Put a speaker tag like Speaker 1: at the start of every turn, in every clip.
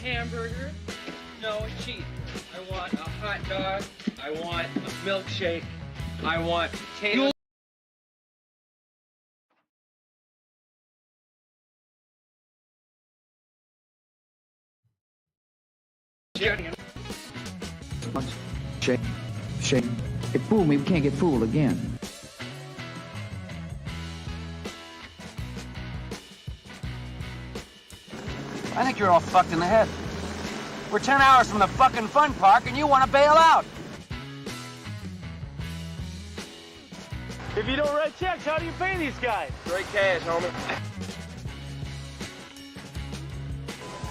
Speaker 1: hamburger, no cheese. I want a hot dog. I want a milkshake. I want potato.
Speaker 2: Shake. It fooled me. We can't get fooled again.
Speaker 3: I think you're all fucked in the head. We're 10 hours from the fucking fun park and you want to bail out.
Speaker 4: If you don't write checks, how do you pay these guys?
Speaker 1: Straight cash, homie.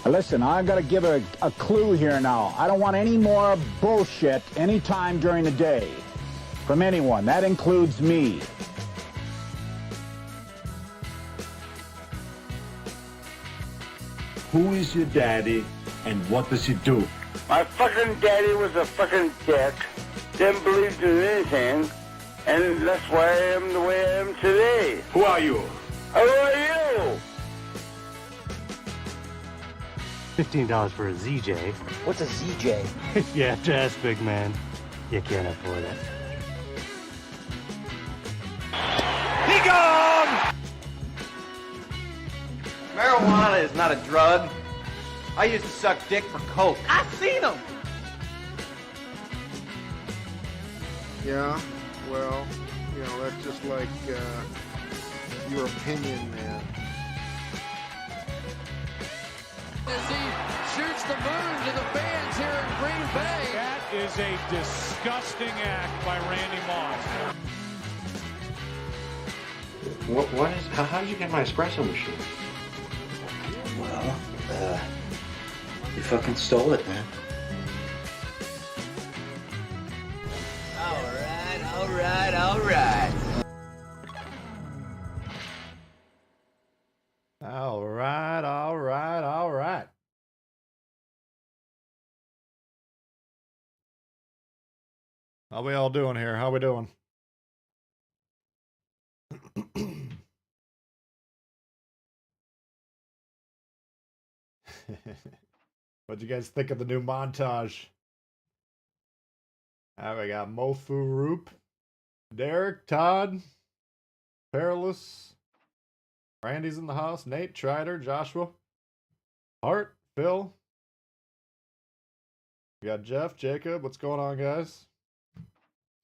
Speaker 5: Listen, I've got to give a clue here now. I don't want any more bullshit anytime during the day from anyone. That includes me.
Speaker 6: Who is your daddy and what does he do?
Speaker 7: My fucking daddy was a fucking dick. Didn't believe in anything. And that's why I am the way I am today.
Speaker 6: Who are you?
Speaker 7: Who are you?
Speaker 4: $15 for a ZJ.
Speaker 3: What's a ZJ?
Speaker 4: You have to ask, big man. You can't afford it.
Speaker 3: Be gone!
Speaker 1: Marijuana is not a drug. I used to suck dick for coke. I seen them.
Speaker 8: Yeah, well, you know, that's just like your opinion, man.
Speaker 9: As he shoots the moon to the fans here in Green Bay.
Speaker 10: That is a disgusting act by Randy Moss.
Speaker 11: What is, how did you get my espresso machine?
Speaker 12: Well, you fucking stole it, man.
Speaker 3: All right.
Speaker 13: All right. How we all doing here? How we doing? What'd you guys think of the new montage? We got Mofu Roop, Derek, Todd, Perilous, Randy's in the house, Nate, Trider, Joshua, Hart, Phil. We got Jeff, Jacob. What's going on, guys?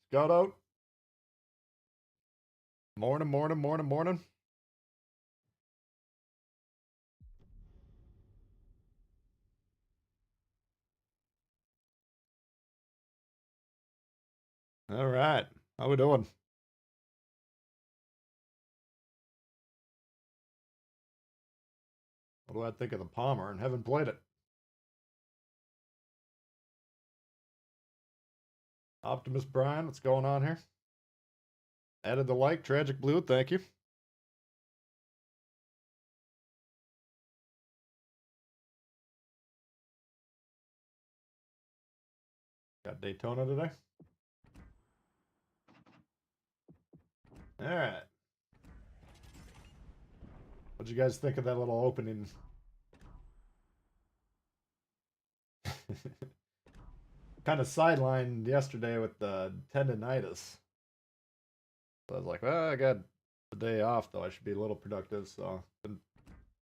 Speaker 13: Scout out. Morning. All right. How we doing? What do I think of the Palmer? And haven't played it. Optimus Brian, what's going on here? Added the like, Tragic Blue, thank you. Got Daytona today. All right. What'd you guys think of that little opening? Kind of sidelined yesterday with the tendonitis. So I was like, well, I got the day off, though. I should be a little productive. So I've been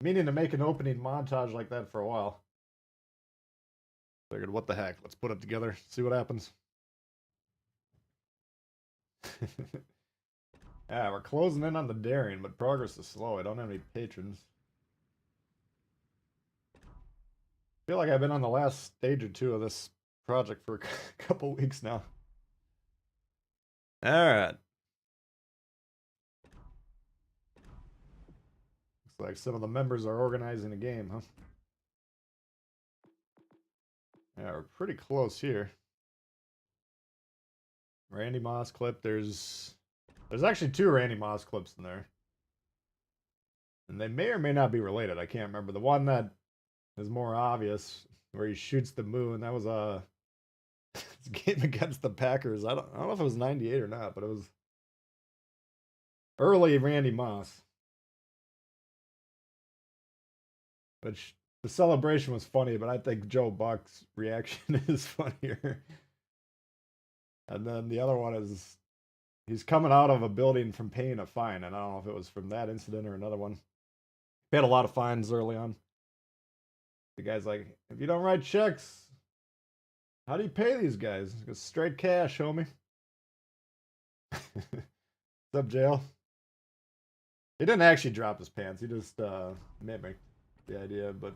Speaker 13: meaning to make an opening montage like that for a while. Figured, what the heck? Let's put it together, see what happens. Yeah, we're closing in on the daring, but progress is slow. I don't have any patrons. I feel like I've been on the last stage or two of this project for a couple weeks now. All right. Looks like some of the members are organizing a game, huh? Yeah, we're pretty close here. Randy Moss clip. There's actually 2 Randy Moss clips in there. And they may or may not be related. I can't remember. The one that is more obvious, where he shoots the moon, that was a game against the Packers. I don't know if it was 98 or not, but it was early Randy Moss. Which The celebration was funny, but I think Joe Buck's reaction is funnier. And then the other one is he's coming out of a building from paying a fine, and I don't know if it was from that incident or another one. He had a lot of fines early on. The guy's like, if you don't write checks, how do you pay these guys? He goes, straight cash, homie. What's up, jail? He didn't actually drop his pants. He just mimicked the idea, but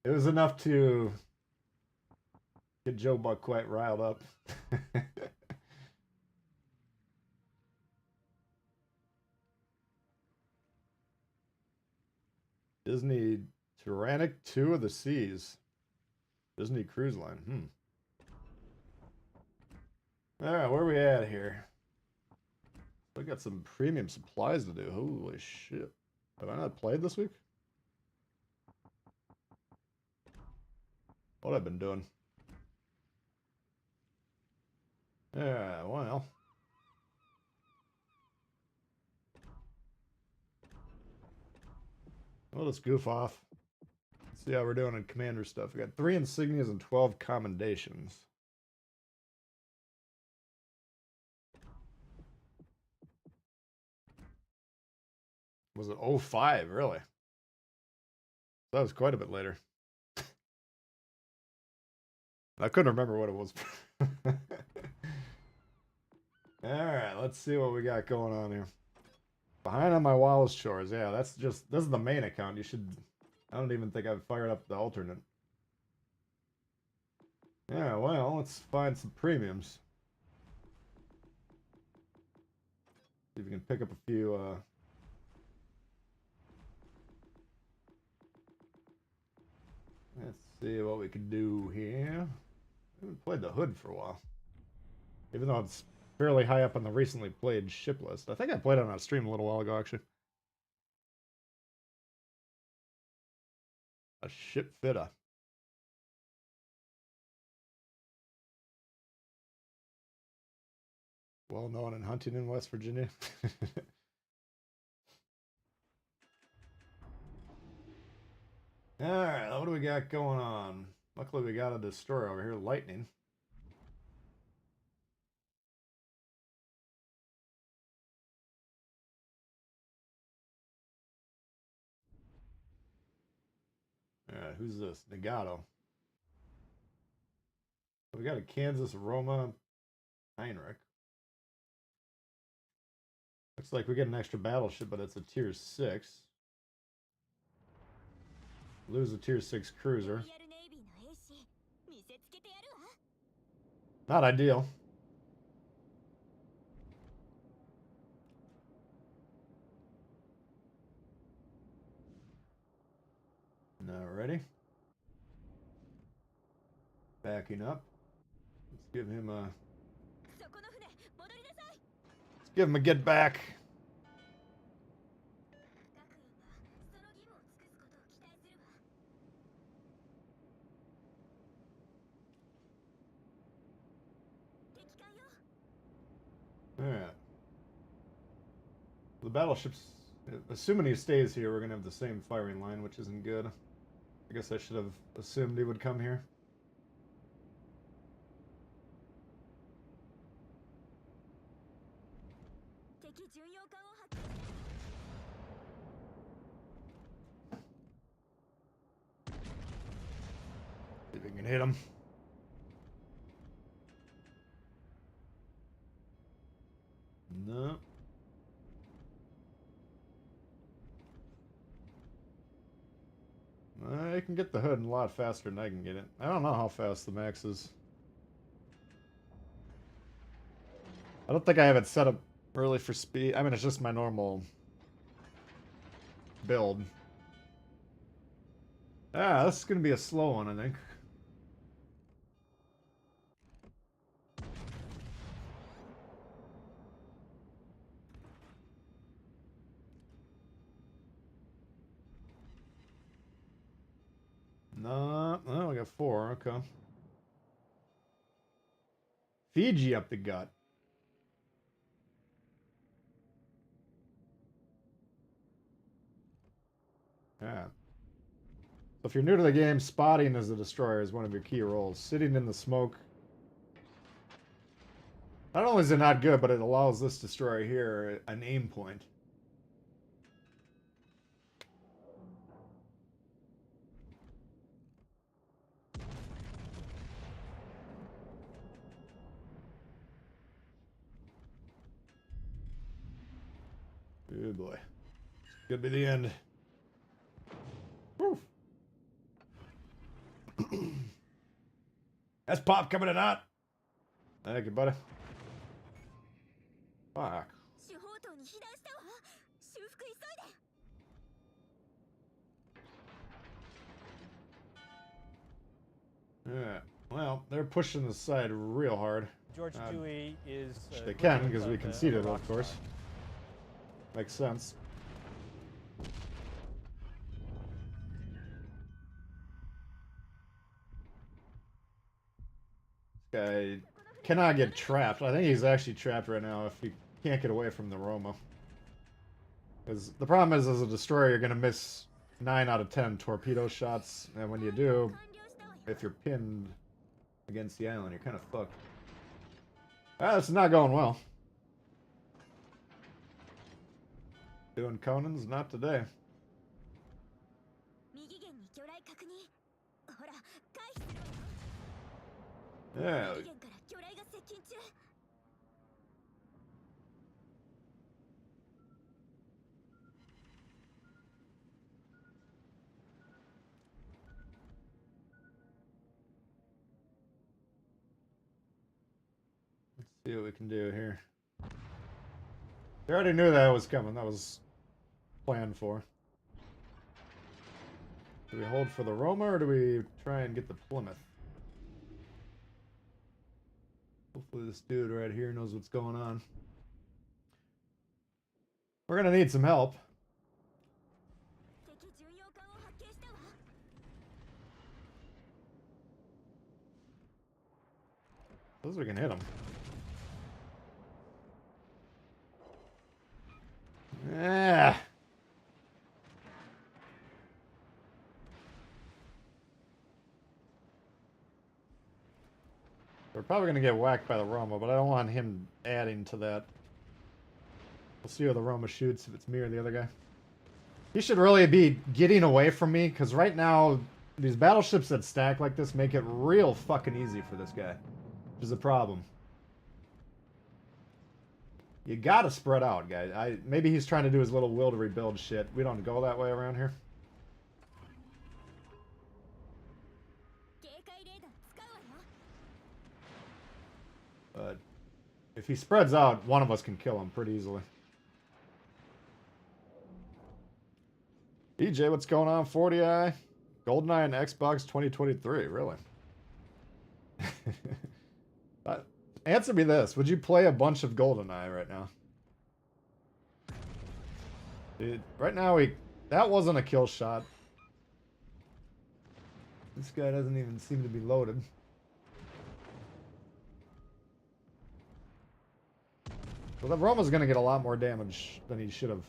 Speaker 13: it was enough to get Joe Buck quite riled up. Disney Tyrannic 2 of the Seas. Disney Cruise Line. Alright, where are we at here? We got some premium supplies to do. Holy shit. Have I not played this week? What I've been doing. Yeah, well. Well, let's goof off. Let's see how we're doing in commander stuff. We got 3 insignias and 12 commendations. Was it 05, really? That was quite a bit later. I couldn't remember what it was. Alright, let's see what we got going on here. Behind on my wildest chores. Yeah, this is the main account. You should... I don't even think I've fired up the alternate. Yeah, well, let's find some premiums. See if we can pick up a few, Let's see what we can do here. I haven't played the Hood for a while. Even though it's fairly high up on the recently played ship list. I think I played it on a stream a little while ago, actually. A ship fitter. Well known in hunting in West Virginia. Alright, what do we got going on? Luckily we got a destroyer over here, Lightning. Alright, who's this? Negato. We got a Kansas Roma Heinrich. Looks like we get an extra battleship, but it's a tier 6. Lose a tier 6 cruiser. Not ideal. Alrighty. Backing up. Let's give him a... Let's give him a get back. Alright. The battleships, assuming he stays here, we're going to have the same firing line, which isn't good. I guess I should have assumed he would come here. See if we can hit him. No. I can get the Hood a lot faster than I can get it. I don't know how fast the max is. I don't think I have it set up early for speed. I mean, it's just my normal build. Ah, this is going to be a slow one, I think. No, oh, we got 4, okay. Fiji up the gut. Yeah. So if you're new to the game, spotting as a destroyer is one of your key roles. Sitting in the smoke. Not only is it not good, but it allows this destroyer here an aim point. Oh boy. Could be the end. Woo. That's Pop coming in hot. Thank you, buddy. Fuck. Yeah. Well, they're pushing the side real hard.
Speaker 10: George Dewey is.
Speaker 13: They can, because we conceded, of course. Makes sense. This guy cannot get trapped. I think he's actually trapped right now if he can't get away from the Roma. Because the problem is, as a destroyer, you're going to miss 9 out of 10 torpedo shots. And when you do, if you're pinned against the island, you're kind of fucked. Ah, it's not going well. Doing Conan's? Not today. Yeah. Let's see what we can do here. They already knew that was coming. That was planned for. Do we hold for the Roma or do we try and get the Plymouth? Hopefully this dude right here knows what's going on. We're gonna need some help. Those we can hit them. Yeah. We're probably going to get whacked by the Roma, but I don't want him adding to that. We'll see how the Roma shoots, if it's me or the other guy. He should really be getting away from me, because right now, these battleships that stack like this make it real fucking easy for this guy. Which is a problem. You gotta spread out, guys. Maybe he's trying to do his little will to rebuild shit. We don't go that way around here. But if he spreads out, one of us can kill him pretty easily. DJ, what's going on? 40i? GoldenEye and Xbox 2023, really? Answer me this. Would you play a bunch of GoldenEye right now? Dude, right now that wasn't a kill shot. This guy doesn't even seem to be loaded. Well, the Roma's going to get a lot more damage than he should have.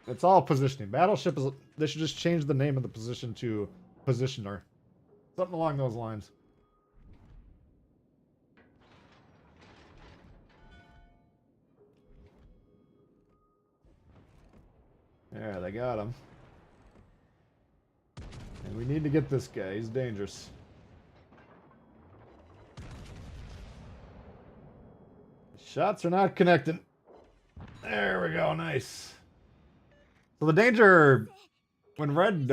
Speaker 13: It's all positioning. Battleship is, they should just change the name of the position to Positioner. Something along those lines. Yeah, they got him. And we need to get this guy. He's dangerous. Shots are not connecting. There we go. Nice. So the danger, when red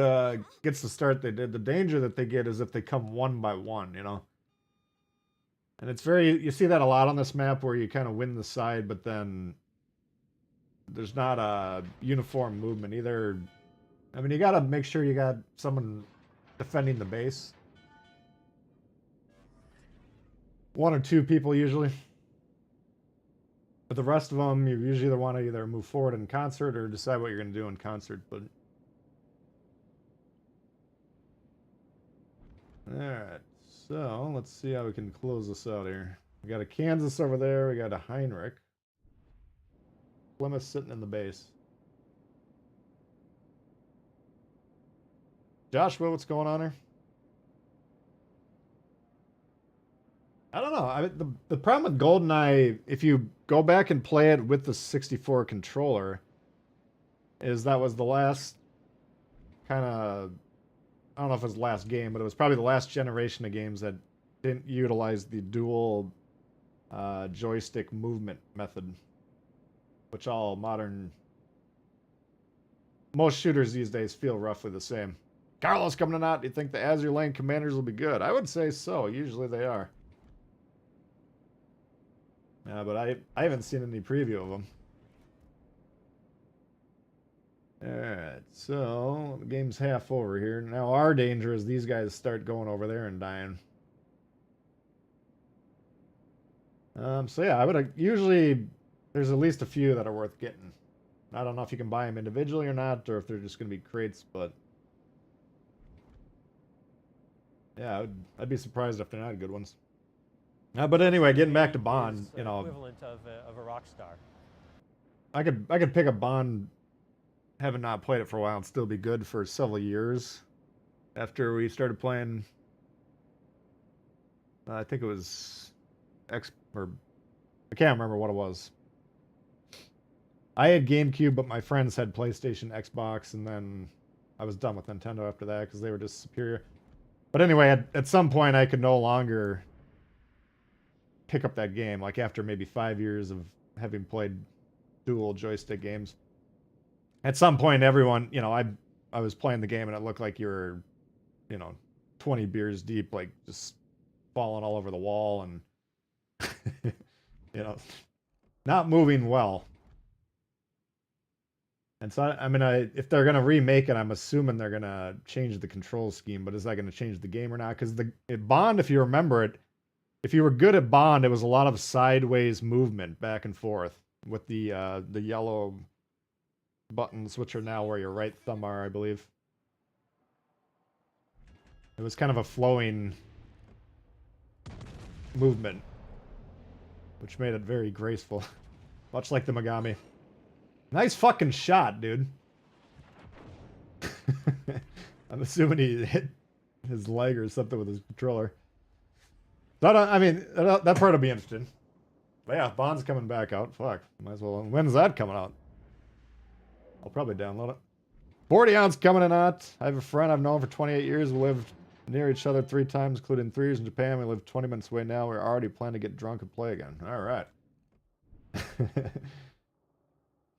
Speaker 13: gets the start they did, the danger that they get is if they come one by one, you know? And it's very, you see that a lot on this map where you kind of win the side, but then there's not a uniform movement either. I mean, you got to make sure you got someone defending the base. One or two people usually. But the rest of them, you usually want to either move forward in concert or decide what you're going to do in concert. But alright, so let's see how we can close this out here. We got a Kansas over there. We got a Heinrich. Plymouth sitting in the base. Joshua, what's going on here? I don't know. The problem with GoldenEye, if you go back and play it with the 64 controller, is that was the last kind of, I don't know if it was the last game, but it was probably the last generation of games that didn't utilize the dual joystick movement method, which all most shooters these days feel roughly the same. Carlos coming in out. Do you think the Azure Lane commanders will be good? I would say so. Usually they are. Yeah, but I haven't seen any preview of them. Alright, so the game's half over here. Now our danger is these guys start going over there and dying. So yeah, I would usually, there's at least a few that are worth getting. I don't know if you can buy them individually or not, or if they're just going to be crates, but yeah, I'd be surprised if they're not good ones. But anyway, getting back to Bond, you know,
Speaker 14: equivalent of a rock star.
Speaker 13: I could pick up Bond, having not played it for a while, and still be good for several years after we started playing. I think it was I can't remember what it was. I had GameCube, but my friends had PlayStation, Xbox, and then I was done with Nintendo after that because they were just superior. But anyway, at some point I could no longer pick up that game, like after maybe 5 years of having played dual joystick games. At some point, everyone, you know, I was playing the game and it looked like you were, you know, 20 beers deep, like just falling all over the wall and, you know, not moving well. And so, I mean, if they're going to remake it, I'm assuming they're going to change the control scheme, but is that going to change the game or not? Because Bond, if you remember it, if you were good at Bond, it was a lot of sideways movement back and forth with the yellow buttons, which are now where your right thumb are, I believe. It was kind of a flowing movement, which made it very graceful, much like the Megami. Nice fucking shot, dude. I'm assuming he hit his leg or something with his controller. So I mean, that part will be interesting. But yeah, Bond's coming back out. Fuck. Might as well. When's that coming out? I'll probably download it. 40 ounce coming in out. I have a friend I've known for 28 years. We lived near each other 3 times, including 3 years in Japan. We live 20 minutes away now. We're already planning to get drunk and play again. All right.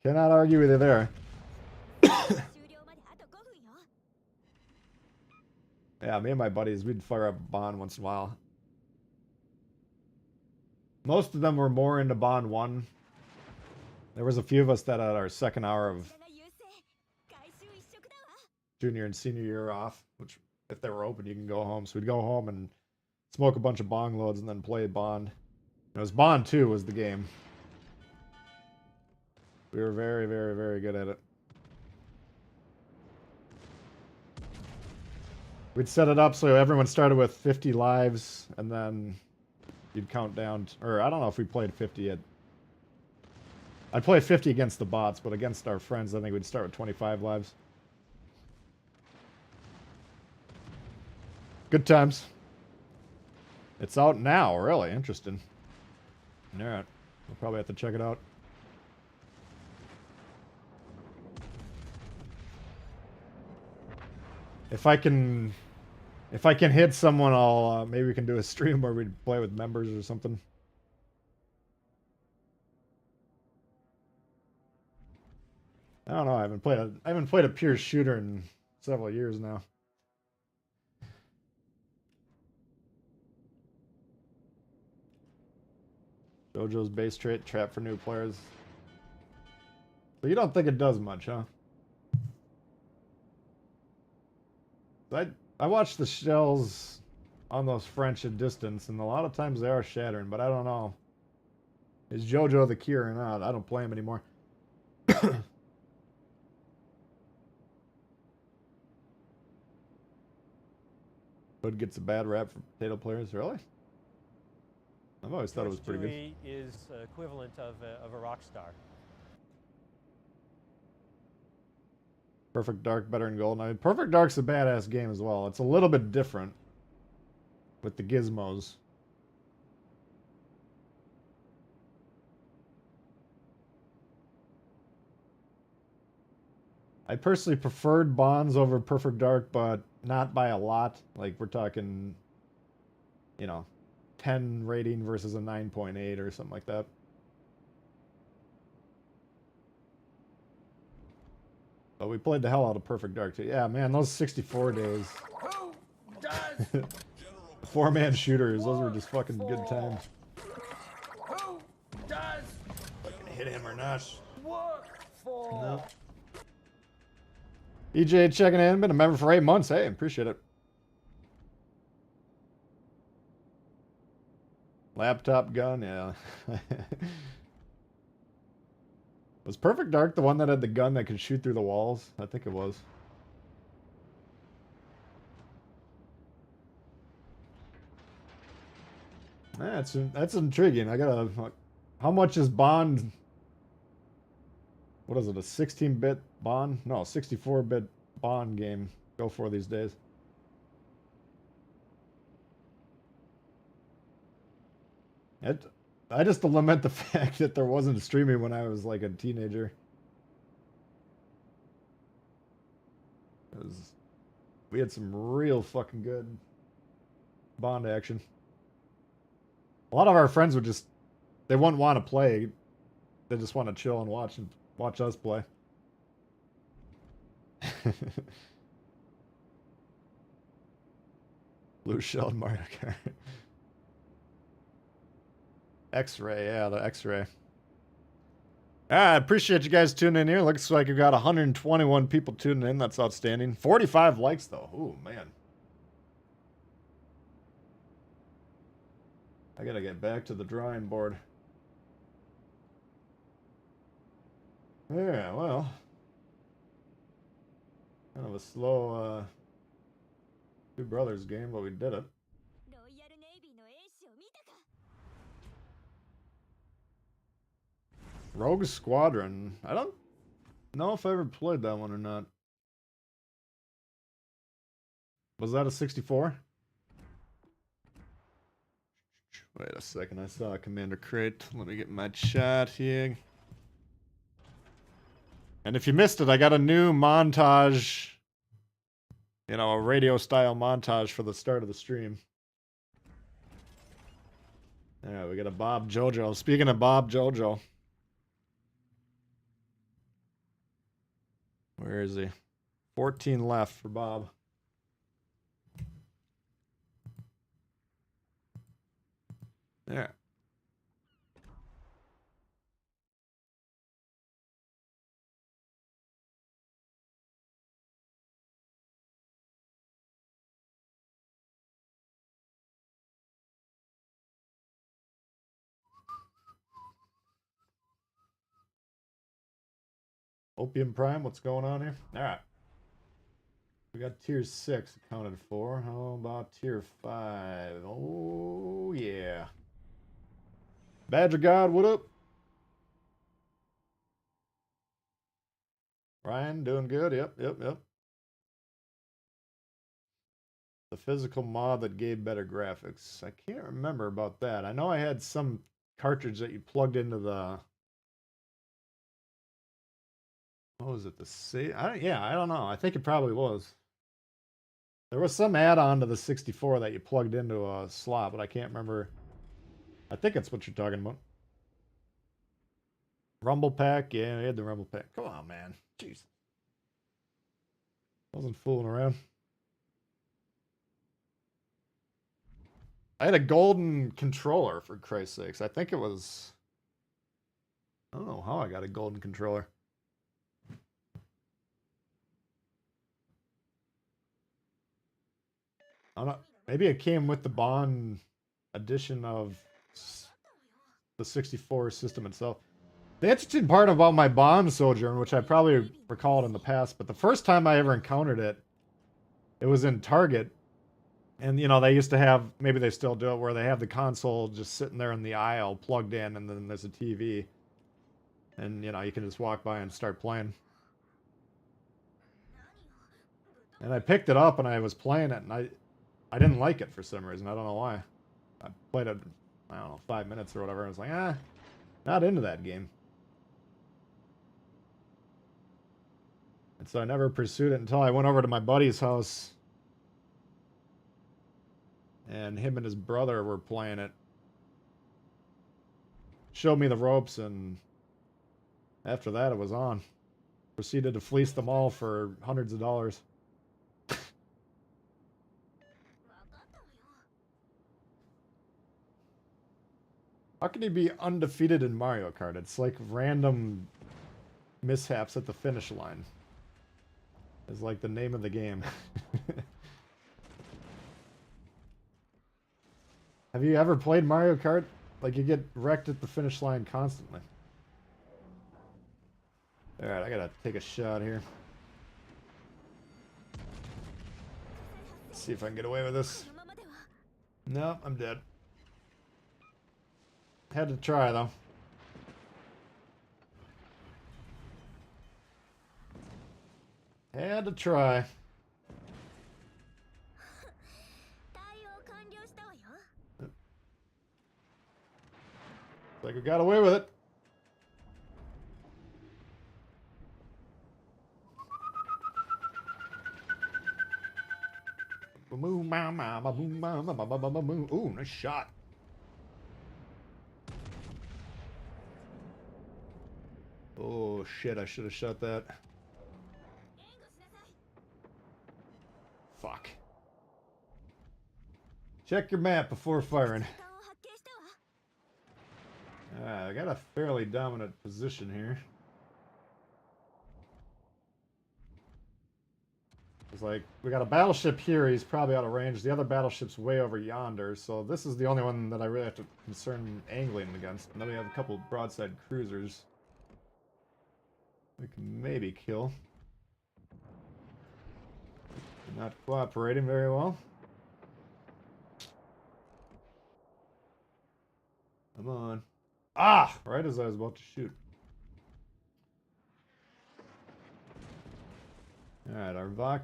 Speaker 13: Cannot argue with you there. Yeah, me and my buddies, we'd fire up Bond once in a while. Most of them were more into Bond 1. There was a few of us that had our second hour of junior and senior year off, which if they were open, you can go home. So we'd go home and smoke a bunch of bong loads and then play Bond. It was Bond 2 was the game. We were very, very, very good at it. We'd set it up so everyone started with 50 lives, and then you'd count down, or I don't know if we played 50 yet. I'd play 50 against the bots, but against our friends, I think we'd start with 25 lives. Good times. It's out now, really interesting. Alright, we'll probably have to check it out. If I can hit someone, I'll maybe we can do a stream where we play with members or something. I don't know. I haven't played a pure shooter in several years now. JoJo's base trait trap for new players. So you don't think it does much, huh? I watched the shells on those French at distance, and a lot of times they are shattering, but I don't know. Is JoJo the key or not? I don't play him anymore. Hood gets a bad rap for potato players, really? I've always thought it was pretty good.
Speaker 14: Is equivalent of a rock star.
Speaker 13: Perfect Dark better than Golden. I mean, Perfect Dark's a badass game as well. It's a little bit different with the gizmos. I personally preferred Bonds over Perfect Dark, but not by a lot. Like, we're talking, you know, 10 rating versus a 9.8 or something like that. But we played the hell out of Perfect Dark too. Yeah, man, those 64 days.
Speaker 9: Who does
Speaker 13: 4-man shooters, those were just fucking good times.
Speaker 9: Who does
Speaker 13: Fucking hit him or not.
Speaker 9: work for?
Speaker 13: No. EJ checking in, been a member for 8 months. Hey, appreciate it. Laptop gun, yeah. Was Perfect Dark the one that had the gun that could shoot through the walls? I think it was. That's intriguing. I gotta. How much is Bond? What is it? A 16-bit Bond? No, 64-bit Bond game. Go for these days. I just lament the fact that there wasn't streaming when I was like a teenager. Because we had some real fucking good Bond action. A lot of our friends would just, they wouldn't want to play. They just want to chill and watch us play. Blue shelled Mario Kart. X-ray, yeah, the X-ray. I appreciate you guys tuning in here. Looks like we've got 121 people tuning in. That's outstanding. 45 likes, though. Ooh, man. I gotta get back to the drawing board. Yeah, well. Kind of a slow, Two Brothers game, but we did it. Rogue Squadron. I don't know if I ever played that one or not. Was that a 64? Wait a second, I saw a Commander Crate. Let me get my chat here. And if you missed it, I got a new montage. You know, a radio style montage for the start of the stream. Yeah, we got a Bob Jojo. Speaking of Bob Jojo. Where is he? 14 left for Bob. Yeah. Opium Prime, what's going on here? Alright. We got tier 6 accounted for. How about tier 5? Oh, yeah. Badger God, what up? Ryan, doing good? Yep. The physical mod that gave better graphics. I can't remember about that. I know I had some cartridge that you plugged into the... What was it? The C? Yeah, I don't know. I think it probably was. There was some add-on to the 64 that you plugged into a slot, but I can't remember. I think that's what you're talking about. Rumble Pack? Yeah, we had the Rumble Pack. Come on, man. Jeez. Wasn't fooling around. I had a golden controller, for Christ's sakes. I think it was... I don't know how I got a golden controller. I don't know. Maybe it came with the Bond edition of the 64 system itself. The interesting part about my Bond sojourn, which I probably recalled in the past, but the first time I ever encountered it, it was in Target. And, you know, they used to have, maybe they still do it, where they have the console just sitting there in the aisle plugged in, and then there's a TV. And, you know, you can just walk by and start playing. And I picked it up and I was playing it and I didn't like it for some reason. I don't know why. I played it, I don't know, 5 minutes or whatever. I was like, not into that game. And so I never pursued it until I went over to my buddy's house. And him and his brother were playing it. Showed me the ropes, and after that it was on. Proceeded to fleece them all for hundreds of dollars. How can you be undefeated in Mario Kart? It's like random mishaps at the finish line. Is like the name of the game. Have you ever played Mario Kart? Like, you get wrecked at the finish line constantly. Alright, I gotta take a shot here. Let's see if I can get away with this. No, I'm dead. Had to try, though. Had to try. Like we got away with it. Ooh, nice shot. Oh shit, I should have shot that. Fuck. Check your map before firing. I got a fairly dominant position here. It's like, we got a battleship here, he's probably out of range. The other battleship's way over yonder, so this is the only one that I really have to concern angling against. And then we have a couple broadside cruisers we can maybe kill. Not cooperating very well. Come on. Ah! Right as I was about to shoot. Alright, our Vok.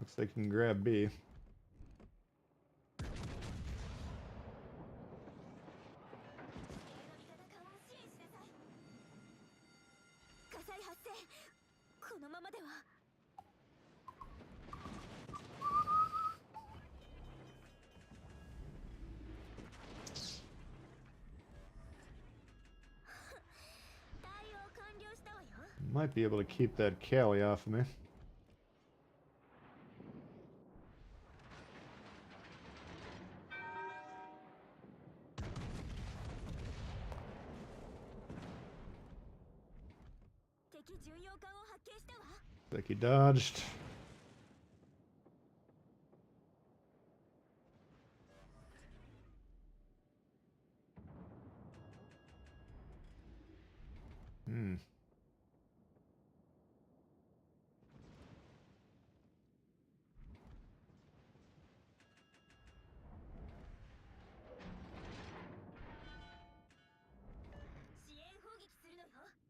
Speaker 13: Looks like he can grab B. Might be able to keep that Cali off of me. Like he dodged.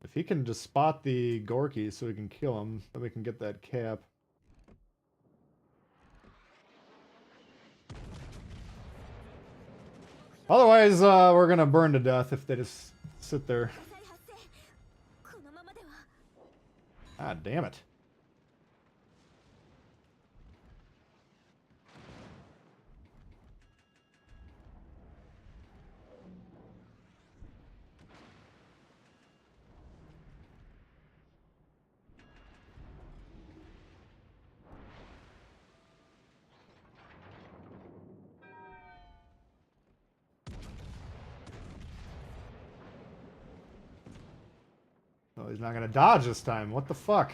Speaker 13: If he can just spot the Gorky so we can kill him, then we can get that cap. Otherwise, we're gonna burn to death if they just sit there. Ah, damn it. Oh, he's not gonna dodge this time. What the fuck?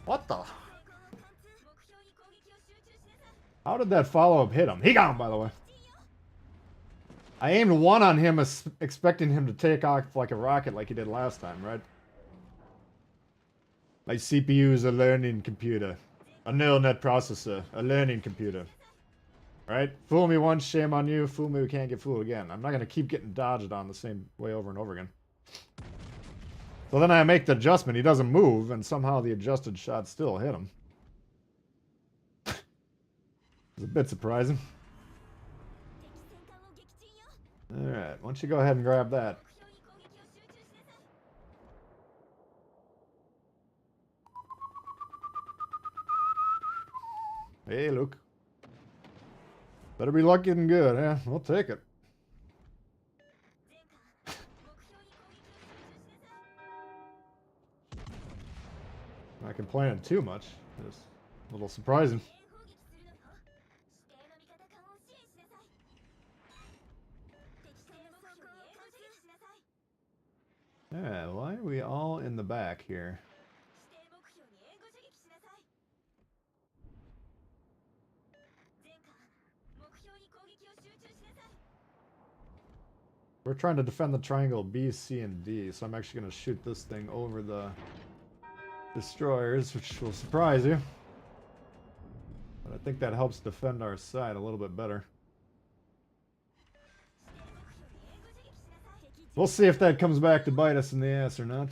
Speaker 13: What the? How did that follow-up hit him? He got him, by the way. I aimed one on him, expecting him to take off like a rocket like he did last time, right? My CPU is a learning computer. A neural net processor. A learning computer. Right? Fool me once, shame on you. Fool me, we can't get fooled again. I'm not going to keep getting dodged on the same way over and over again. So then I make the adjustment. He doesn't move, and somehow the adjusted shot still hit him. It's a bit surprising. Alright, why don't you go ahead and grab that? Hey, Luke. Better be looking good, huh? We'll take it. Not complaining too much. Just a little surprising. Yeah, why are we all in the back here? We're trying to defend the triangle B, C, and D, so I'm actually going to shoot this thing over the destroyers, which will surprise you. But I think that helps defend our side a little bit better. We'll see if that comes back to bite us in the ass or not.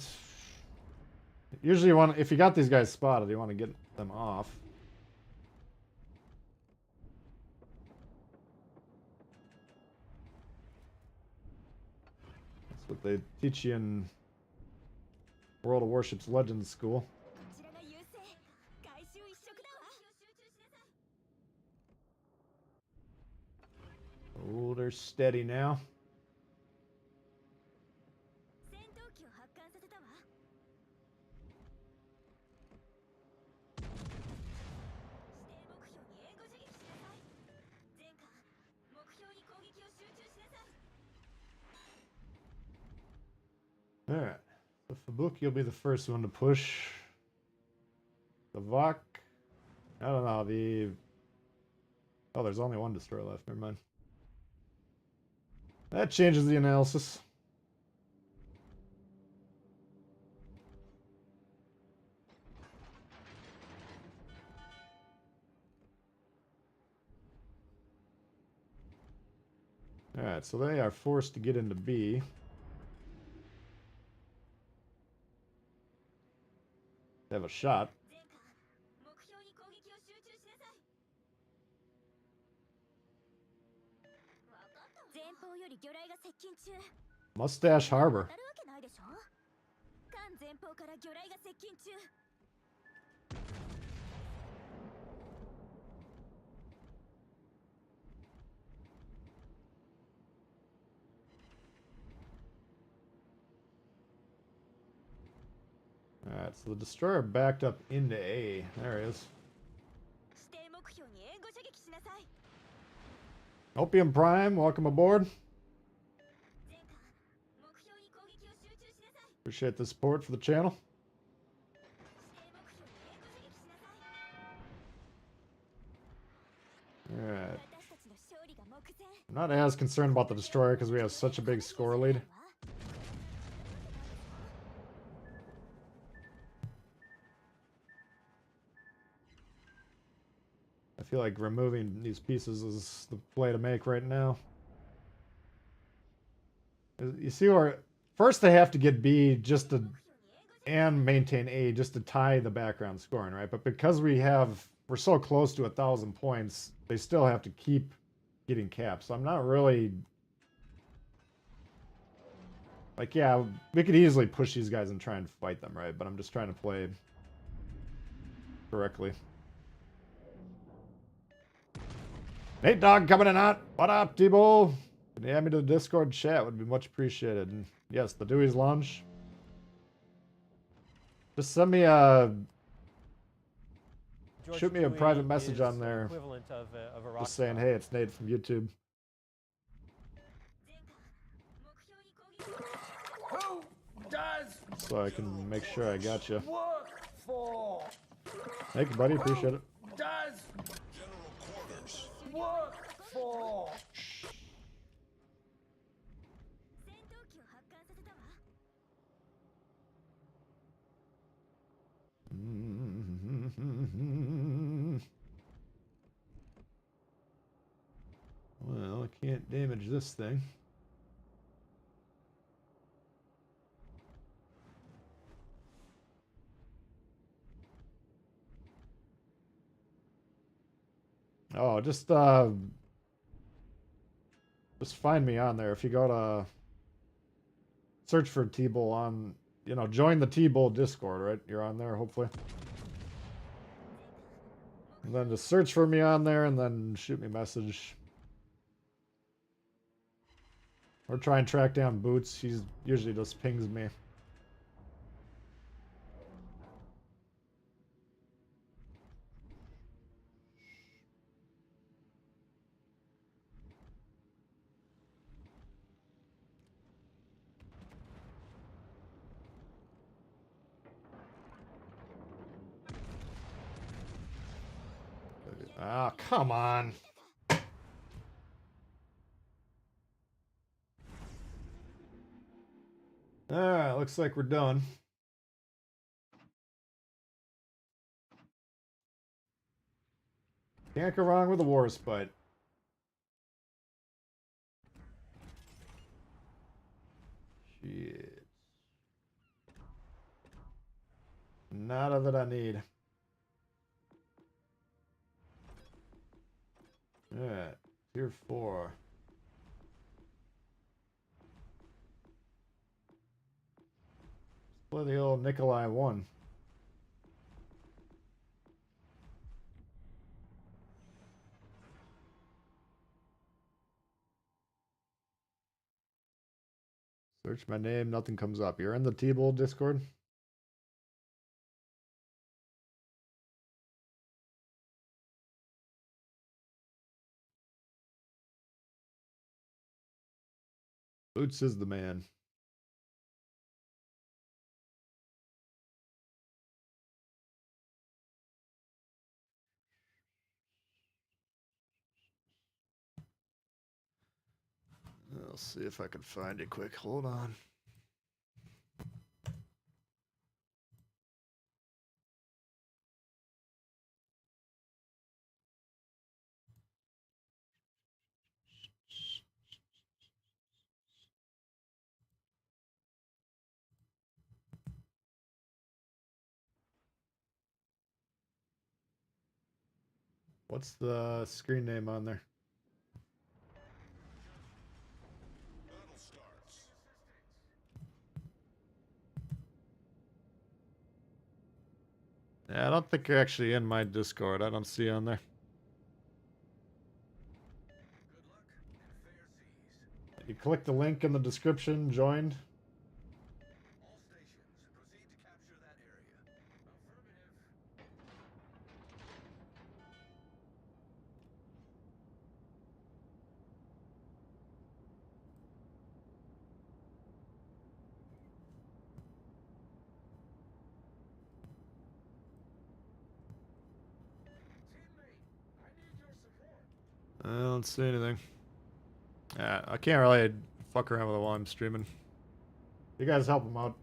Speaker 13: Usually you want, if you got these guys spotted, you want to get them off. That's what they teach you in World of Warships Legends school. Oh, they're steady now. Alright, the Tbull, you'll be the first one to push. The Vok, I don't know, the... Oh, there's only one destroyer left, never mind. That changes the analysis. Alright, so they are forced to get into B. They have a shot. Mustache Harbor. Alright, so the destroyer backed up into A. There he is. Opium Prime, welcome aboard. Appreciate the support for the channel. Alright. I'm not as concerned about the destroyer because we have such a big score lead. I feel like removing these pieces is the play to make right now. You see where first they have to get B just to and maintain A just to tie the background scoring, right? But because we're so close to 1,000 points, they still have to keep getting caps. So I'm not really like, yeah, we could easily push these guys and try and fight them, right? But I'm just trying to play correctly. Nate Dog coming in hot. What up, Tbull? Can you add me to the Discord chat? Would be much appreciated. And yes, the Dewey's Lounge. Just send me a... Shoot me a private message on there. Just saying, hey, it's Nate from YouTube. So I can make sure I got you. Thank you, buddy. Appreciate it.
Speaker 14: Work for.
Speaker 13: Well, I can't damage this thing. Oh, just find me on there. If you go to search for Tbull on, you know, join the Tbull Discord, right? You're on there, hopefully. And then just search for me on there and then shoot me a message. Or try and track down Boots. He's usually just pings me. Ah, come on. Alright, looks like we're done. Can't go wrong with a war spite. Shit. Nada that I need. Alright, tier 4. Let's play the old Nikolai 1. Search my name, nothing comes up. You're in the Tbull Discord? Boots is the man. I'll see if I can find it quick. Hold on. What's the screen name on there? Yeah, I don't think you're actually in my Discord. I don't see you on there. You click the link in the description, joined. I don't see anything. I can't really fuck around with it while I'm streaming. You guys help them out.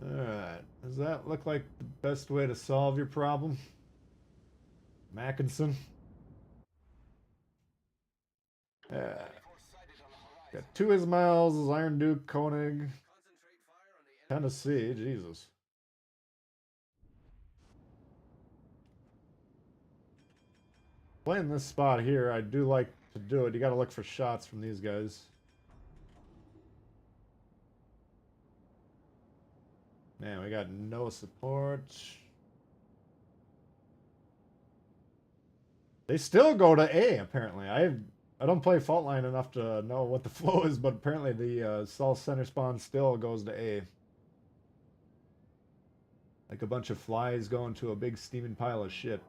Speaker 13: Alright. Does that look like the best way to solve your problem? Mackinson? Yeah. Got 2 Ismails, Iron Duke, Koenig, Tennessee, Jesus. Playing this spot here, I do like to do it. You gotta look for shots from these guys. Man, we got no support. They still go to A, apparently. I don't play Fault Line enough to know what the flow is, but apparently the Sol center spawn still goes to A. Like a bunch of flies going to a big steaming pile of shit.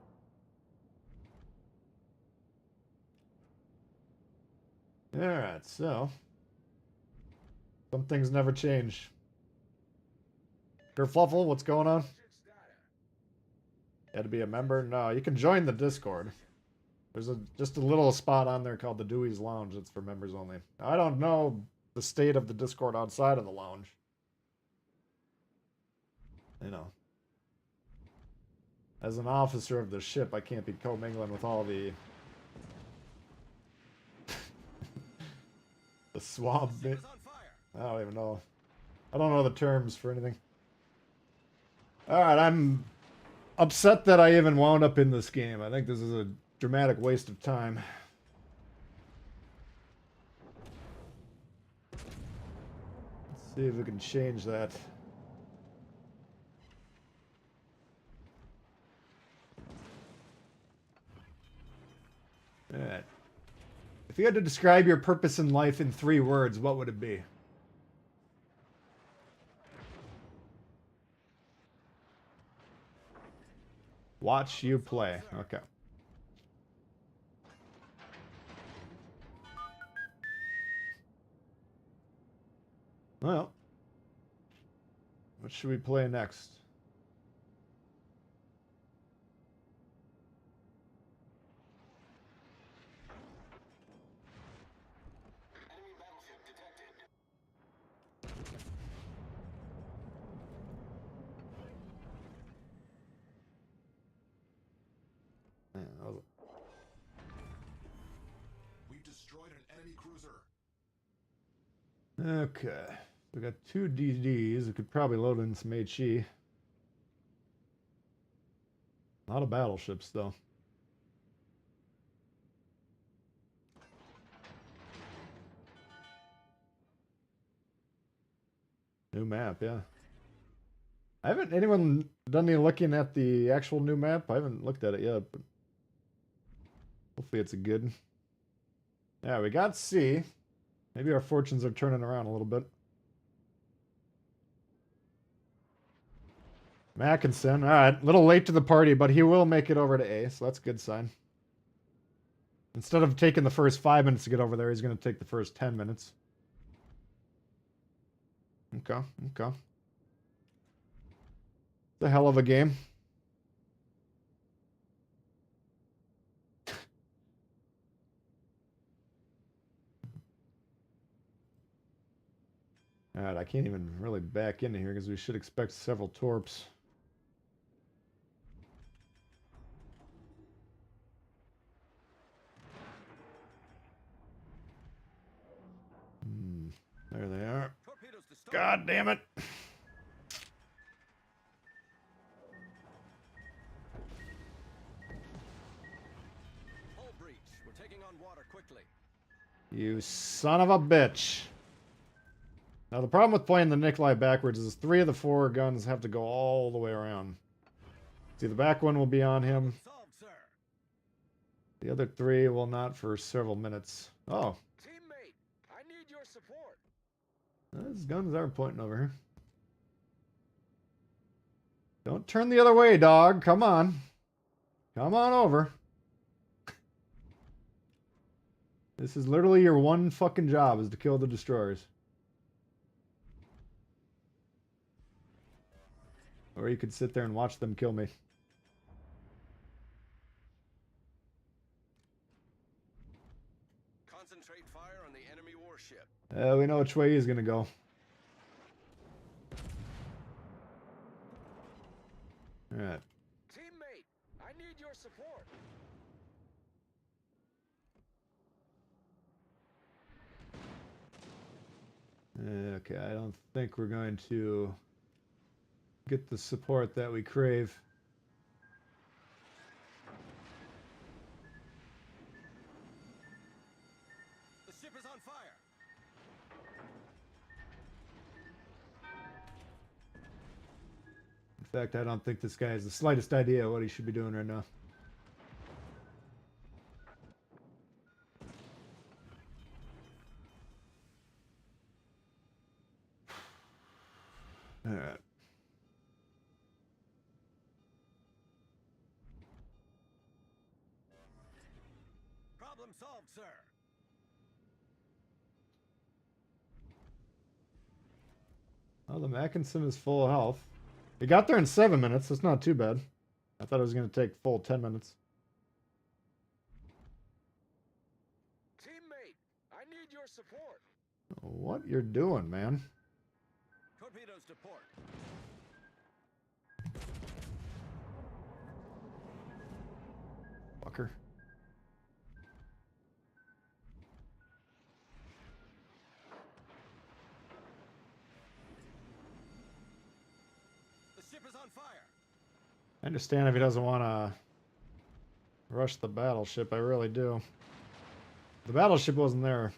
Speaker 13: Alright, so. Some things never change. Kerfluffle, what's going on? You had to be a member? No, you can join the Discord. There's just a little spot on there called the Dewey's Lounge. It's for members only. I don't know the state of the Discord outside of the lounge. You know. As an officer of the ship, I can't be commingling with all the... the swamp bit. I don't even know. I don't know the terms for anything. Alright, I'm upset that I even wound up in this game. I think this is a dramatic waste of time. Let's see if we can change that. Alright. If you had to describe your purpose in life in 3 words, what would it be? Watch you play. Okay. Well, what should we play next?
Speaker 15: We've destroyed an enemy cruiser.
Speaker 13: Okay. We got 2 DDs. We could probably load in some HE. A lot of battleships, though. New map, yeah. I haven't anyone done any looking at the actual new map. I haven't looked at it yet, but hopefully it's a good. Yeah, we got C. Maybe our fortunes are turning around a little bit. Mackinson, alright, a little late to the party, but he will make it over to A, so that's a good sign. Instead of taking the first 5 minutes to get over there, he's going to take the first 10 minutes. Okay, okay. It's a hell of a game. Alright, I can't even really back into here because we should expect several torps. There they are. God damn it.
Speaker 15: Hull breach. We're taking on water quickly.
Speaker 13: You son of a bitch. Now the problem with playing the Nikolai backwards is 3 of the 4 guns have to go all the way around. See, the back one will be on him. The other 3 will not for several minutes. Oh.
Speaker 14: Teammate, I need your support.
Speaker 13: Those guns are pointing over here. Don't turn the other way, dog. Come on. Come on over. This is literally your one fucking job, is to kill the destroyers. Or you could sit there and watch them kill me.
Speaker 15: Concentrate fire on the enemy warship.
Speaker 13: We know which way he's gonna go. Alright.
Speaker 14: Teammate, I need your support.
Speaker 13: Okay, I don't think we're going to get the support that we crave.
Speaker 15: The ship is on fire.
Speaker 13: In fact, I don't think this guy has the slightest idea what he should be doing right now. Alright.
Speaker 15: Problem solved, sir.
Speaker 13: Well, the Mackinson is full health. He got there in 7 minutes. That's not too bad. I thought it was going to take full 10 minutes.
Speaker 14: Teammate, I need your support.
Speaker 13: What you're doing, man?
Speaker 15: Torpedoes to port.
Speaker 13: Fucker.
Speaker 15: The ship is on fire.
Speaker 13: I understand if he doesn't want to rush the battleship. I really do. The battleship wasn't there.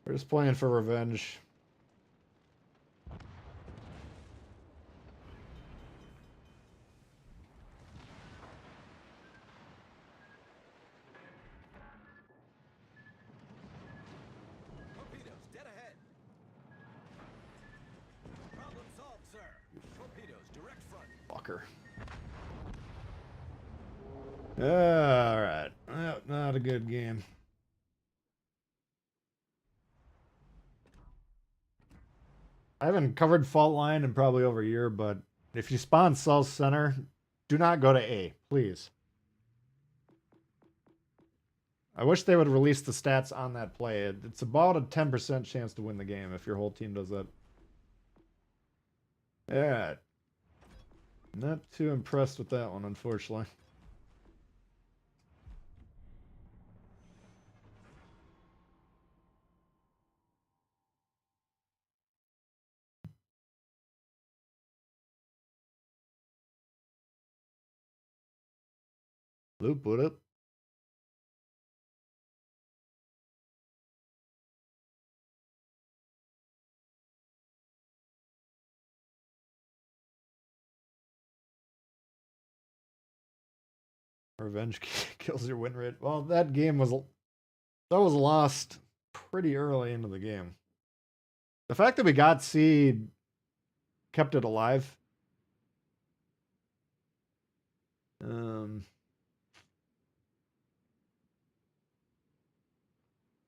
Speaker 13: We're just playing for revenge.
Speaker 15: Torpedoes, dead ahead. Problem solved, sir. Torpedoes, direct front.
Speaker 13: Fucker. Alright. Well, not a good game. I haven't covered fault line in probably over a year, but if you spawn south center, do not go to A, please. I wish they would release the stats on that play. It's about a 10% chance to win the game if your whole team does that. Yeah. Not too impressed with that one, unfortunately. Loop, what up? Revenge kills your win rate. Well, that game was lost pretty early into the game. The fact that we got C kept it alive. But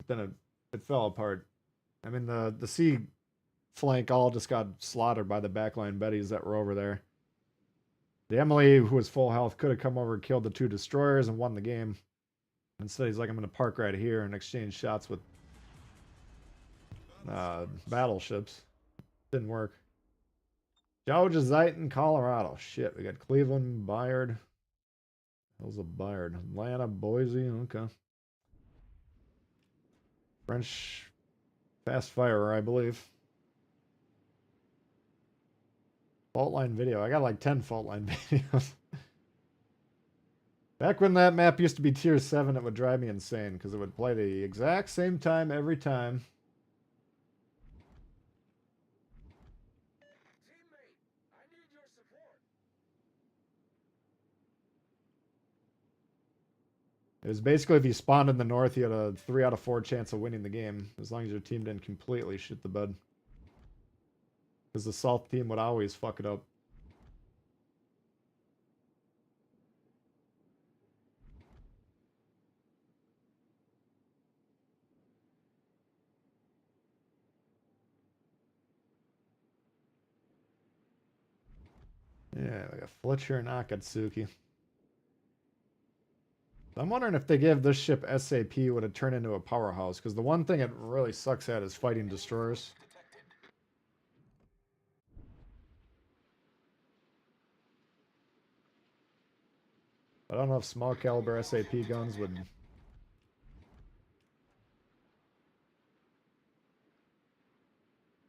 Speaker 13: then it fell apart. I mean, the C flank all just got slaughtered by the backline Bettys that were over there. The Emily, who was full health, could have come over and killed the 2 destroyers and won the game. Instead, he's like, I'm going to park right here and exchange shots with battleships. Didn't work. Georgia Zeiton, Colorado. Shit, we got Cleveland, Bayard. How's a Bayard? Atlanta, Boise. Okay. French fast fire, I believe. Fault line video. I got like 10 fault line videos. Back when that map used to be tier 7, it would drive me insane because it would play the exact same time every time.
Speaker 14: Teammate, I need your support.
Speaker 13: It was basically if you spawned in the north, you had a 3 out of 4 chance of winning the game, as long as your team didn't completely shit the bed. Because the south team would always fuck it up. Yeah, we got Fletcher and Akatsuki. I'm wondering if they give this ship SAP, would it turn into a powerhouse? Because the one thing it really sucks at is fighting destroyers. I don't know if small caliber SAP guns would... I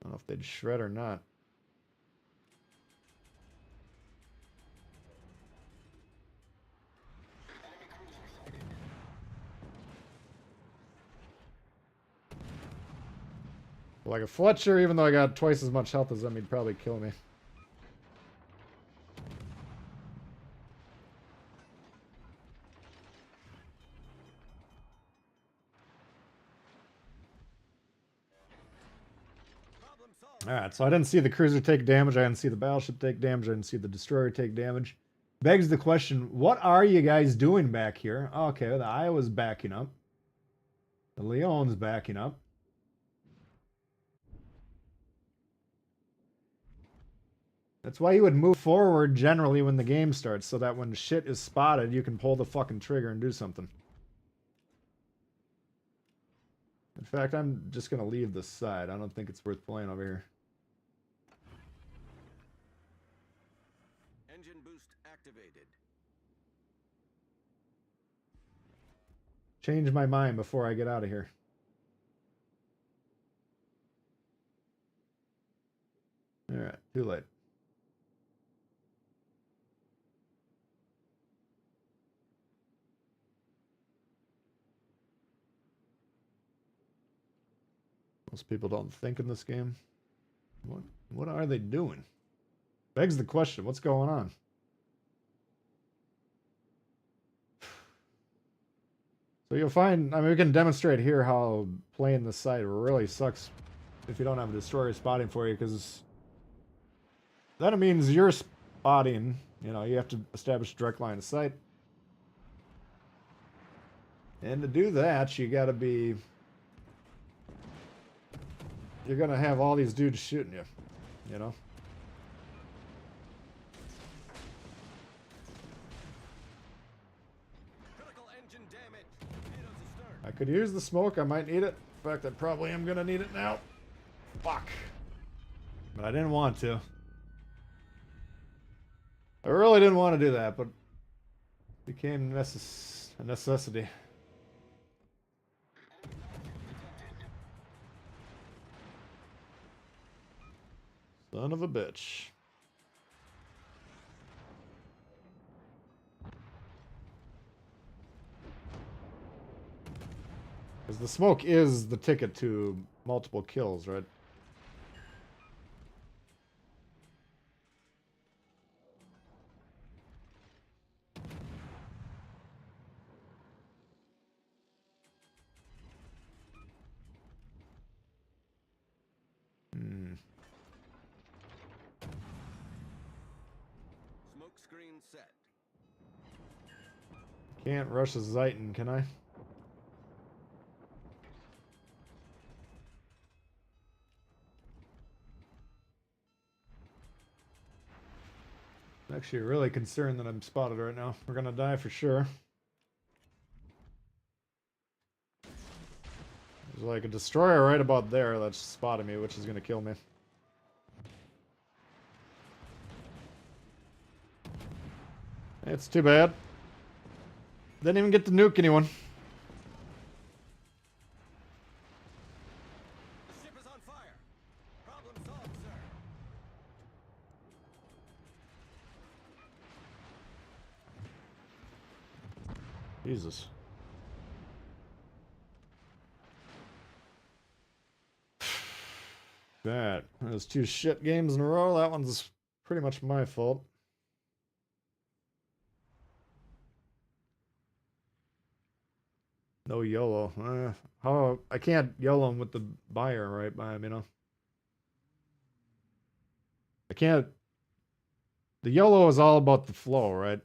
Speaker 13: don't know if they'd shred or not. Like a Fletcher, even though I got twice as much health as him, he'd probably kill me. Alright, so I didn't see the cruiser take damage, I didn't see the battleship take damage, I didn't see the destroyer take damage. Begs the question, what are you guys doing back here? Okay, the Iowa's backing up. The Leon's backing up. That's why you would move forward generally when the game starts, so that when shit is spotted, you can pull the fucking trigger and do something. In fact, I'm just going to leave this side. I don't think it's worth playing over here. change my mind before I get out of here. Alright, too late. Most people don't think in this game. What are they doing? Begs the question, what's going on? So you'll find, I mean, we can demonstrate here how playing this side really sucks if you don't have a destroyer spotting for you, because that means you're spotting, you know, you have to establish a direct line of sight. And to do that, you gotta be, you're gonna have all these dudes shooting you, you know? I could use the smoke, I might need it. In fact, I probably am gonna need it now. Fuck. But I didn't want to. I really didn't want to do that, but it became a necessity. Son of a bitch. Because the smoke is the ticket to multiple kills, right?
Speaker 15: Smoke screen set.
Speaker 13: Can't rush a Zeiton, can I? I'm actually really concerned that I'm spotted right now. We're gonna die for sure. There's like a destroyer right about there that's spotted me, which is gonna kill me. It's too bad. Didn't even get to nuke anyone.
Speaker 15: The ship is on fire. Problem solved, sir.
Speaker 13: Jesus. That was 2 shit games in a row. That one's pretty much my fault. No YOLO. How I can't YOLO him with the buyer right by him, you know. I can't. The YOLO is all about the flow, right?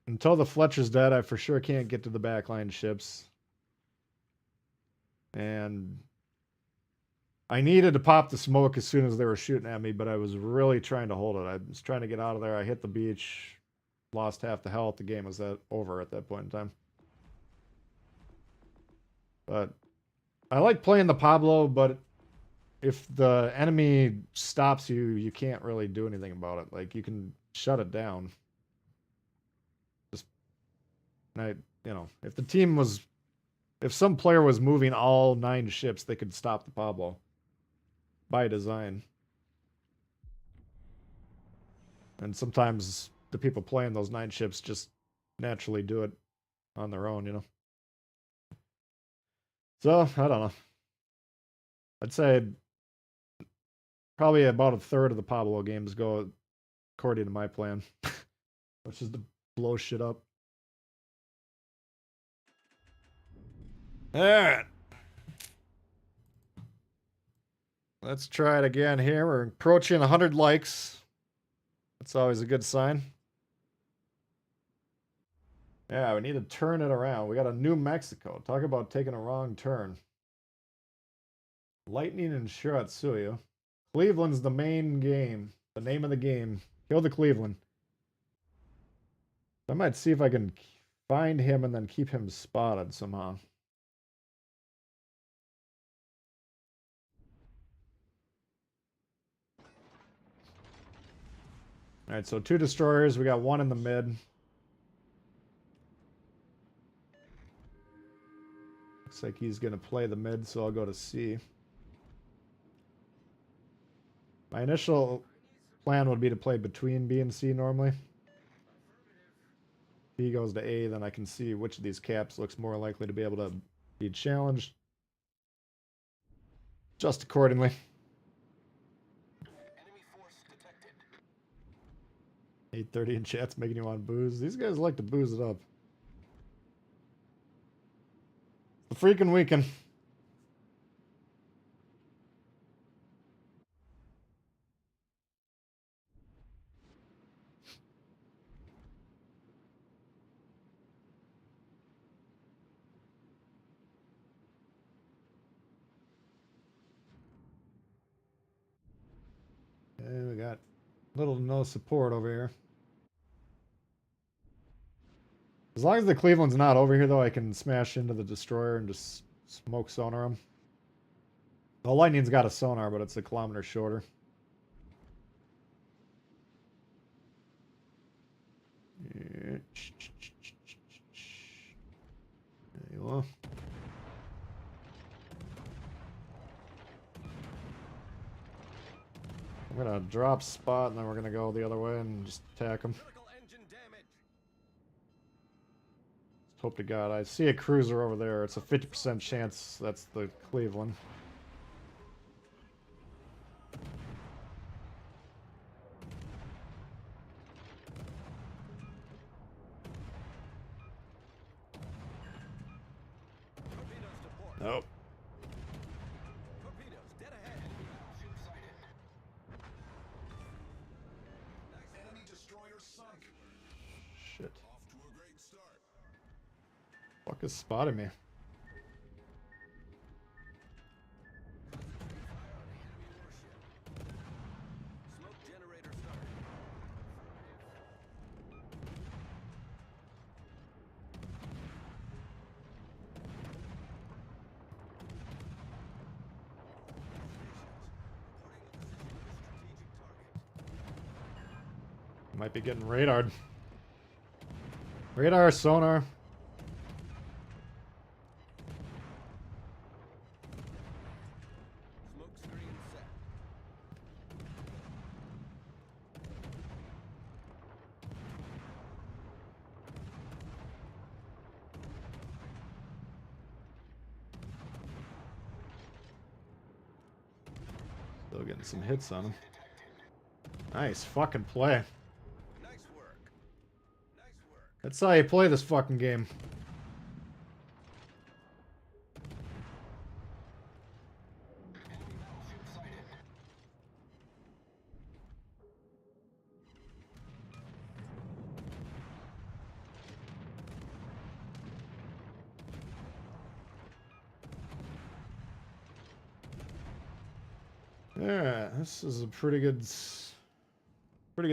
Speaker 13: Until the Fletcher's dead, I for sure can't get to the backline ships. And I needed to pop the smoke as soon as they were shooting at me, but I was really trying to hold it. I was trying to get out of there. I hit the beach, lost half the health. The game was over at that point in time. But I like playing the Pablo, but if the enemy stops you, you can't really do anything about it. Like, you can shut it down. Just, you know, if the team was, if some player was moving all 9 ships, they could stop the Pablo by design. And sometimes the people playing those 9 ships just naturally do it on their own, you know. So, I don't know. I'd say probably about a third of the Pablo games go according to my plan, which is to blow shit up. Alright. Let's try it again here. We're approaching 100 likes. That's always a good sign. Yeah, we need to turn it around. We got a New Mexico. Talk about taking a wrong turn. Lightning and Shiratsuyu. Cleveland's the main game. The name of the game. Kill the Cleveland. I might see if I can find him and then keep him spotted somehow. Alright, so 2 destroyers. We got 1 in the mid. Looks like he's going to play the mid, so I'll go to C. My initial plan would be to play between B and C normally. If B goes to A, then I can see which of these caps looks more likely to be able to be challenged. Just accordingly. 8:30 in chat's making you want to booze. These guys like to booze it up. The freaking weekend. And we got little to no support over here. As long as the Cleveland's not over here, though, I can smash into the destroyer and just smoke sonar him. The Lightning's got a sonar, but it's a kilometer shorter. There you are. I'm gonna drop spot and then we're gonna go the other way and just attack him. Hope to God. I see a cruiser over there. It's a 50% chance that's the Cleveland. Nope. Shit. Fuck is spotting me. Might be getting radared. Radar, sonar. Still getting some hits on him. Nice fucking play. That's how you play this fucking game. Yeah, this is a pretty good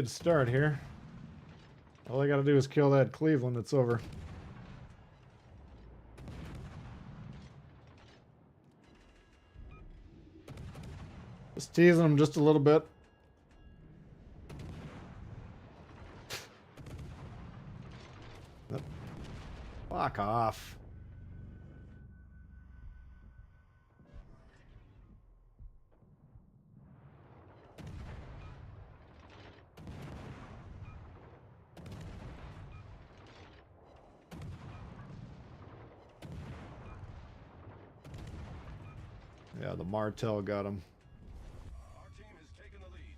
Speaker 13: start here. All I gotta do is kill that Cleveland, it's over. Just teasing him just a little bit. Fuck off. Yeah, the Martel got him.
Speaker 15: Our team has taken the lead.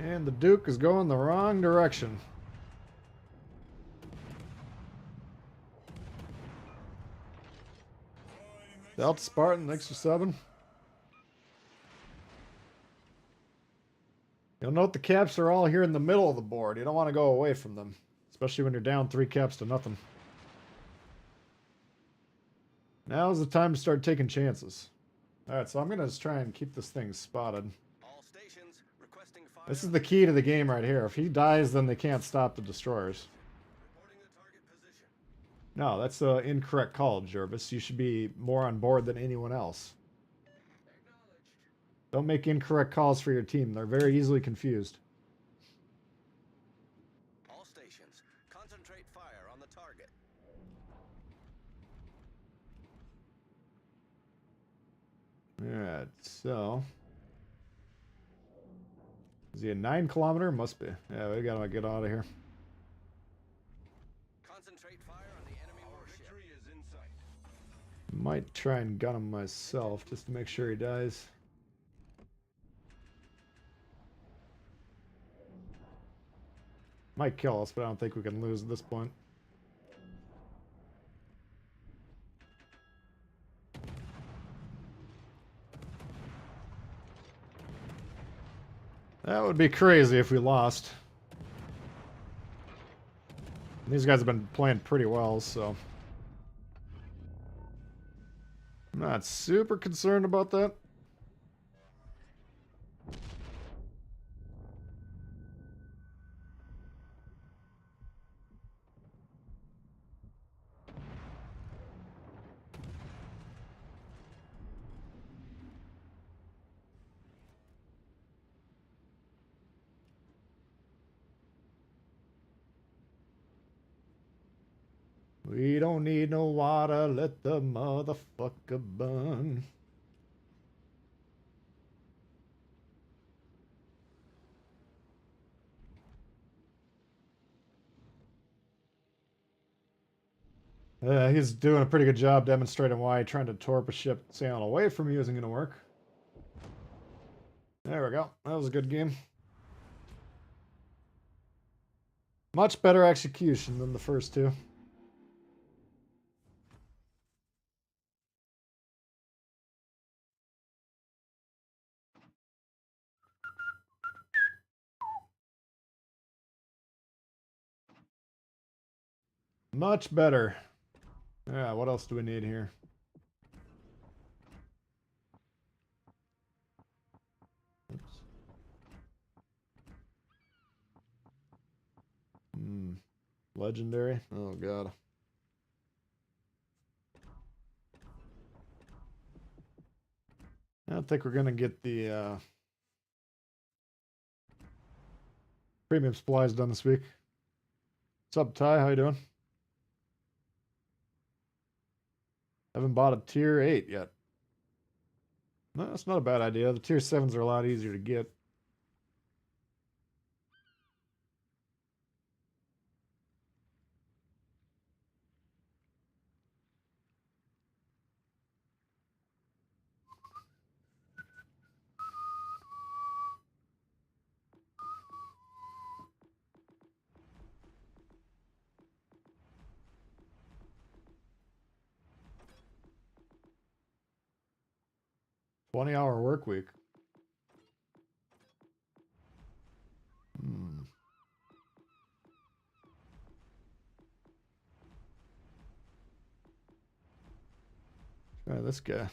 Speaker 13: And the Duke is going the wrong direction. Delta Spartan, extra 7. You'll note the caps are all here in the middle of the board. You don't want to go away from them, especially when you're down 3 caps to nothing. Now's the time to start taking chances. Alright, so I'm gonna just try and keep this thing spotted.
Speaker 15: All stations requesting fire.
Speaker 13: This is the key to the game right here. If he dies, then they can't stop the destroyers.
Speaker 15: Reporting the target position.
Speaker 13: No, that's an incorrect call, Jervis. You should be more on board than anyone else. Don't make incorrect calls for your team. They're very easily confused.
Speaker 15: All stations, concentrate fire on the target.
Speaker 13: Alright, so... Is he a 9-kilometer? Must be. Yeah, we gotta get out of here.
Speaker 15: Concentrate fire on the enemy warship. Victory is in sight.
Speaker 13: Might try and gun him myself just to make sure he dies. Might kill us, but I don't think we can lose at this point. That would be crazy if we lost. These guys have been playing pretty well, so... I'm not super concerned about that. We don't need no water, let the motherfucker burn. He's doing a pretty good job demonstrating why trying to torp a ship sailing away from you isn't going to work. There we go. That was a good game. Much better execution than the first two. Much better. Yeah, what else do we need here? Oops. Legendary? Oh, God. I don't think we're going to get the premium supplies done this week. What's up, Ty? How you doing? Haven't bought a tier 8 yet. No, that's not a bad idea. The tier 7s are a lot easier to get. $20-hour work week. Try this guy.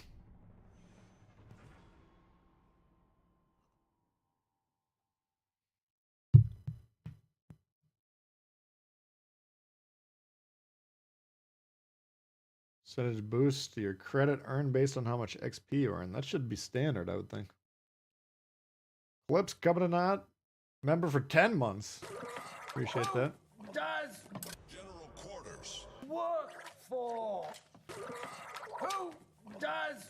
Speaker 13: Percentage boost to your credit earned based on how much XP you earn. That should be standard, I would think. Clips coming in hot. Member for 10 months. Appreciate that.
Speaker 14: Does General Quarters work for? Who does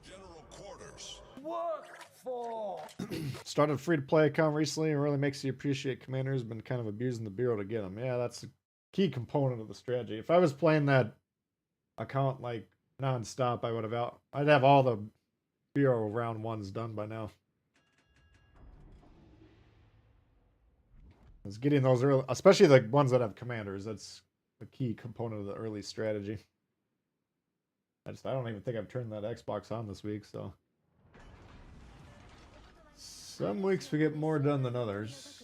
Speaker 14: General Quarters work for?
Speaker 13: Started a free-to-play account recently and really makes you appreciate commanders. Been kind of abusing the bureau to get them. Yeah, that's a key component of the strategy. If I was playing that account like non-stop, I'd have all the bureau round ones done by now. It's getting those early, especially the ones that have commanders. That's a key component of the early strategy. I don't even think I've turned that Xbox on this week, so some weeks we get more done than others.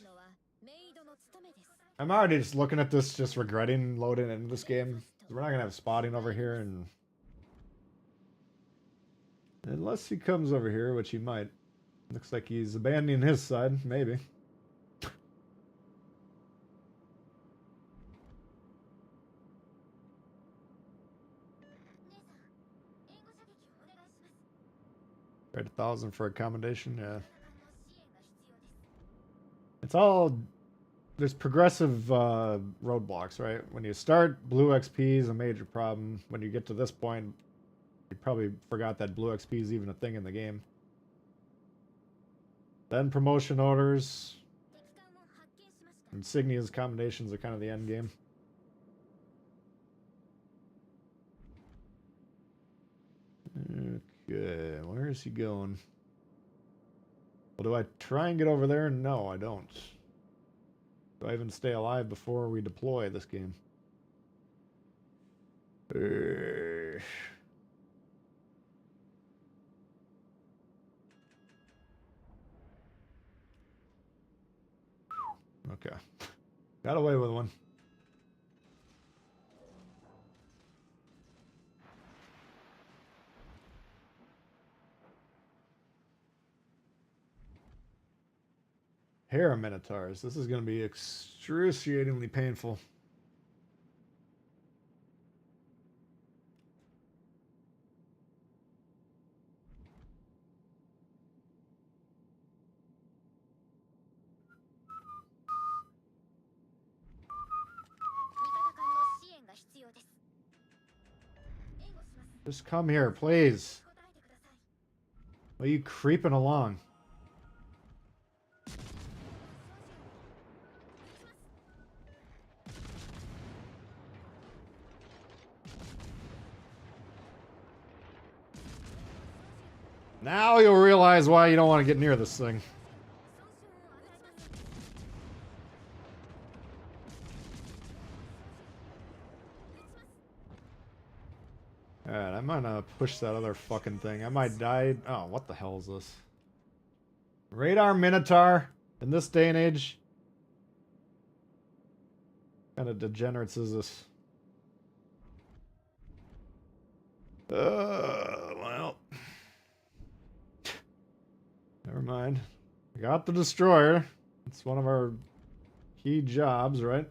Speaker 13: I'm already just looking at this, just regretting loading into this game. We're not gonna have spotting over here, and Unless he comes over here, which he might. Looks like he's abandoning his side, maybe. Right, 1,000 for accommodation, yeah. It's all, there's progressive roadblocks, right? When you start, blue XP is a major problem. When you get to this point, you probably forgot that blue XP is even a thing in the game. Then promotion orders. Insignias, combinations are kind of the end game. Okay, where is he going? Well, do I try and get over there? No, I don't. Do I even stay alive before we deploy this game? Okay. Got away with one. Hair minotaurs. This is going to be excruciatingly painful. Just come here, please. Why are you creeping along? Now you'll realize why you don't want to get near this thing. Alright, I might not push that other fucking thing. I might die. Oh, what the hell is this? Radar Minotaur in this day and age? What kind of degenerates is this? Well. Never mind. We got the destroyer. It's one of our key jobs, right?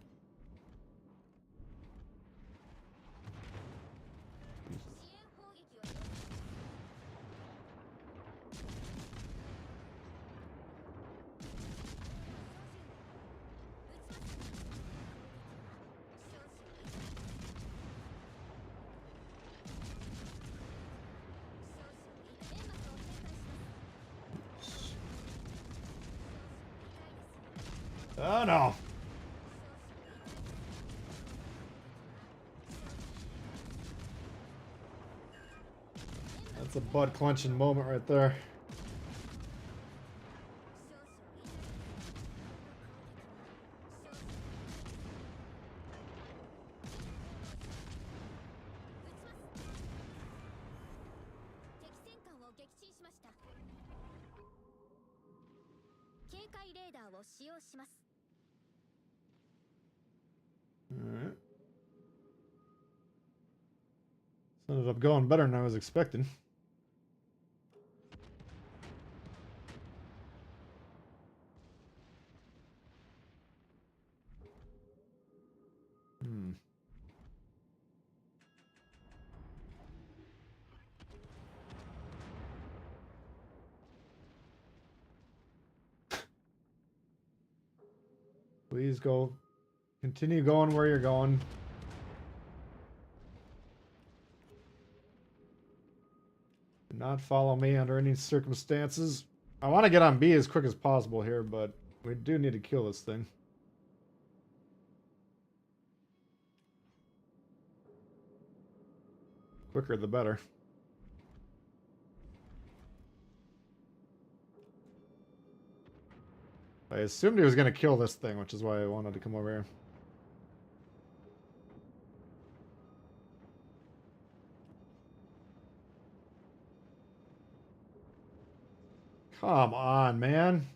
Speaker 13: Oh no. That's a butt clenching moment right there. Alright. This ended up going better than I was expecting. Please go. Continue going where you're going. Do not follow me under any circumstances. I want to get on B as quick as possible here, but we do need to kill this thing. Quicker the better. I assumed he was going to kill this thing, which is why I wanted to come over here. Come on, man.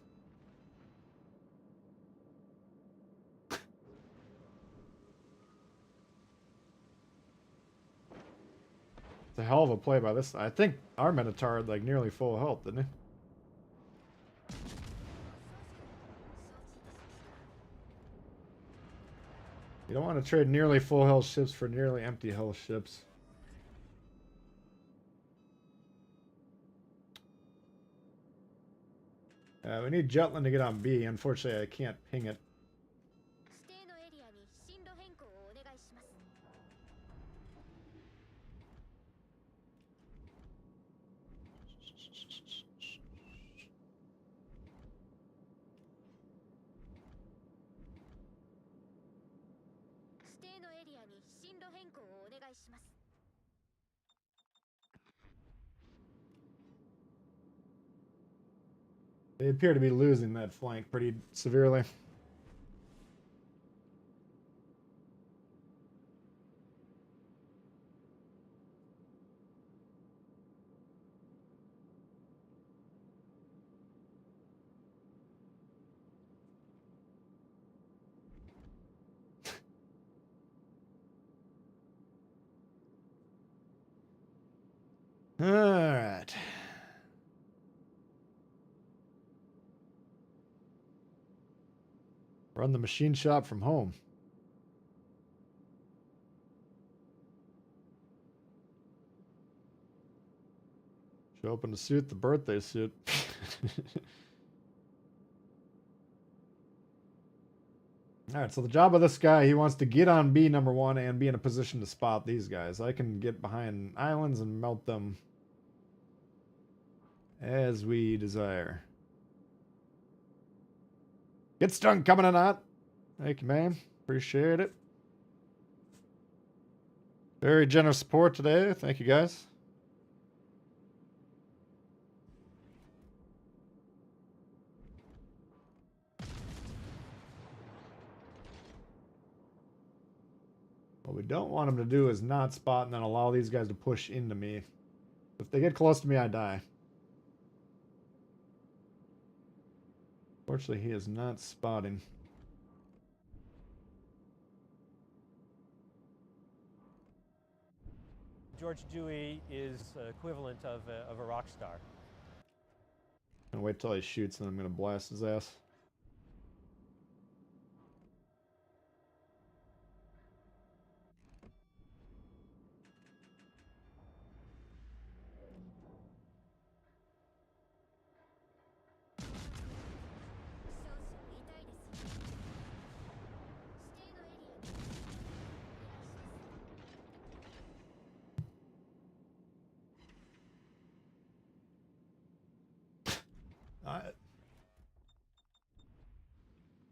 Speaker 13: It's a hell of a play by this. I think our Minotaur had like nearly full health, didn't he? You don't want to trade nearly full health ships for nearly empty health ships. We need Jutland to get on B. Unfortunately, I can't ping it. They appear to be losing that flank pretty severely. All right. Run the machine shop from home. Show up in the suit, the birthday suit. Alright, so the job of this guy, he wants to get on B number 1 and be in a position to spot these guys. I can get behind islands and melt them as we desire. Get stung coming or not. Thank you, man. Appreciate it. Very generous support today. Thank you, guys. What we don't want them to do is not spot and then allow these guys to push into me. If they get close to me, I die. Fortunately, he is not spotting.
Speaker 16: George Dewey is equivalent of a rock star.
Speaker 13: I'm gonna wait till he shoots and I'm gonna blast his ass.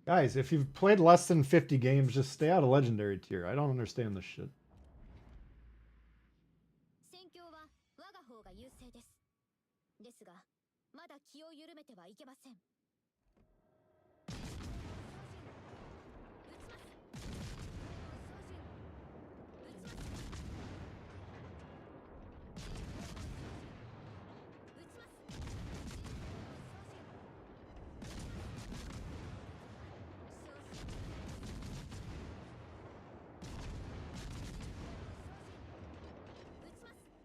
Speaker 13: Guys, if you've played less than 50 games, just stay out of legendary tier. I don't understand this shit.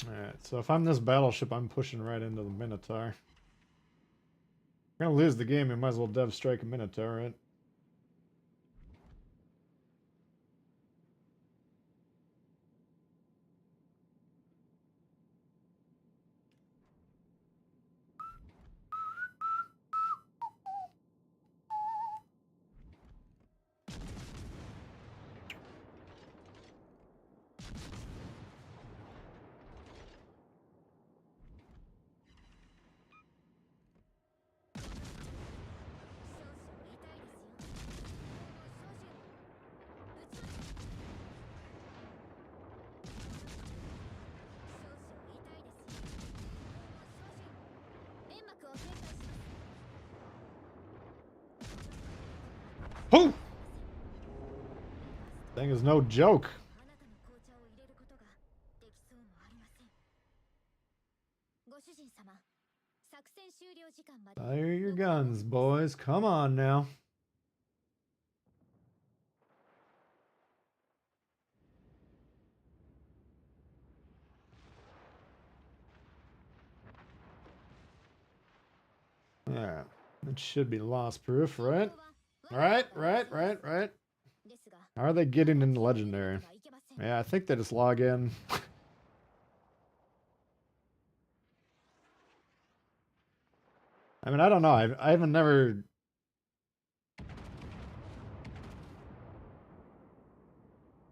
Speaker 13: Alright, so if I'm this battleship, I'm pushing right into the Minotaur. We're gonna lose the game, we might as well dev strike a Minotaur, right? Who? Thing is no joke. Fire your guns, boys. Come on now. Yeah, it should be loss proof, right? Right. How are they getting into legendary? Yeah, I think they just log in. I mean, I don't know. I haven't never.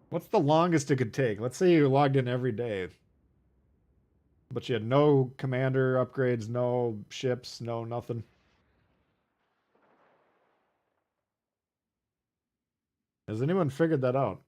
Speaker 13: What's the longest it could take? Let's say you logged in every day, but you had no commander upgrades, no ships, no nothing. Has anyone figured that out?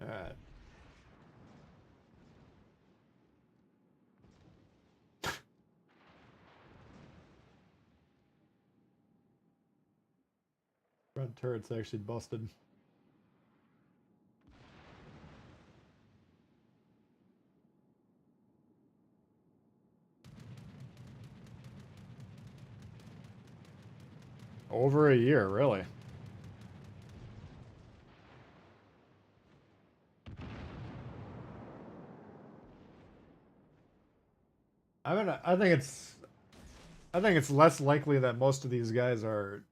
Speaker 13: All right. Front turret's actually busted. Over a year, really. I mean, I think it's less likely that most of these guys are,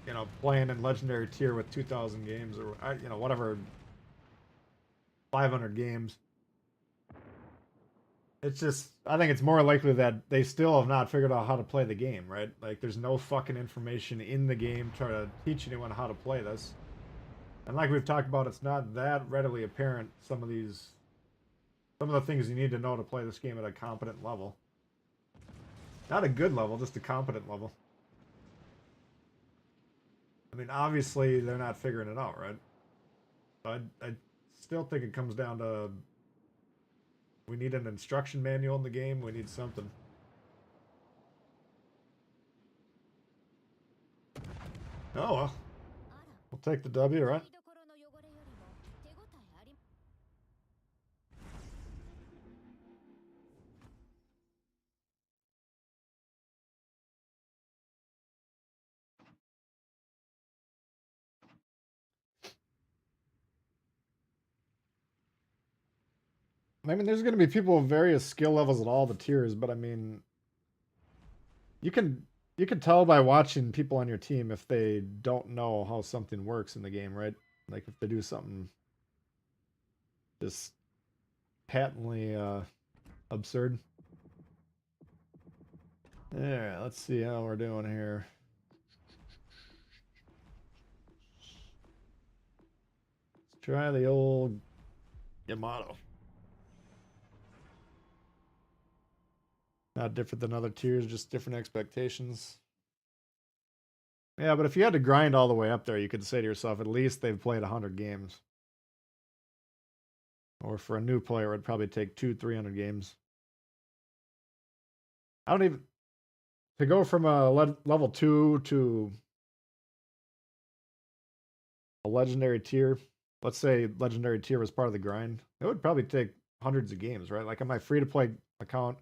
Speaker 13: you know, playing in legendary tier with 2,000 games or you know, whatever, 500 games. It's just, I think it's more likely that they still have not figured out how to play the game, right? Like, there's no fucking information in the game trying to teach anyone how to play this. And like we've talked about, it's not that readily apparent, some of the things you need to know to play this game at a competent level. Not a good level, just a competent level. I mean, obviously, they're not figuring it out, right? But I still think it comes down to, we need an instruction manual in the game, we need something. Oh well. We'll take the W, right? I mean, there's going to be people of various skill levels at all the tiers, but I mean, you can tell by watching people on your team if they don't know how something works in the game, right? Like if they do something just patently absurd. Alright, let's see how we're doing here. Let's try the old Yamato. Not different than other tiers, just different expectations. Yeah, but if you had to grind all the way up there, you could say to yourself, at least they've played 100 games. Or for a new player, it'd probably take 200-300 games. I don't even... To go from a level 2 to a legendary tier, let's say legendary tier was part of the grind, it would probably take hundreds of games, right? Like on my free-to-play account,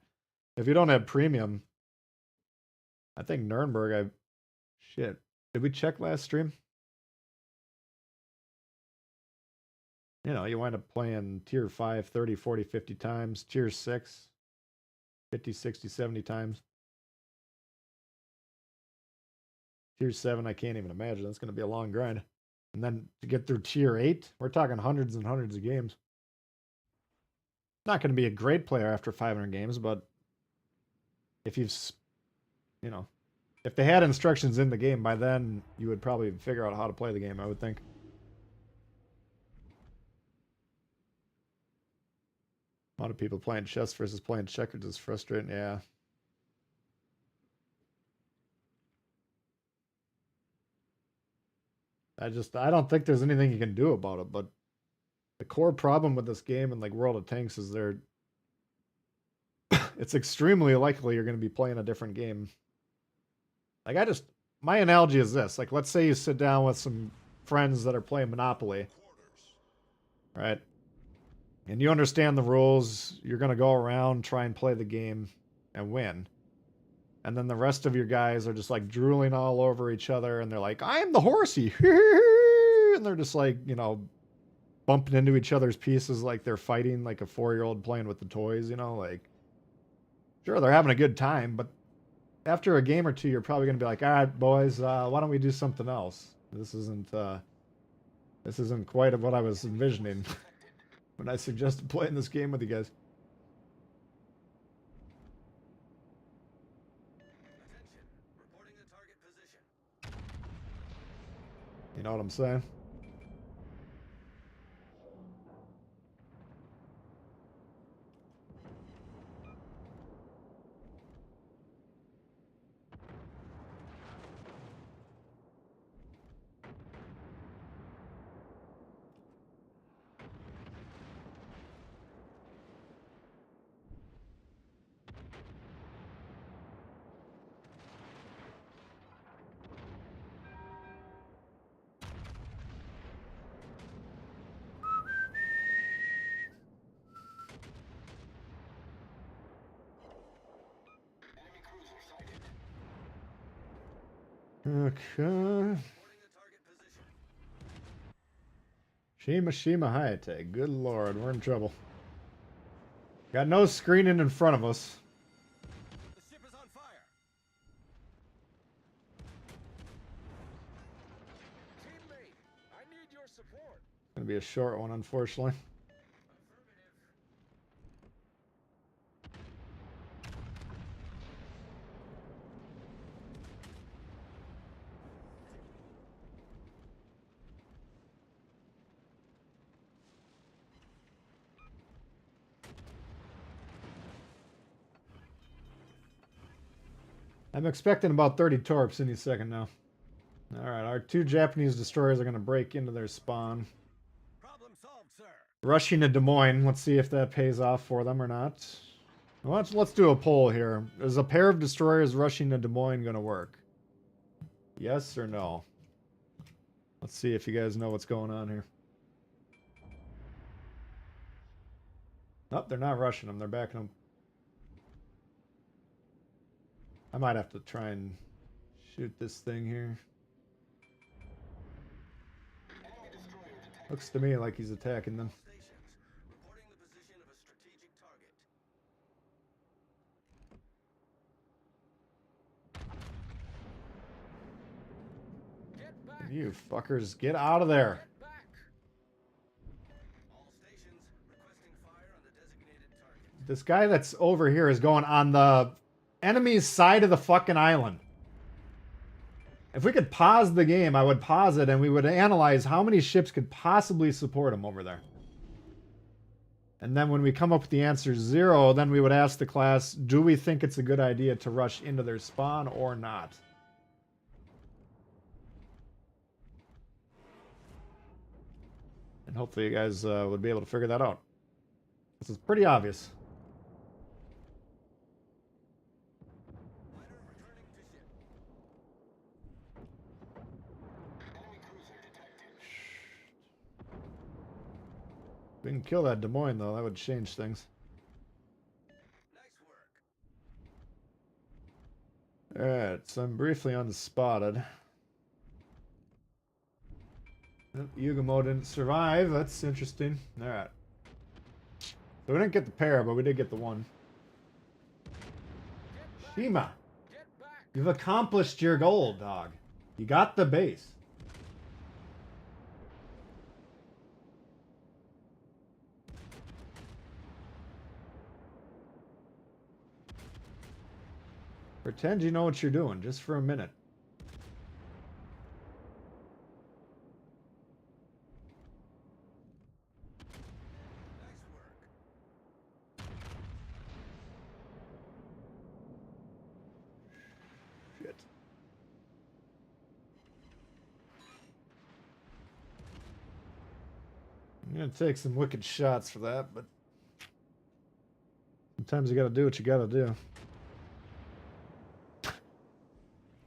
Speaker 13: if you don't have premium, I think Nuremberg, shit. Did we check last stream? You know, you wind up playing tier 5, 30, 40, 50 times. Tier 6, 50, 60, 70 times. Tier 7, I can't even imagine. That's going to be a long grind. And then to get through tier 8, we're talking hundreds and hundreds of games. Not going to be a great player after 500 games, but if you've, you know, if they had instructions in the game, by then you would probably figure out how to play the game, I would think. A lot of people playing chess versus playing checkers is frustrating, yeah. I don't think there's anything you can do about it, but the core problem with this game and like World of Tanks is it's extremely likely you're going to be playing a different game. Like, my analogy is this. Like, let's say you sit down with some friends that are playing Monopoly, right? And you understand the rules. You're going to go around, try and play the game, and win. And then the rest of your guys are just, like, drooling all over each other, and they're like, I'm the horsey! And they're just, like, you know, bumping into each other's pieces like they're fighting like a 4-year-old playing with the toys, you know? Like, sure, they're having a good time, but after a game or two, you're probably going to be like, all right, boys, why don't we do something else? This isn't quite what I was envisioning when I suggested playing this game with you guys. You know what I'm saying? Okay. Shima Hayate. Good lord, we're in trouble. Got no screening in front of us.
Speaker 15: The ship is on fire.
Speaker 14: Teammate, I need your support.
Speaker 13: It's gonna be a short one, unfortunately. I'm expecting about 30 torps any second now. Alright, our 2 Japanese destroyers are going to break into their spawn.
Speaker 15: Problem solved, sir.
Speaker 13: Rushing to Des Moines. Let's see if that pays off for them or not. Let's do a poll here. Is a pair of destroyers rushing to Des Moines going to work? Yes or no? Let's see if you guys know what's going on here. Nope, they're not rushing them. They're backing them. I might have to try and shoot this thing here. Looks to me like he's attacking them.
Speaker 15: Reporting the position of a strategic target.
Speaker 13: You fuckers, get out of there.
Speaker 15: All stations requesting fire on the designated target.
Speaker 13: This guy that's over here is going on the enemy's side of the fucking island. If we could pause the game, I would pause it and we would analyze how many ships could possibly support him over there. And then when we come up with the answer 0, then we would ask the class, do we think it's a good idea to rush into their spawn or not? And hopefully you guys would be able to figure that out. This is pretty obvious. We can kill that Des Moines, though. That would change things. Alright, so I'm briefly unspotted. Yugamo didn't survive. That's interesting. Alright. So we didn't get the pair, but we did get the one. Shima! You've accomplished your goal, dog. You got the base. Pretend you know what you're doing, just for a minute. Shit. I'm gonna take some wicked shots for that, but Sometimes you gotta do what you gotta do.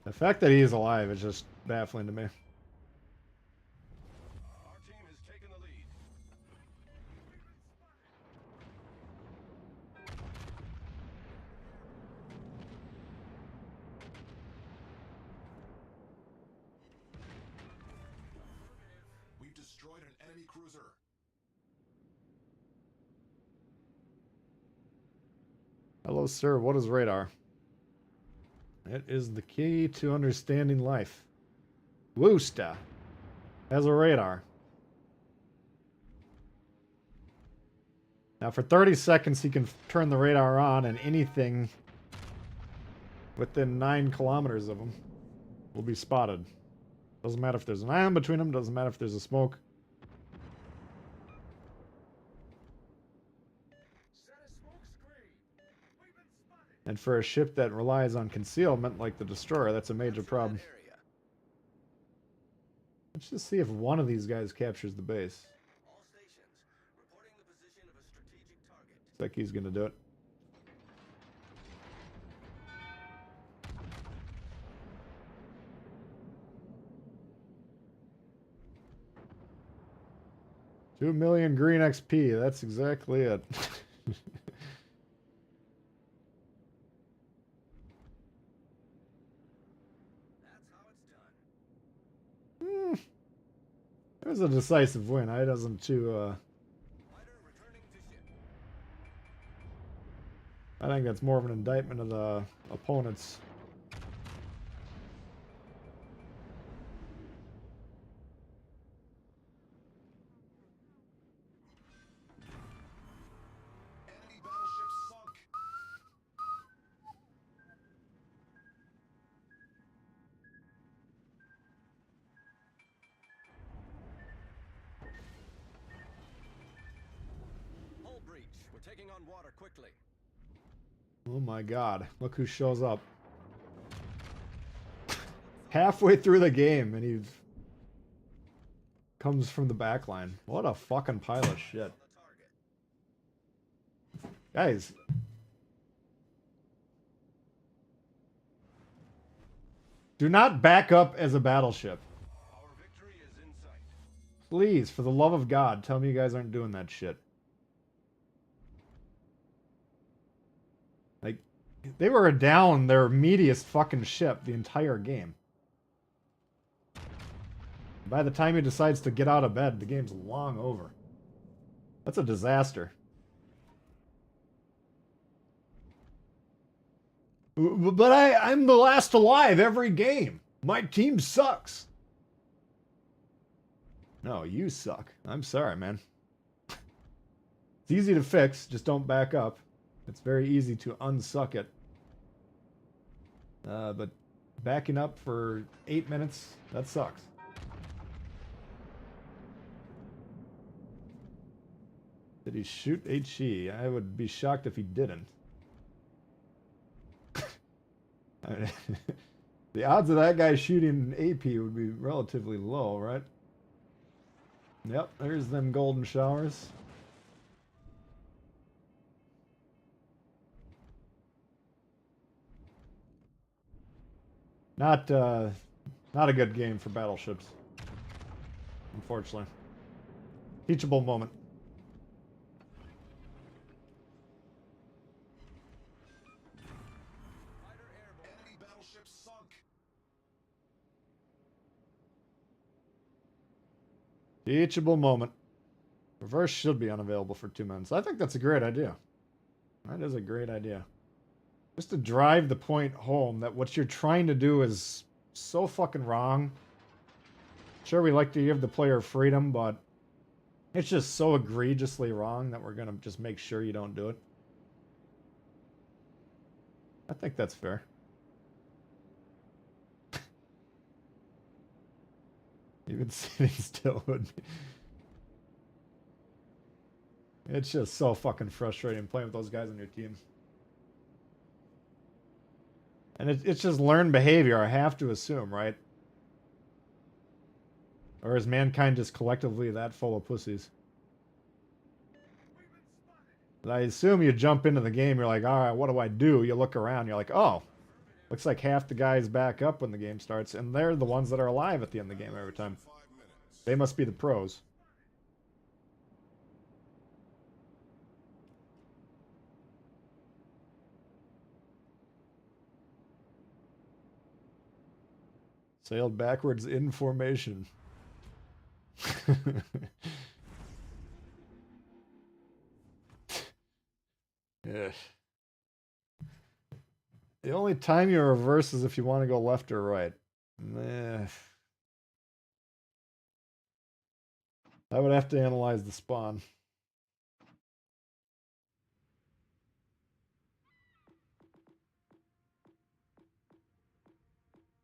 Speaker 13: The fact that he is alive is just baffling to me.
Speaker 15: We've destroyed an enemy cruiser.
Speaker 13: Hello, sir. What is radar? It is the key to understanding life. Woosta has a radar. Now, for 30 seconds, he can turn the radar on, and anything within 9 kilometers of him will be spotted. Doesn't matter if there's an island between them. Doesn't matter if there's a smoke. And for a ship that relies on concealment like the Destroyer, that's a major problem. Let's just see if one of these guys captures the base. Looks like he's gonna do it. $2 million green XP, that's exactly it. It was a decisive win. I wasn't too, I think that's more of an indictment of the opponents.
Speaker 15: Enemy battleship sunk. Hull breach. We're taking on water quickly.
Speaker 13: Oh my god, look who shows up. Halfway through the game and he comes from the back line. What a fucking pile of shit. Guys. Do not back up as a battleship. Please, for the love of God, tell me you guys aren't doing that shit. Like, they were down their meatiest fucking ship the entire game. By the time he decides to get out of bed, the game's long over. That's a disaster. But I'm the last alive every game. My team sucks. No, you suck. I'm sorry, man. It's easy to fix, just don't back up. It's very easy to unsuck it. But backing up for 8 minutes, that sucks. Did he shoot HE? I would be shocked if he didn't. I mean, the odds of that guy shooting AP would be relatively low, right? Yep, there's them golden showers. Not a good game for battleships, unfortunately. Teachable moment.
Speaker 15: Enemy battleship sunk.
Speaker 13: Teachable moment. Reverse should be unavailable for 2 minutes. I think that's a great idea. That is a great idea. Just to drive the point home that what you're trying to do is so fucking wrong. Sure, we like to give the player freedom, but it's just so egregiously wrong that we're going to just make sure you don't do it. I think that's fair. Even sitting still would be... It's just so fucking frustrating playing with those guys on your team. And it's just learned behavior, I have to assume, right? Or is mankind just collectively that full of pussies? But I assume you jump into the game, you're like, all right, what do I do? You look around, you're like, oh, looks like half the guys back up when the game starts, and they're the ones that are alive at the end of the game every time. They must be the pros. Sailed backwards in formation. Yeah. The only time you reverse is if you want to go left or right. Nah. I would have to analyze the spawn.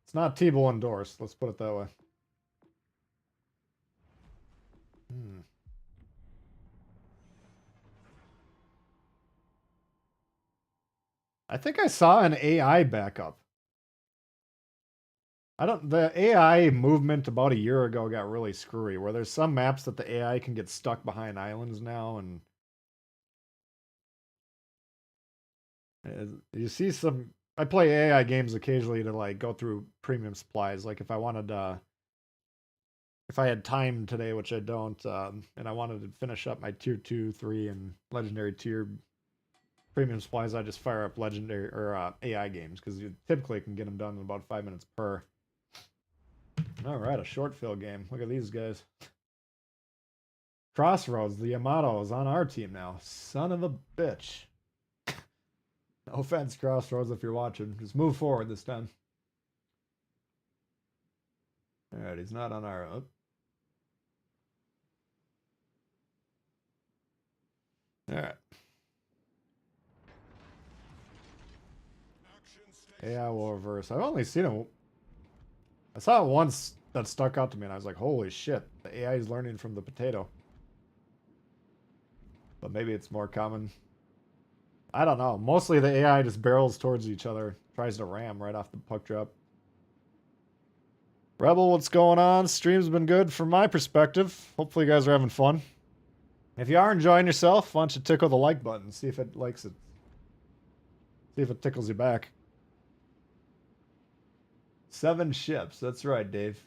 Speaker 13: It's not Tbull endorsed, let's put it that way. I think I saw an AI backup. The AI movement about a year ago got really screwy, where there's some maps that the AI can get stuck behind islands now, and you see some. I play AI games occasionally to like go through premium supplies. Like if I wanted, if I had time today, which I don't, and I wanted to finish up my tier 2, 3, and legendary tier premium supplies, I just fire up legendary or AI games because you typically can get them done in about 5 minutes per. All right, a short fill game. Look at these guys. Crossroads, the Yamato is on our team now. Son of a bitch. No offense, Crossroads, if you're watching. Just move forward this time. Alright, he's not on our... Oh. Alright. AI will reverse. I've only seen him... I saw it once that stuck out to me, and I was like, holy shit. The AI is learning from the potato. But maybe it's more common. I don't know. Mostly the AI just barrels towards each other. Tries to ram right off the puck drop. Rebel, what's going on? Stream's been good from my perspective. Hopefully you guys are having fun. If you are enjoying yourself, why don't you tickle the like button. See if it likes it. See if it tickles you back. 7 ships. That's right, Dave.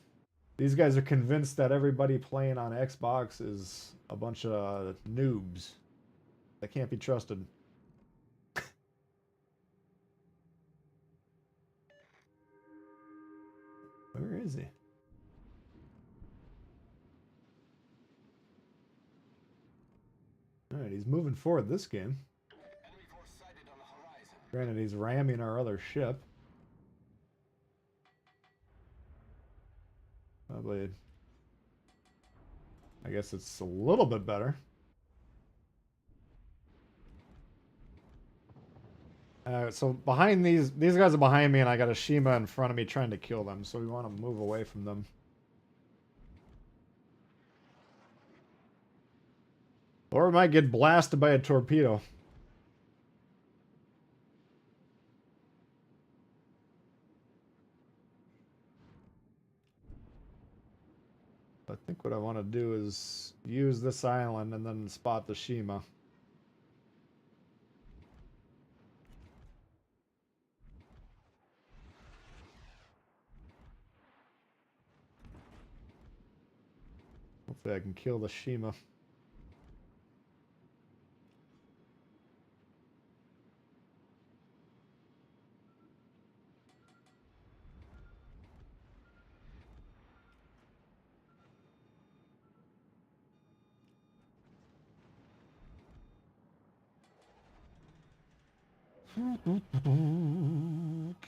Speaker 13: These guys are convinced that everybody playing on Xbox is a bunch of noobs. They can't be trusted. Where is he? Alright, he's moving forward this game. Granted, he's ramming our other ship. Probably... I guess it's a little bit better. So behind these guys are behind me, and I got a Shima in front of me trying to kill them, so we want to move away from them. Or we might get blasted by a torpedo. I think what I want to do is use this island and then spot the Shima. Hopefully I can kill the Shima.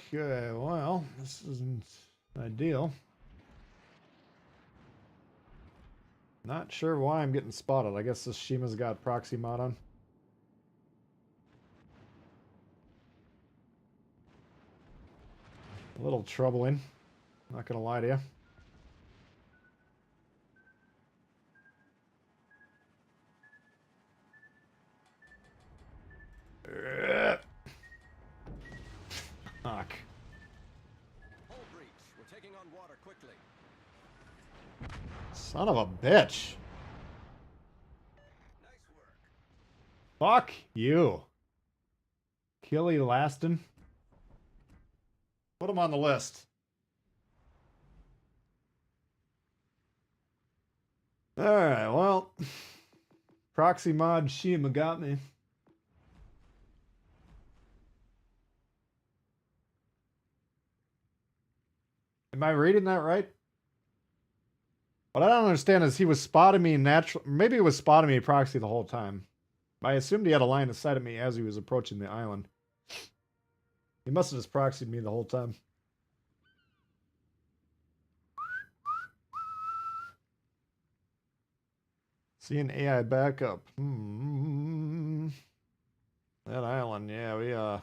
Speaker 13: Okay, well, this isn't ideal. Not sure why I'm getting spotted. I guess this Shima's got proxy mod on. A little troubling. Not gonna lie to you. Fuck.
Speaker 15: We're taking on water quickly.
Speaker 13: Son of a bitch. Fuck you. Killy Laston. Put him on the list. Alright, well. Proxy mod Shima got me. Am I reading that right? What I don't understand is he was spotting me natural. Maybe he was spotting me proxy the whole time. I assumed he had a line of sight of me as he was approaching the island. He must have just proxied me the whole time. See an AI backup. That island, yeah, we oh.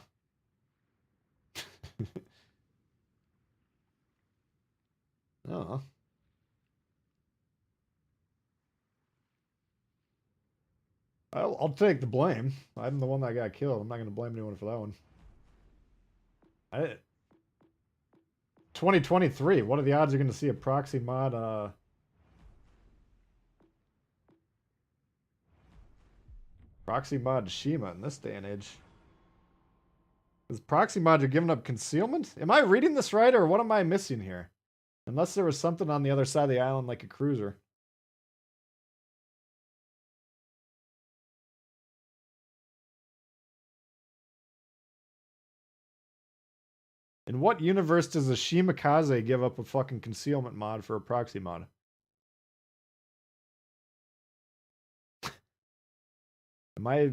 Speaker 13: I'll take the blame. I'm the one that got killed. I'm not going to blame anyone for that one. 2023. What are the odds you're going to see a proxy mod? Proxy mod Shima in this day and age. Is proxy mod you're giving up concealment? Am I reading this right, or what am I missing here? Unless there was something on the other side of the island like a cruiser. In what universe does a Shimakaze give up a fucking concealment mod for a proxy mod? Am I...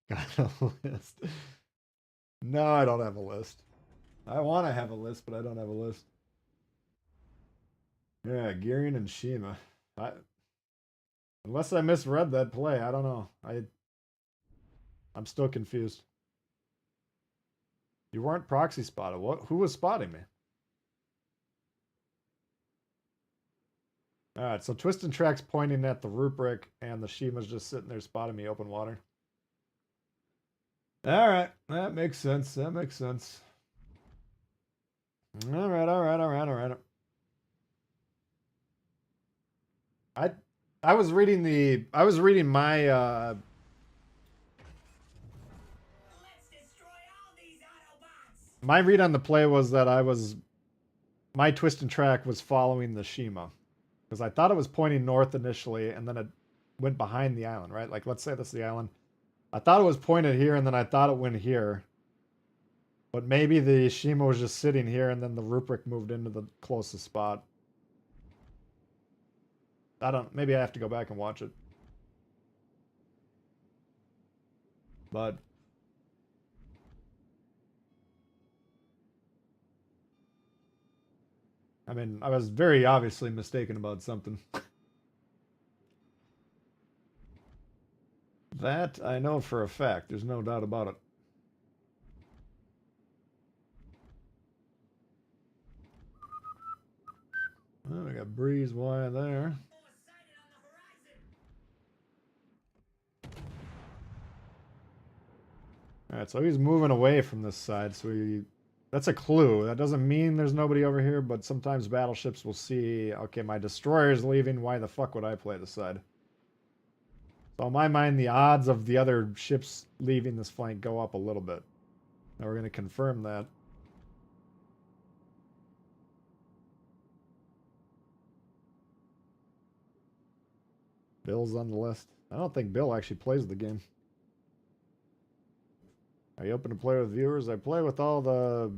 Speaker 13: Got a list. No, I don't have a list. I want to have a list, but I don't have a list. Yeah, Girion and Shima. Unless I misread that play, I don't know. I'm still confused. You weren't proxy spotted. Who was spotting me? Alright, so Twist and Track's pointing at the rubric, and the Shima's just sitting there spotting me open water. Alright, that makes sense. That makes sense. Alright. I was reading my my read on the play was that my Twist and Track was following the Shima. Because I thought it was pointing north initially, and then it went behind the island, right? Like, let's say this is the island. I thought it was pointed here, and then I thought it went here. But maybe the Shima was just sitting here, and then the rubric moved into the closest spot. Maybe I have to go back and watch it. But... I mean, I was very obviously mistaken about something. That I know for a fact. There's no doubt about it. Well, we got Breeze Y there. Alright, so he's moving away from this side, so that's a clue. That doesn't mean there's nobody over here, but sometimes battleships will see, okay, my destroyer's leaving, why the fuck would I play this side? So in my mind, the odds of the other ships leaving this flank go up a little bit. Now we're going to confirm that. Bill's on the list. I don't think Bill actually plays the game. Are you open to play with viewers? I play with all the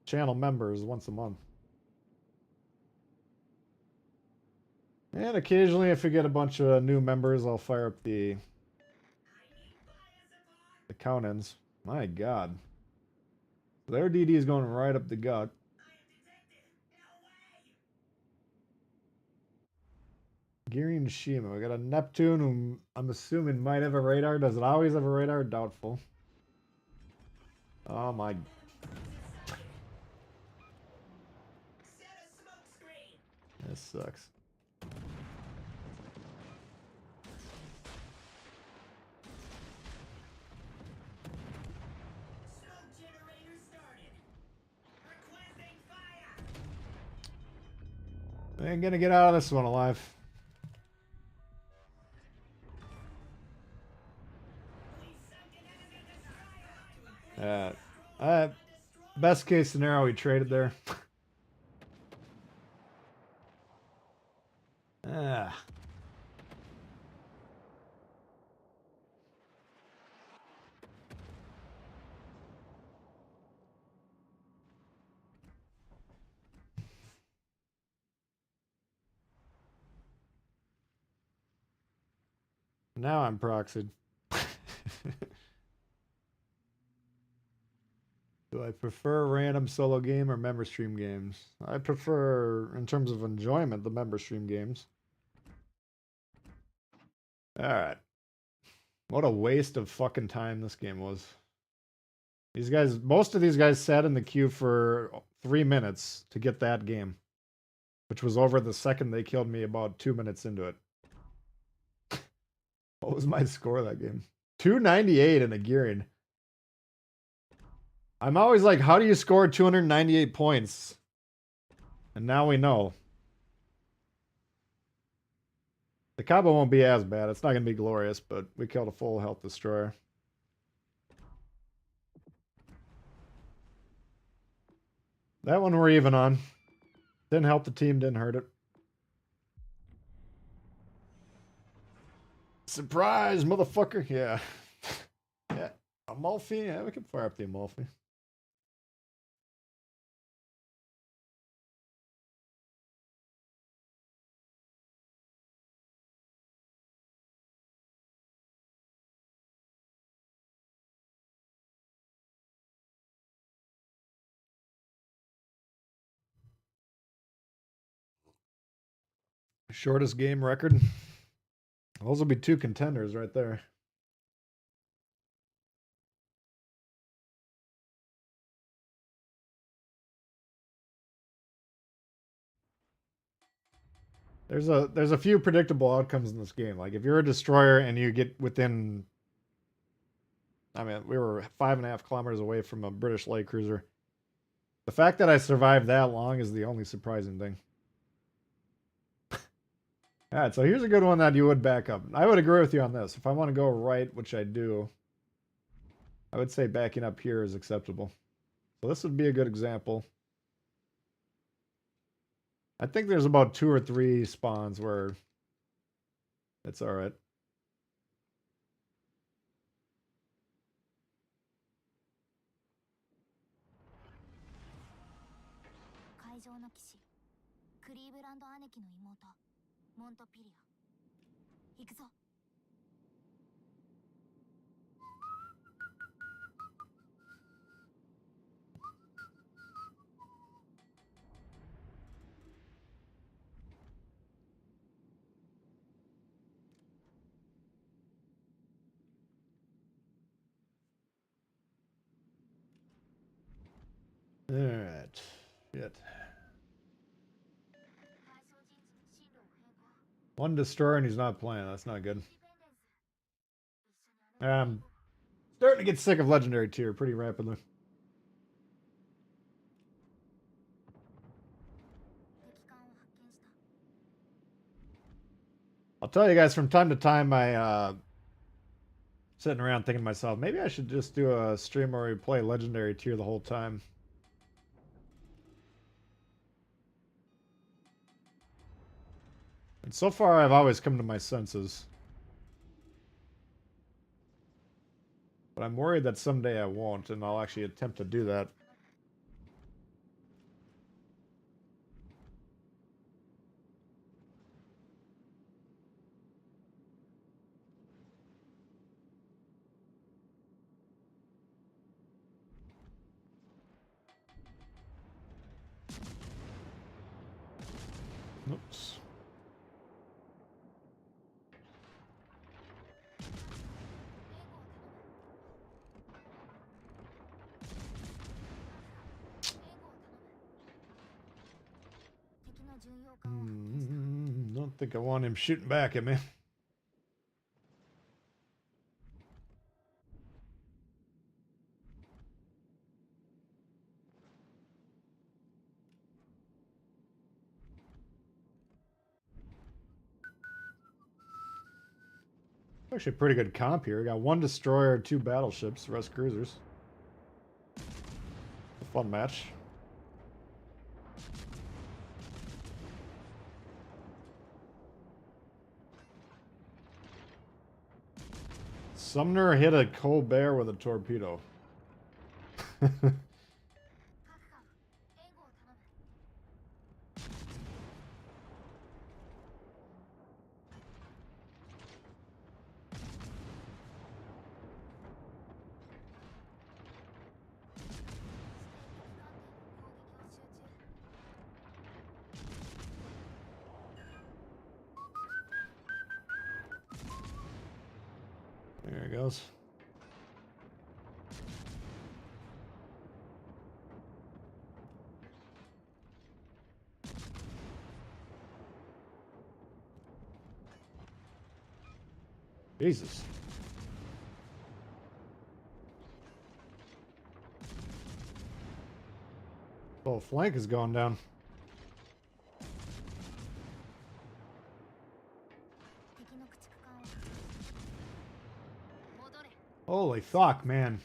Speaker 13: channel members once a month. And occasionally, if we get a bunch of new members, I'll fire up the count-ins. My God. Their DD is going right up the gut. Girion Shima. We got a Neptune who I'm assuming might have a radar. Does it always have a radar? Doubtful. Oh my. This sucks. I ain't gonna get out of this one alive. Best case scenario, we traded there. Ah. Now I'm proxied. Do I prefer random solo game or member stream games? I prefer, in terms of enjoyment, the member stream games. Alright. What a waste of fucking time this game was. These guys, most of these guys sat in the queue for 3 minutes to get that game. Which was over the second they killed me about 2 minutes into it. What was my score that game? 298 in a gearing. I'm always like, how do you score 298 points? And now we know. The combo won't be as bad. It's not going to be glorious, but we killed a full health destroyer. That one we're even on. Didn't help the team, didn't hurt it. Surprise, motherfucker. Yeah. Yeah. Amalfi? Yeah, we can fire up the Amalfi. Shortest game record. Those will be 2 contenders right there. There's a few predictable outcomes in this game. Like if you're a destroyer and you get within, I mean, we were 5.5 kilometers away from a British light cruiser. The fact that I survived that long is the only surprising thing. Alright, so here's a good one that you would back up. I would agree with you on this. If I want to go right, which I do, I would say backing up here is acceptable. So this would be a good example. I think there's about 2 or 3 spawns where it's alright. Alright. Shit. 1 destroyer and he's not playing. That's not good. I'm starting to get sick of legendary tier pretty rapidly. I'll tell you guys from time to time I sitting around thinking to myself, maybe I should just do a stream where we play legendary tier the whole time. And so far I've always come to my senses. But I'm worried that someday I won't, and I'll actually attempt to do that. Oops. Don't think I want him shooting back at me. Actually, a pretty good comp here. We got 1 destroyer, 2 battleships, the rest cruisers. Fun match. Sumner hit a Colbert with a torpedo. There it goes. Jesus. Oh, flank is going down. Holy fuck, man.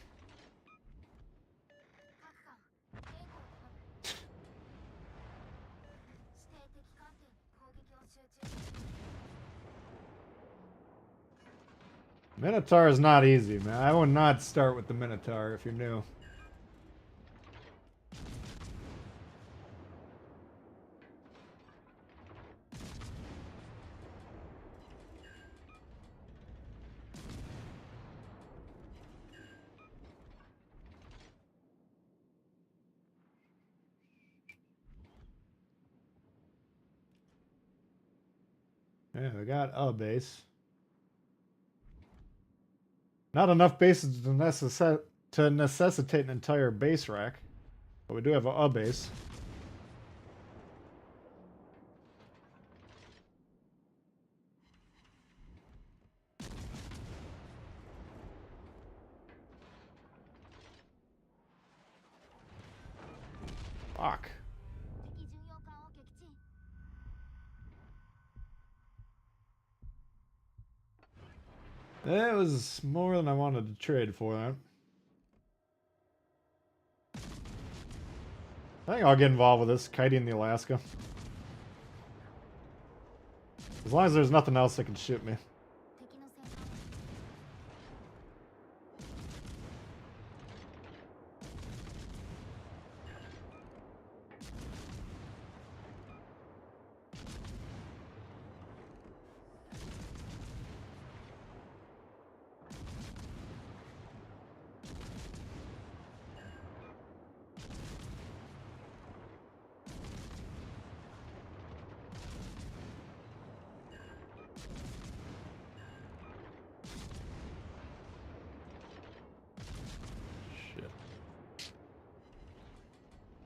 Speaker 13: Minotaur is not easy, man. I would not start with the Minotaur if you're new. Yeah, we got a base. Not enough bases to necessitate an entire base rack, but we do have a base. Fuck. That was more than I wanted to trade for that. I think I'll get involved with this, kiting the Alaska. As long as there's nothing else that can shoot me.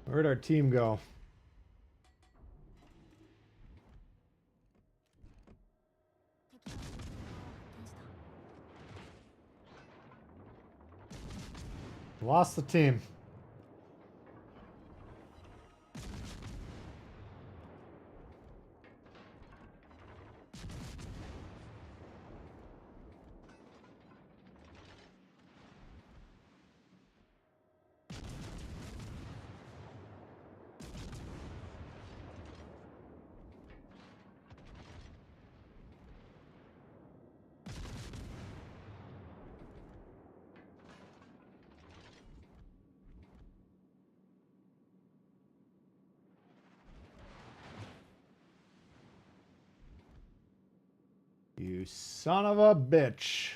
Speaker 13: Where'd our team go? Lost the team. You son of a bitch.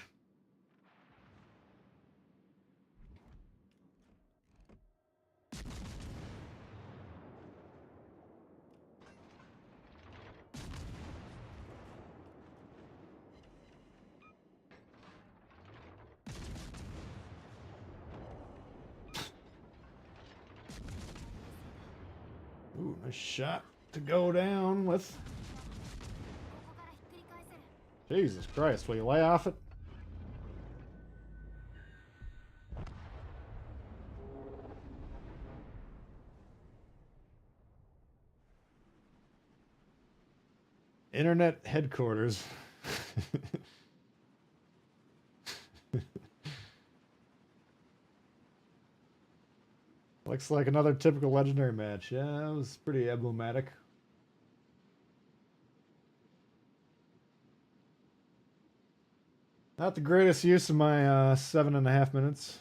Speaker 13: Ooh, nice shot to go down with. Jesus Christ, will you lay off it? Internet headquarters. Looks like another typical legendary match. Yeah, it was pretty emblematic. Not the greatest use of my 7.5 minutes.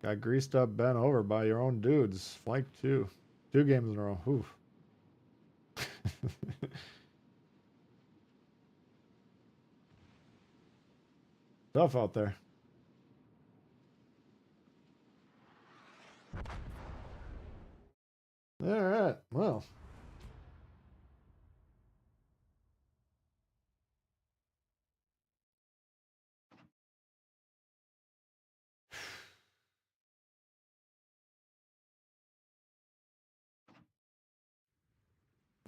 Speaker 13: Got greased up, bent over by your own dudes. Flank 2. 2 games in a row. Oof. Tough out there. Alright, well.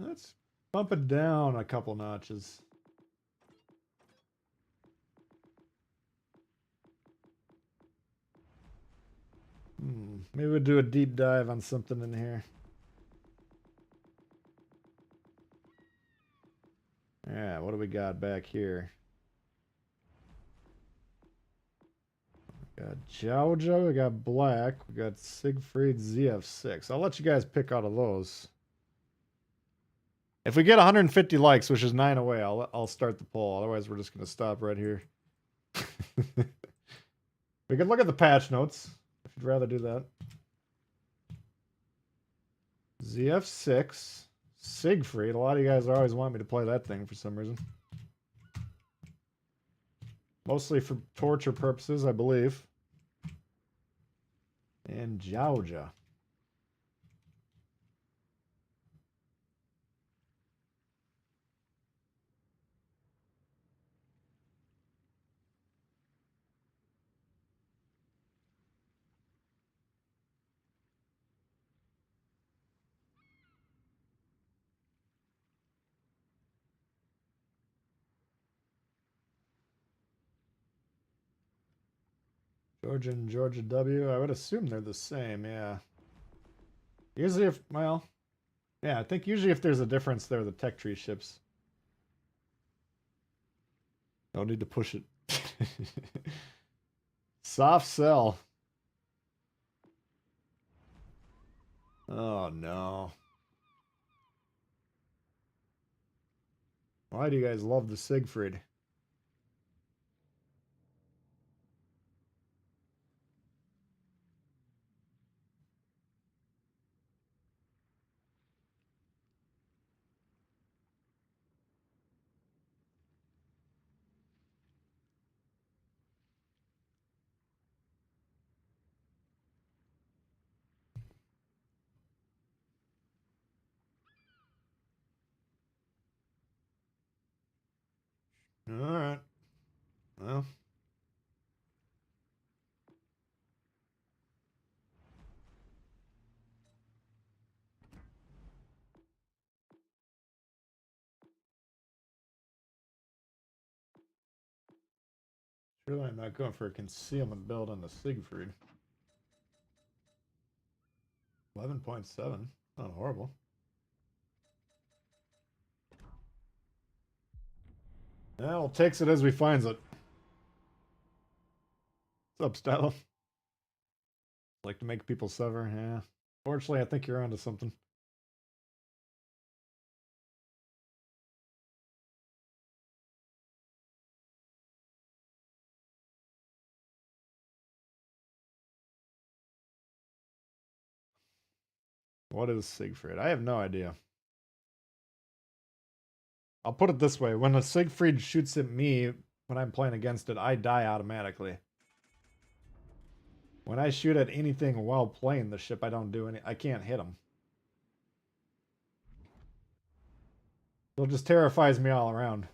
Speaker 13: Let's bump it down a couple notches. Maybe we'll do a deep dive on something in here. Yeah, what do we got back here? We got Georgia, we got Black, we got Siegfried ZF6. I'll let you guys pick out of those. If we get 150 likes, which is 9 away, I'll start the poll. Otherwise, we're just going to stop right here. We can look at the patch notes if you'd rather do that. ZF6, Siegfried. A lot of you guys always want me to play that thing for some reason. Mostly for torture purposes, I believe. And Georgia. Georgia and Georgia W. I would assume they're the same, yeah. Usually if, well, yeah, I think usually if there's a difference, they're the tech tree ships. Don't need to push it. Soft sell. Oh no. Why do you guys love the Siegfried? Alright. Well. Surely I'm not going for a concealment build on the Siegfried. 11.7. Not horrible. Well, takes it as we finds it. What's up, Stylo? Like to make people suffer, yeah. Fortunately, I think you're onto something. What is Siegfried? I have no idea. I'll put it this way. When a Siegfried shoots at me, when I'm playing against it, I die automatically. When I shoot at anything while playing the ship, I don't do any. I can't hit them. So it just terrifies me all around.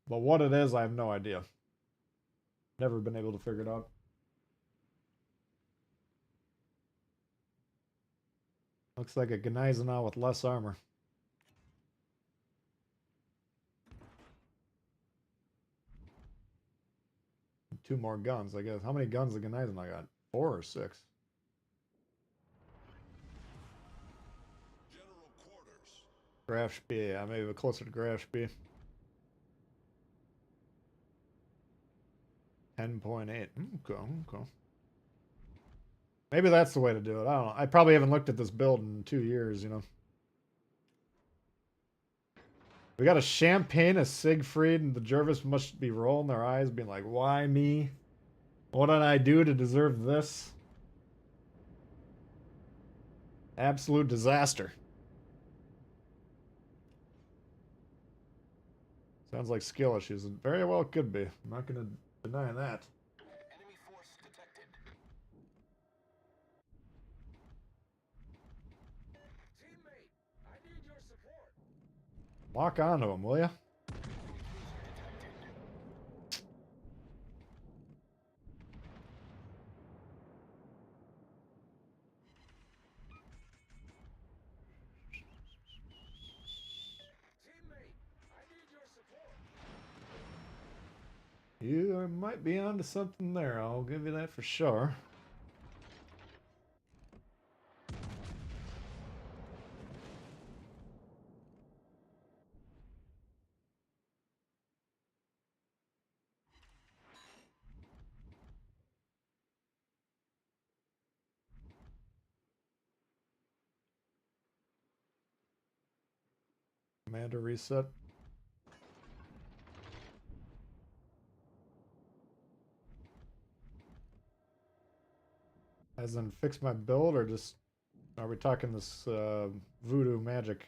Speaker 13: But what it is, I have no idea. Never been able to figure it out. Looks like a Gneisenau with less armor. Two more guns, I guess. How many guns does Gneisenau got? 4 or 6?
Speaker 14: General
Speaker 13: Graph speed, yeah, maybe closer to graph speed. 10.8. Okay, okay. Maybe that's the way to do it. I don't know. I probably haven't looked at this build in 2 years, you know. We got a Champagne, a Siegfried, and the Jervis must be rolling their eyes, being like, why me? What did I do to deserve this? Absolute disaster. Sounds like skill issues. And very well could be. I'm not going to deny that.
Speaker 14: Enemy force detected. Teammate, I need your support.
Speaker 13: Lock onto him, will ya? You might be onto something there. I'll give you that for sure. Commander reset. As in fix my build, or just are we talking this voodoo magic?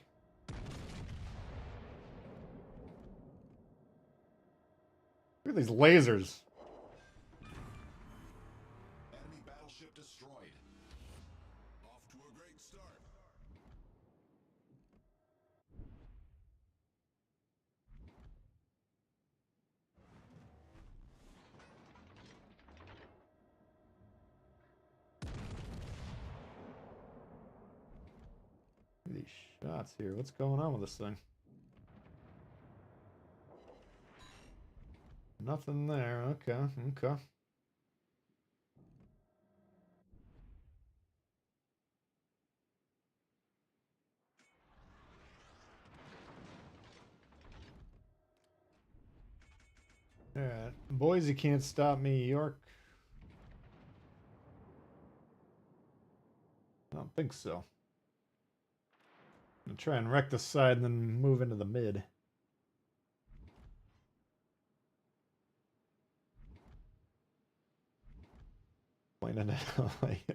Speaker 13: Look at these lasers.
Speaker 17: Enemy battleship destroyed. Off to a great start.
Speaker 13: Look at these shots here. What's going on with this thing? Nothing there. Okay, okay. Alright. Boise can't stop me, York. I don't think so. I'm gonna try and wreck the side and then move into the mid. Pointing it out like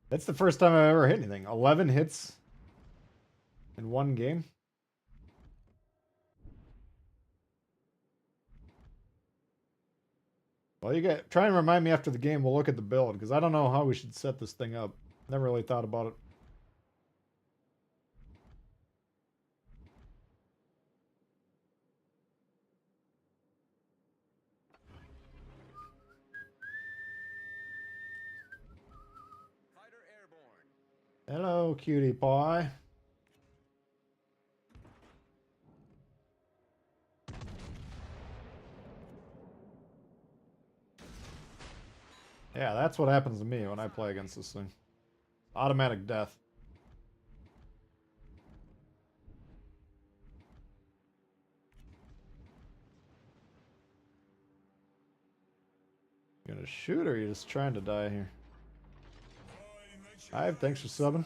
Speaker 13: that's the first time I've ever hit anything. 11 hits in one game. Well, you got try and remind me after the game. We'll look at the build because I don't know how we should set this thing up. Never really thought about it.
Speaker 15: Fighter airborne.
Speaker 13: Hello, cutie pie. Yeah, that's what happens to me when I play against this thing. Automatic death. You gonna shoot or are you just trying to die here? Hive, thanks for subbing.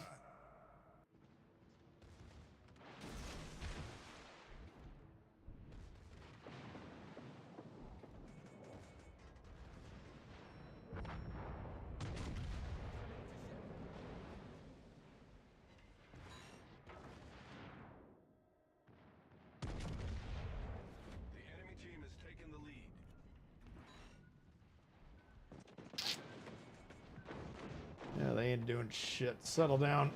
Speaker 17: The enemy team has taken the lead.
Speaker 13: Yeah, they ain't doing shit. Settle down.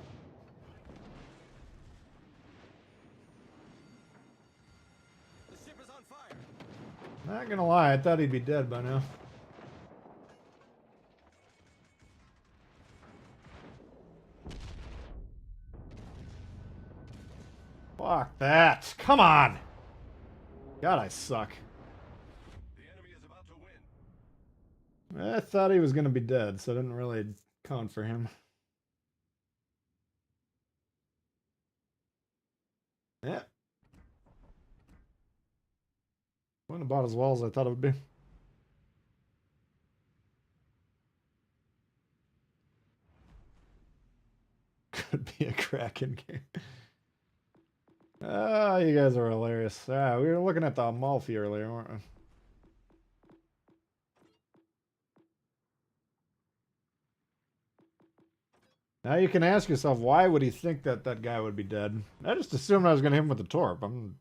Speaker 15: The ship is on fire.
Speaker 13: Not gonna lie, I thought he'd be dead by now. Fuck that. Come on. God, I suck.
Speaker 17: The enemy is about to win.
Speaker 13: I thought he was gonna be dead, so I didn't really count for him. Yeah, Went about as well as I thought it would be. Could be a Kraken game. Ah, you guys are hilarious. Ah, we were looking at the Amalfi earlier, weren't we? Now you can ask yourself, why would he think that that guy would be dead? I just assumed I was going to hit him with the torp. I'm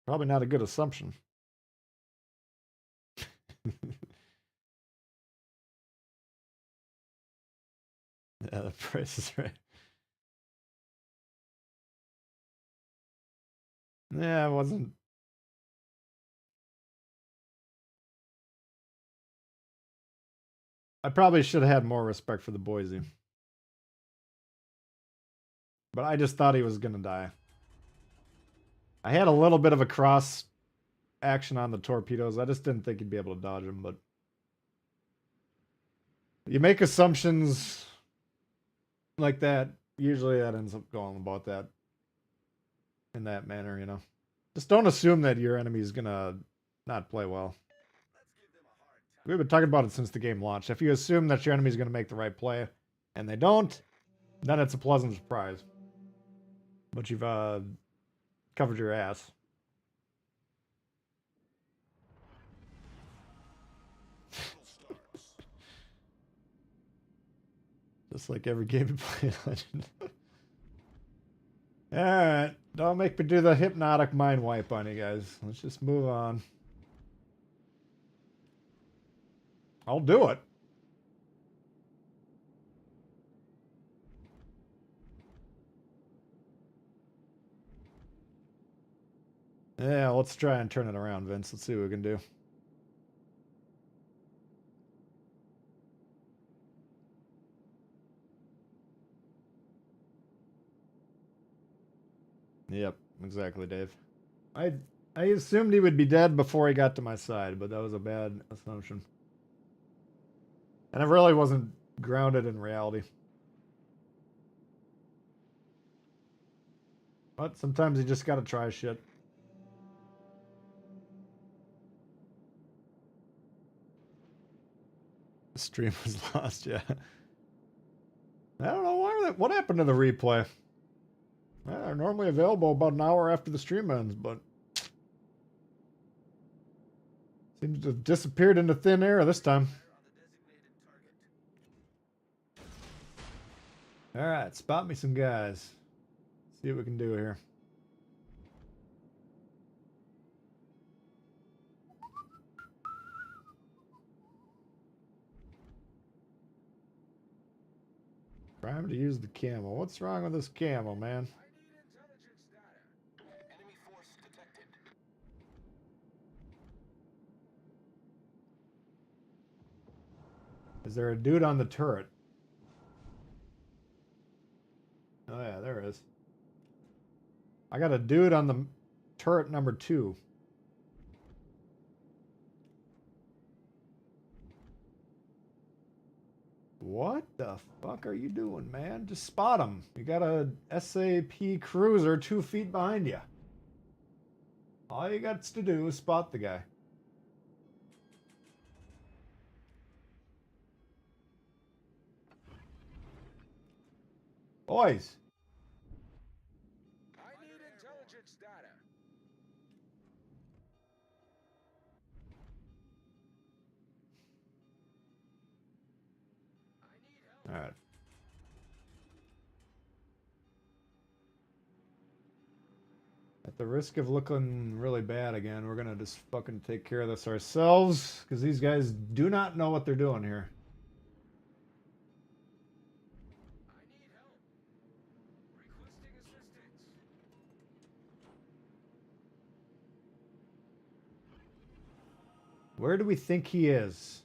Speaker 13: probably not a good assumption. Yeah, the price is right. Yeah, it wasn't. I probably should have had more respect for the Boise. But I just thought he was going to die. I had a little bit of a cross action on the torpedoes. I just didn't think he'd be able to dodge them, but you make assumptions like that. Usually that ends up going about that in that manner, you know. Just don't assume that your enemy's going to not play well. We've been talking about it since the game launched. If you assume that your enemy's going to make the right play and they don't, then it's a pleasant surprise. But you've covered your ass. Just like every game you play in Legend. Alright, don't make me do the hypnotic mind wipe on you guys. Let's just move on. I'll do it. Yeah, let's try and turn it around, Vince. Let's see what we can do. Yep, exactly, Dave. I assumed he would be dead before he got to my side, but that was a bad assumption. And it really wasn't grounded in reality. But sometimes you just gotta try shit. The stream was lost, yeah. I don't know why what happened to the replay. They're normally available about an hour after the stream ends, but seems to have disappeared into thin air this time. Alright, spot me some guys. See what we can do here. Trying to use the camo. What's wrong with this camo, man? Is there a dude on the turret? Oh yeah, there is. I got a dude on the turret number 2. What the fuck are you doing, man? Just spot him. You got a SAP cruiser 2 feet behind you. All you got to do is spot the guy. Boys.
Speaker 14: I need intelligence data.
Speaker 13: All right. At the risk of looking really bad again, we're gonna just fucking take care of this ourselves, because these guys do not know what they're doing here.
Speaker 14: I need help. Requesting assistance.
Speaker 13: Where do we think he is?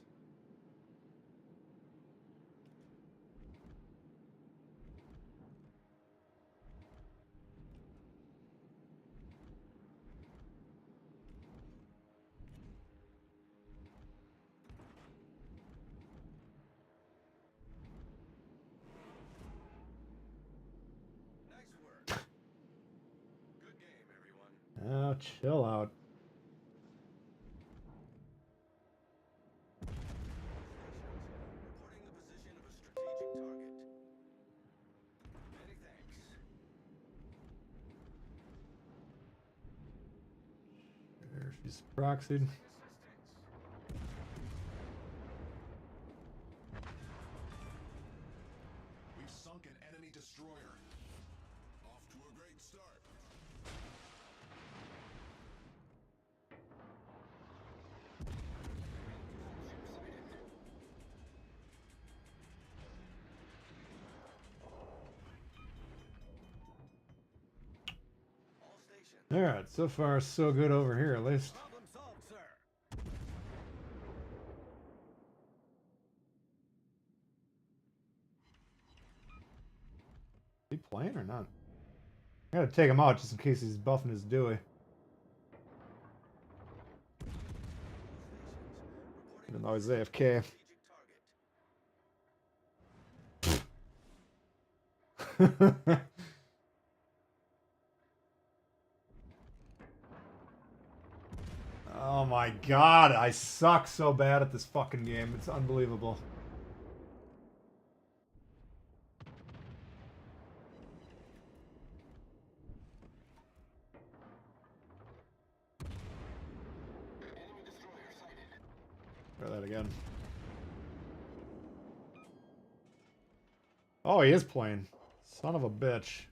Speaker 14: Nice work. Good game, everyone.
Speaker 13: Oh chill out. There, she's proxied.
Speaker 17: We've sunk an enemy destroyer. Off to a great start.
Speaker 13: Alright, so far so good over here at least.
Speaker 15: Problem solved, sir.
Speaker 13: Is he playing or not? I gotta take him out just in case he's buffing his Dewey. Even though he's AFK. Oh my god, I suck so bad at this fucking game. It's unbelievable. Try that again. Oh, he is playing. Son of a bitch.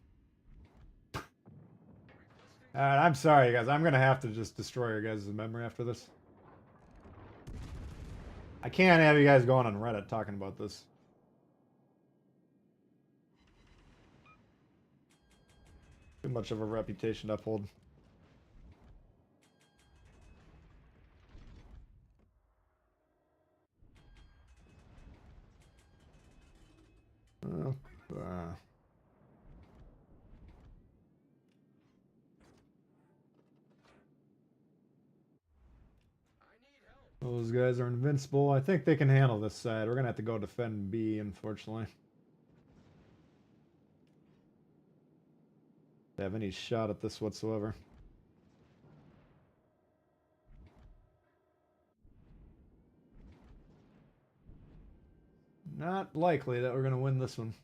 Speaker 13: Alright, I'm sorry, you guys. I'm gonna have to just destroy your guys' memory after this. I can't have you guys going on Reddit talking about this. Too much of a reputation to uphold. Those guys are invincible. I think they can handle this side. We're gonna have to go defend B, unfortunately. They have any shot at this whatsoever. Not likely that we're gonna win this one.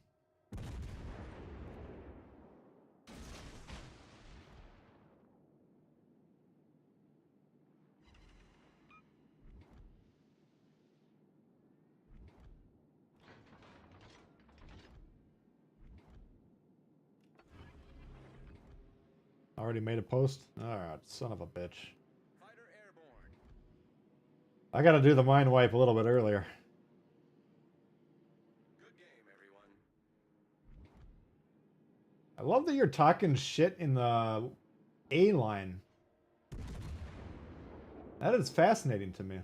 Speaker 13: Already made a post? Alright, son of a bitch. I gotta do the mind wipe a little bit earlier. I love that you're talking shit in the A line. That is fascinating to me.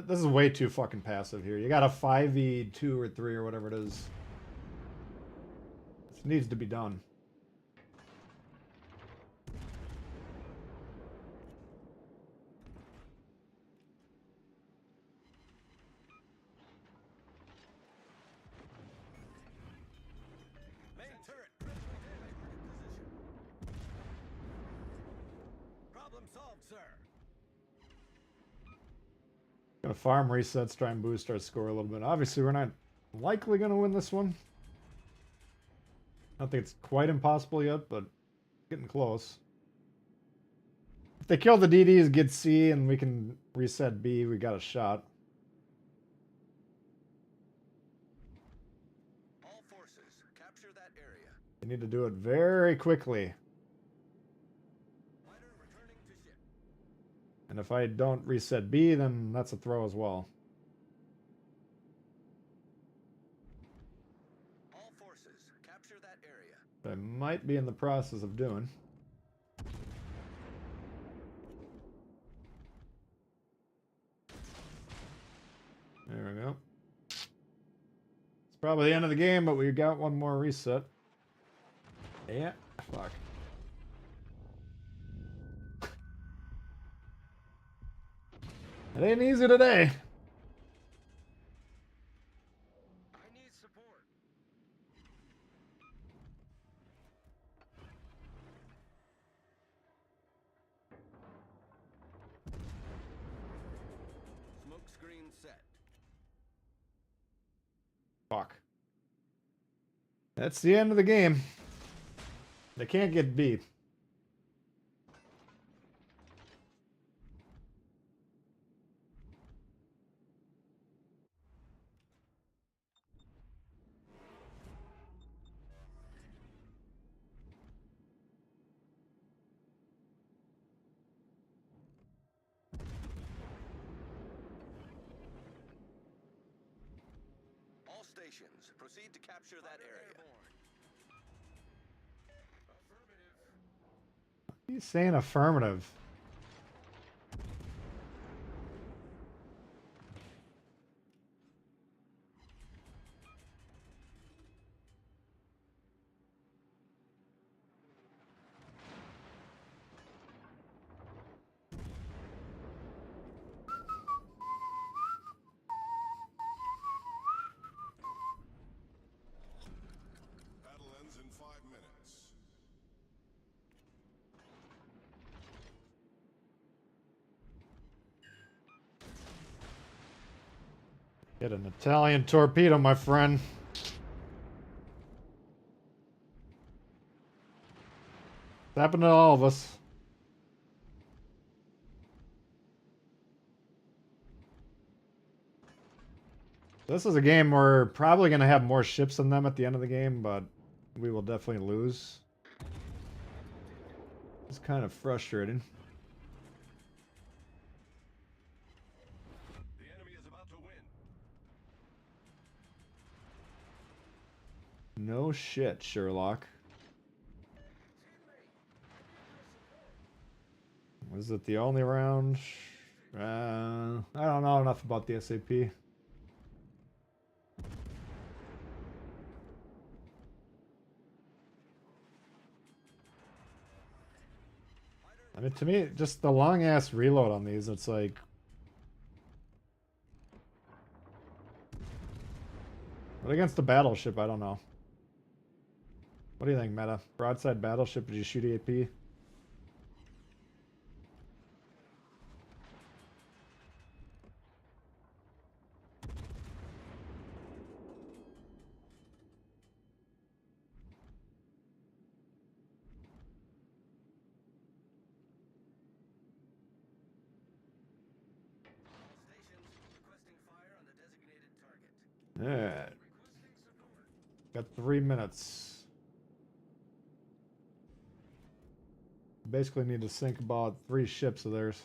Speaker 13: This is way too fucking passive here. You got a 5v2 or 3 or whatever it is. This needs to be done.
Speaker 15: Main turret critically damaged. Position. Problem solved, sir.
Speaker 13: Gonna farm resets, try and boost our score a little bit. Obviously, we're not likely gonna win this one. I don't think it's quite impossible yet, but getting close. If they kill the DDs, get C, and we can reset B, we got a shot.
Speaker 15: All forces, capture that area.
Speaker 13: They need to do it very quickly.
Speaker 15: Fighter returning to ship.
Speaker 13: And if I don't reset B, then that's a throw as well.
Speaker 15: All forces, capture that area.
Speaker 13: I might be in the process of doing. There we go. probably the end of the game, but we got one more reset. Yeah, fuck. It ain't easy today.
Speaker 14: I need support.
Speaker 15: Smoke screen set.
Speaker 13: Fuck. That's the end of the game. They can't get beat.
Speaker 15: All stations, proceed to capture that area.
Speaker 13: He's saying affirmative.
Speaker 17: Battle ends in 5 minutes.
Speaker 13: Get an Italian torpedo, my friend. It's happened to all of us. This is a game we're probably going to have more ships than them at the end of the game, but we will definitely lose. It's kind of frustrating.
Speaker 17: The enemy is about to win.
Speaker 13: No shit, Sherlock. Was it the only round? I don't know enough about the SAP. I mean, to me, just the long ass reload on these, it's like. But against the battleship, I don't know. What do you think, Meta? Broadside battleship, did you shoot AP? Alright. Got 3 minutes. Basically need to sink about 3 ships of theirs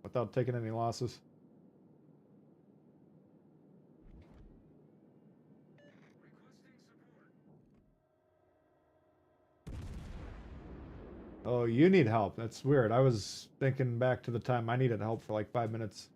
Speaker 13: without taking any losses. Oh, you need help. That's weird. I was thinking back to the time I needed help for like 5 minutes.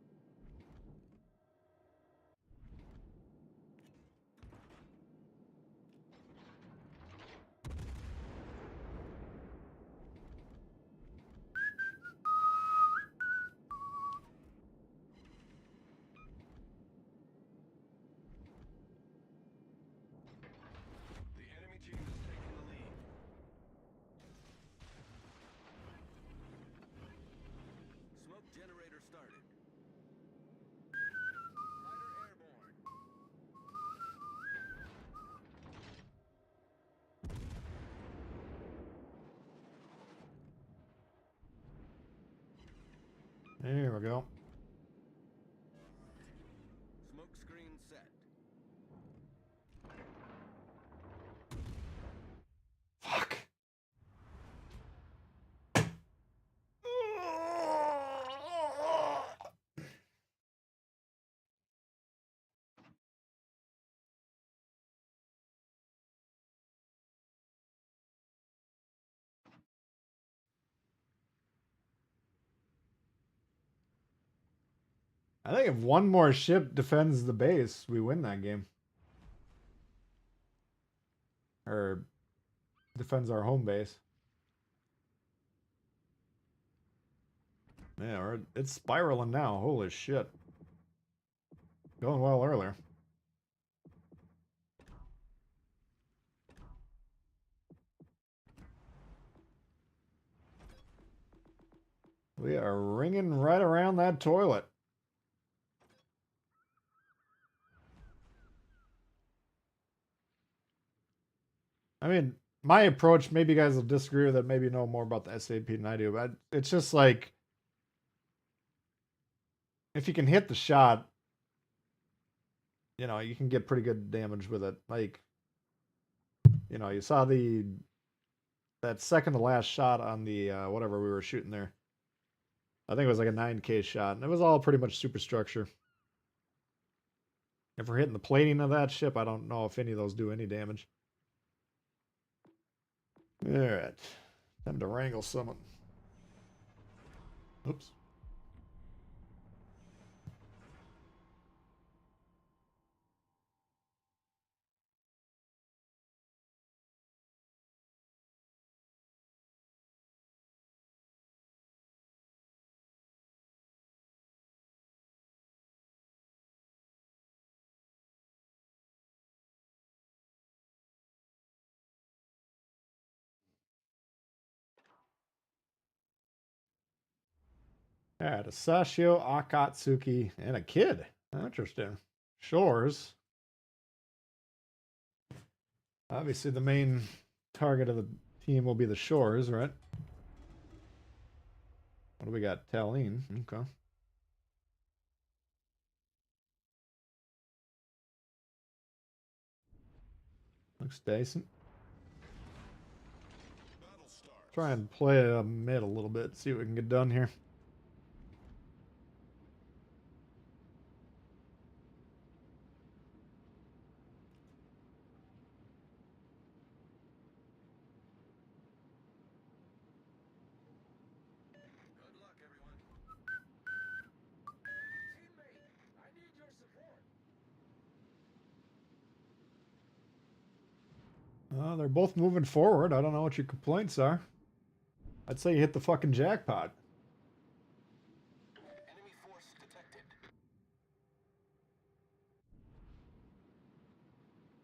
Speaker 15: Smoke generator started.
Speaker 13: There we go.
Speaker 15: Smoke screen set.
Speaker 13: Fuck. I think if one more ship defends the base, we win that game. or defends our home base. Yeah, it's spiraling now. Holy shit. Going well earlier. We are ringing right around that toilet. I mean, my approach, maybe you guys will disagree with it, maybe you know more about the SAP than I do, but it's just like, if you can hit the shot, you know, you can get pretty good damage with it. Like, you know, you saw that second to last shot on the, whatever we were shooting there. I think it was like a 9K shot, and it was all pretty much superstructure. If we're hitting the plating of that ship, I don't know if any of those do any damage. Alright. Time to wrangle someone. Oops. Alright, a Sashio, Akatsuki, and a kid. Interesting. Shores. Obviously, the main target of the team will be the shores, right? What do we got? Talene. Okay. Looks decent. Try and play a mid a little bit, see what we can get done here. They're both moving forward. I don't know what your complaints are. I'd say you hit the fucking jackpot.
Speaker 15: Enemy force detected.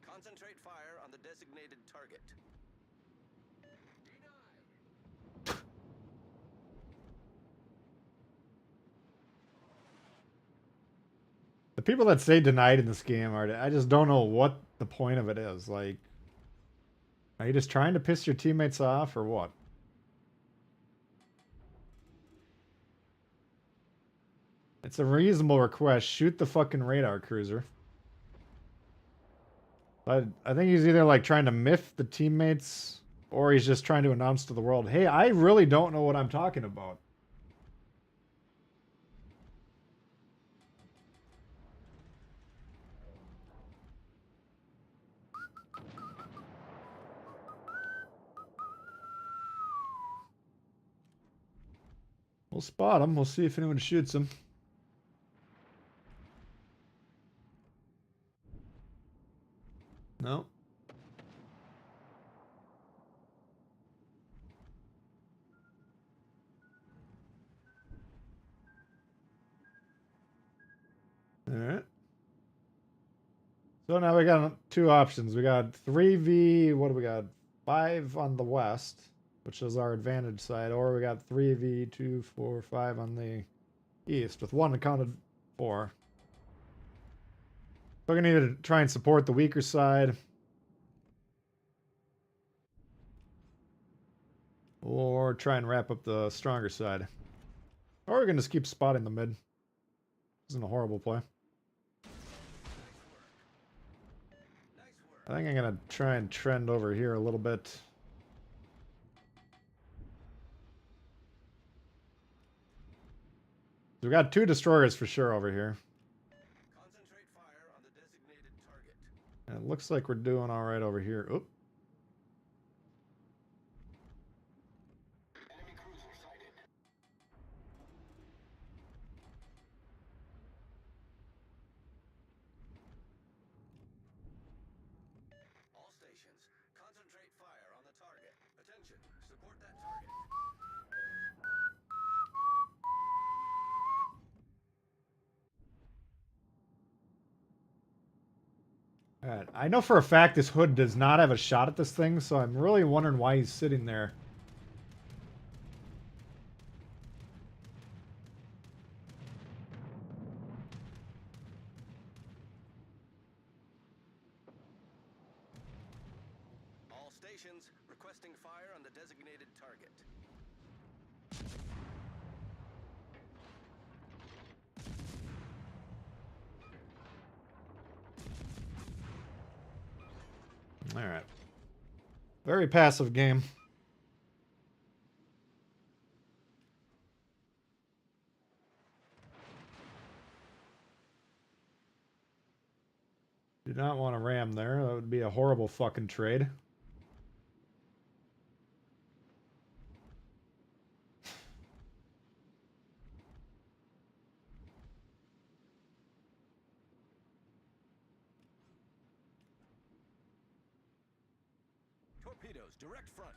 Speaker 15: Concentrate fire on the designated target.
Speaker 13: The people that say denied in this game are, I just don't know what the point of it is. Like, are you just trying to piss your teammates off or what? It's a reasonable request. Shoot the fucking radar cruiser. But I think he's either like trying to miff the teammates or he's just trying to announce to the world, hey, I really don't know what I'm talking about. We'll spot him. We'll see if anyone shoots him. No. Alright. So now we got two options. We got 3v, what do we got? 5 on the west, which is our advantage side, or we got 3v, 2, 4, 5 on the east, with 1 accounted for. We're going to need to try and support the weaker side. Or try and wrap up the stronger side. Or we're going to just keep spotting the mid. Isn't a horrible play. I think I'm going to try and trend over here a little bit. We got 2 destroyers for sure over here.
Speaker 15: Concentrate fire on the designated target.
Speaker 13: And it looks like we're doing all right over here. Oop.
Speaker 15: Enemy cruiser sighted. All stations,
Speaker 13: Alright, I know for a fact this hood does not have a shot at this thing, so I'm really wondering why he's sitting there.
Speaker 15: All stations requesting fire on the designated target.
Speaker 13: Alright. Very passive game. Do not want to ram there. That would be a horrible fucking trade.
Speaker 15: Torpedoes, direct front.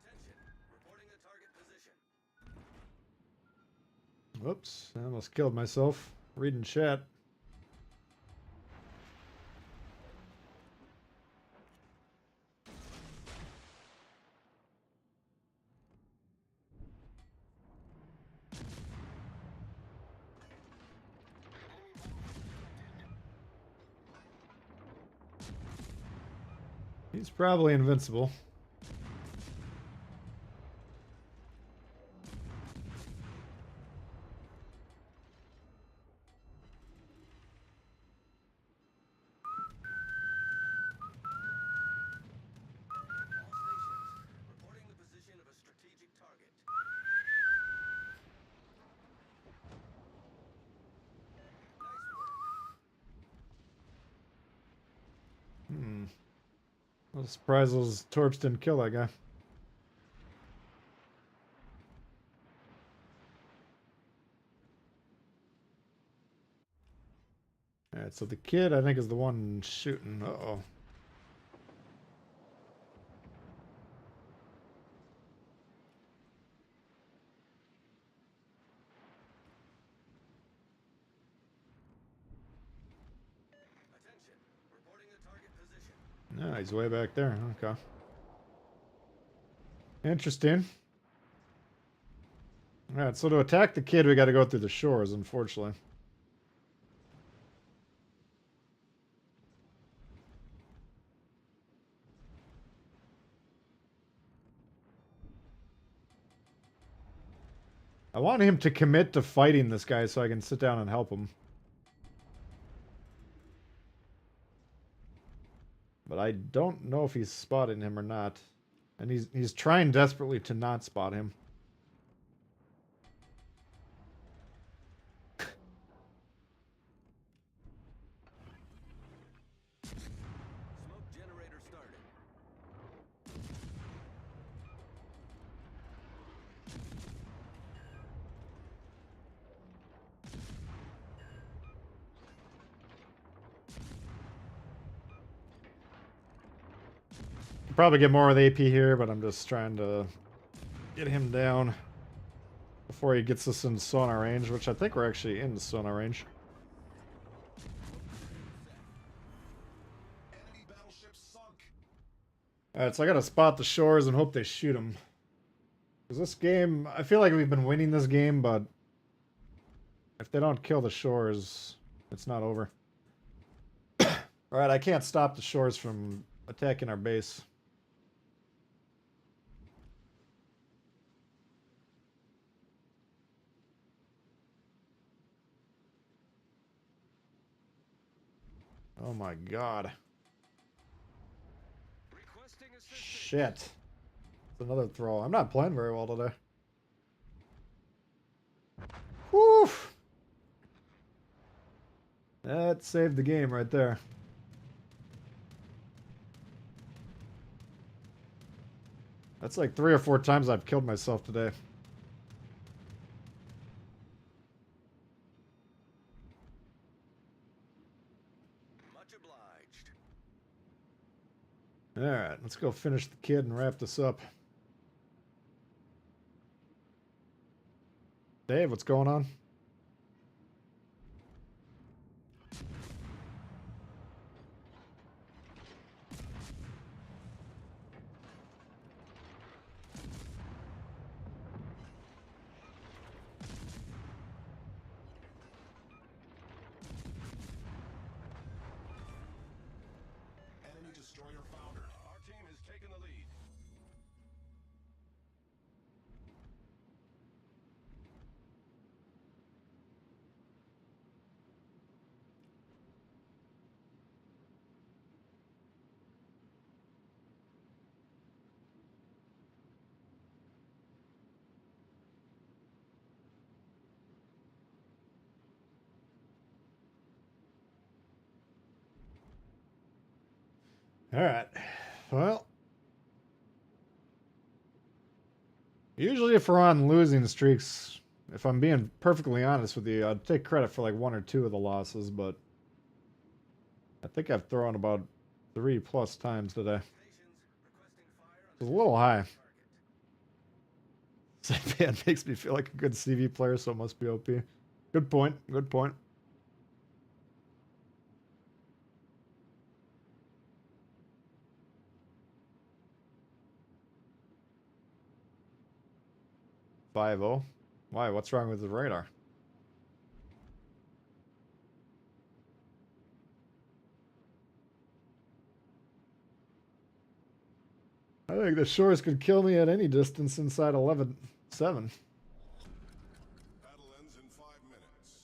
Speaker 15: Attention, reporting the target position.
Speaker 13: Whoops, I almost killed myself reading chat. He's probably invincible.
Speaker 15: Reporting the position of a strategic target.
Speaker 13: I was surprised those torps didn't kill that guy. Alright, so the kid, I think, is the one shooting. Uh-oh.
Speaker 15: Attention, reporting the target position.
Speaker 13: No, he's way back there. Okay. Interesting. Alright, so to attack the kid, we gotta go through the shores, unfortunately. I want him to commit to fighting this guy so I can sit down and help him. But I don't know if he's spotting him or not. And he's trying desperately to not spot him.
Speaker 15: Smoke generator started.
Speaker 13: Probably get more with AP here, but I'm just trying to get him down before he gets us in sonar range, which I think we're actually in sonar range. Alright, so I gotta spot the shores and hope they shoot him. Because this game, I feel like we've been winning this game, but if they don't kill the shores, it's not over. Alright, I can't stop the shores from attacking our base. Oh my god. Shit. It's another throw. I'm not playing very well today. Whew. That saved the game right there. That's like 3 or 4 times I've killed myself today. Alright, let's go finish the kid and wrap this up. Dave, what's going on?
Speaker 17: Enemy destroyer foundered.
Speaker 15: Our team has taken the lead.
Speaker 13: Alright. Well. Usually if we're on losing streaks, if I'm being perfectly honest with you, I'd take credit for like 1 or 2 of the losses, but I think I've thrown about 3+ times today. It's a little high. Saipan makes me feel like a good CV player, so it must be OP. Good point. Good point. .50. Why? What's wrong with the radar? I think the shores could kill me at any distance inside 11.7.
Speaker 17: Battle ends in 5 minutes.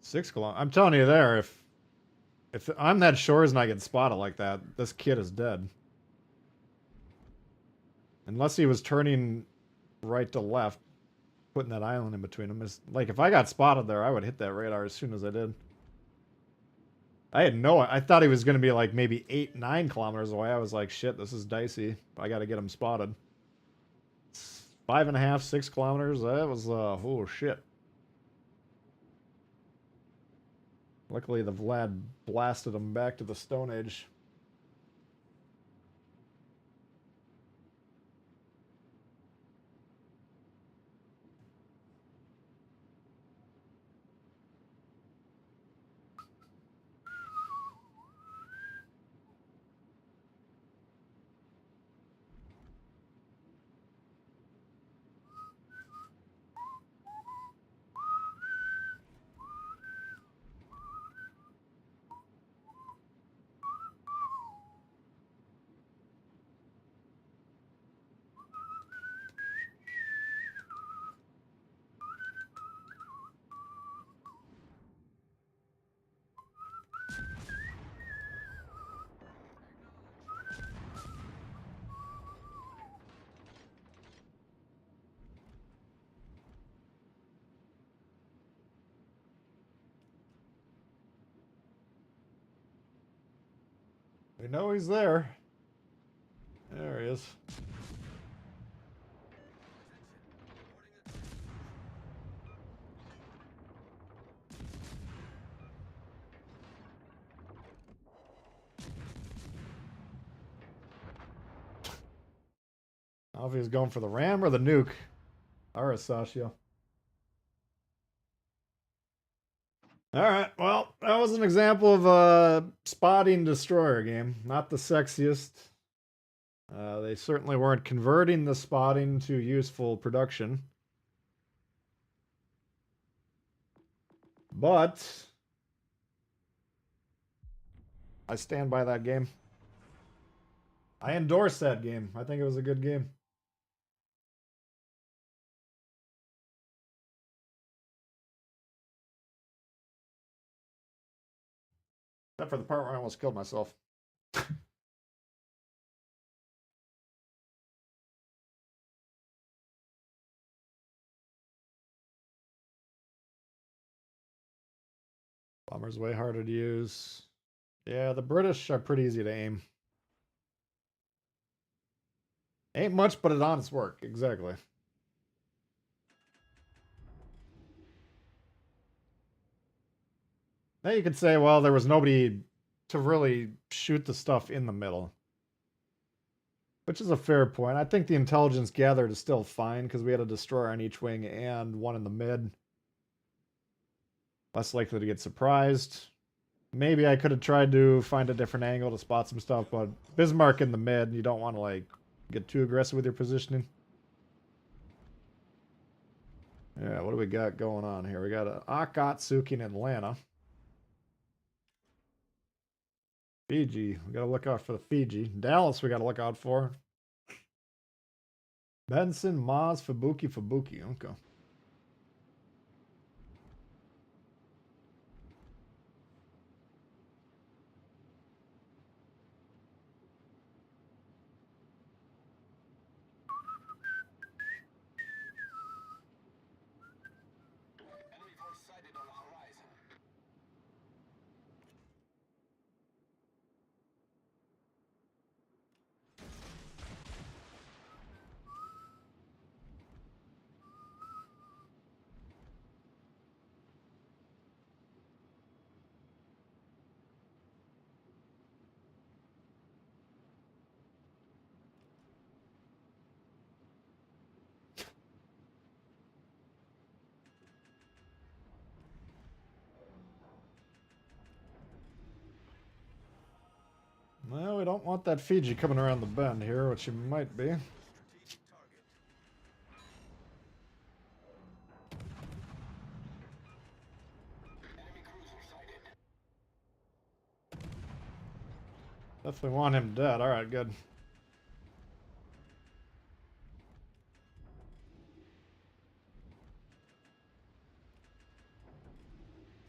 Speaker 13: 6 kilometers. I'm telling you there, if I'm that shores and I get spotted like that, this kid is dead. Unless he was turning right to left, putting that island in between them. Is like if I got spotted there, I would hit that radar as soon as I did. I thought he was going to be like maybe 8-9 kilometers away. I was like, shit, this is dicey. I got to get him spotted. 5.5, 6 kilometers. That was, oh shit. Luckily, the Vlad blasted him back to the Stone Age. We know he's there. There he is. I don't know if he was going for the ram or the nuke. Alright, Sashio. Alright, well, that was an example of a spotting destroyer game. Not the sexiest. They certainly weren't converting the spotting to useful production. But I stand by that game. I endorse that game. I think it was a good game. Except for the part where I almost killed myself. Bomber's way harder to use. Yeah, the British are pretty easy to aim. Ain't much, but it's honest work. Exactly. Now you could say, well, there was nobody to really shoot the stuff in the middle. Which is a fair point. I think the intelligence gathered is still fine because we had a destroyer on each wing and one in the mid. Less likely to get surprised. Maybe I could have tried to find a different angle to spot some stuff, but Bismarck in the mid, you don't want to like get too aggressive with your positioning. Yeah, what do we got going on here? We got Akatsuki in Atlanta. Fiji, we gotta look out for the Fiji. Dallas, we gotta look out for. Benson, Maz, Fubuki. Okay. Well, we don't want that Fiji coming around the bend here, which he might be. Definitely want him dead. Alright, good.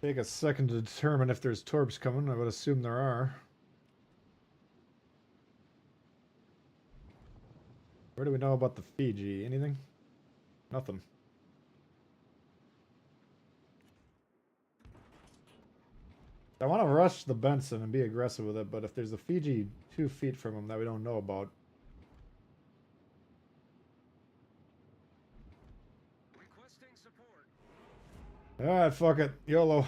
Speaker 13: Take a second to determine if there's torps coming. I would assume there are. What do we know about the Fiji? Anything? Nothing. I want to rush the Benson and be aggressive with it, but if there's a Fiji 2 feet from him that we don't know about.
Speaker 14: Requesting support.
Speaker 13: Alright, fuck it. YOLO.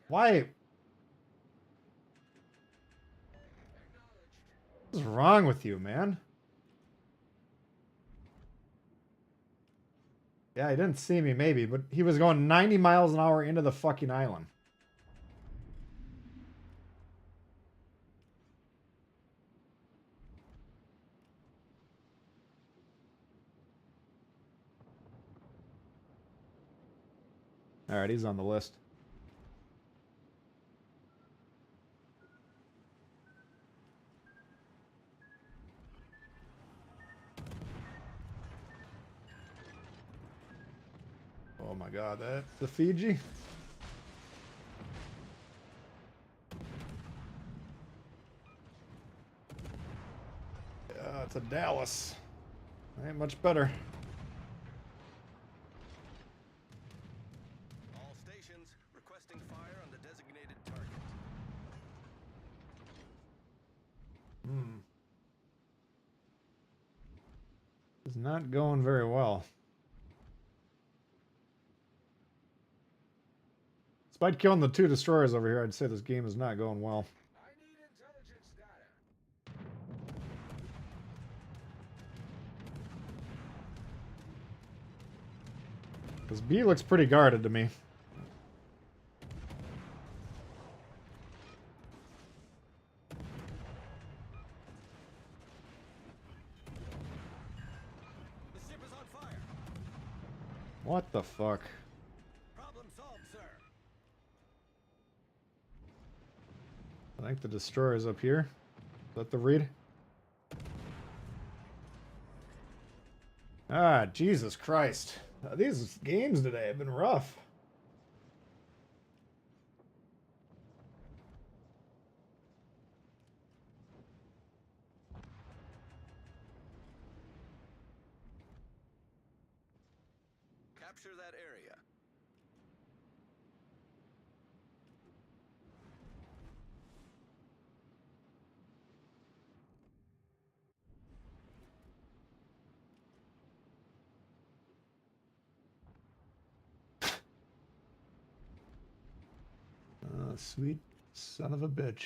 Speaker 13: Why? What's wrong with you, man? Yeah, he didn't see me, maybe, but he was going 90 miles an hour into the fucking island. Alright, he's on the list. Oh my god, that's the Fiji? Yeah, it's a Dallas. Ain't much better.
Speaker 15: All stations requesting fire on the designated target.
Speaker 13: It's not going very well. Despite killing the 2 destroyers over here, I'd say this game is not going well.
Speaker 14: I need intelligence data.
Speaker 13: Because B looks pretty guarded to me.
Speaker 15: The ship is on fire.
Speaker 13: What the fuck?
Speaker 15: Problem solved, sir.
Speaker 13: I think the destroyer's up here. Is that the read? Ah, Jesus Christ. These games today have been rough.
Speaker 15: Capture that area.
Speaker 13: Oh, sweet son of a bitch.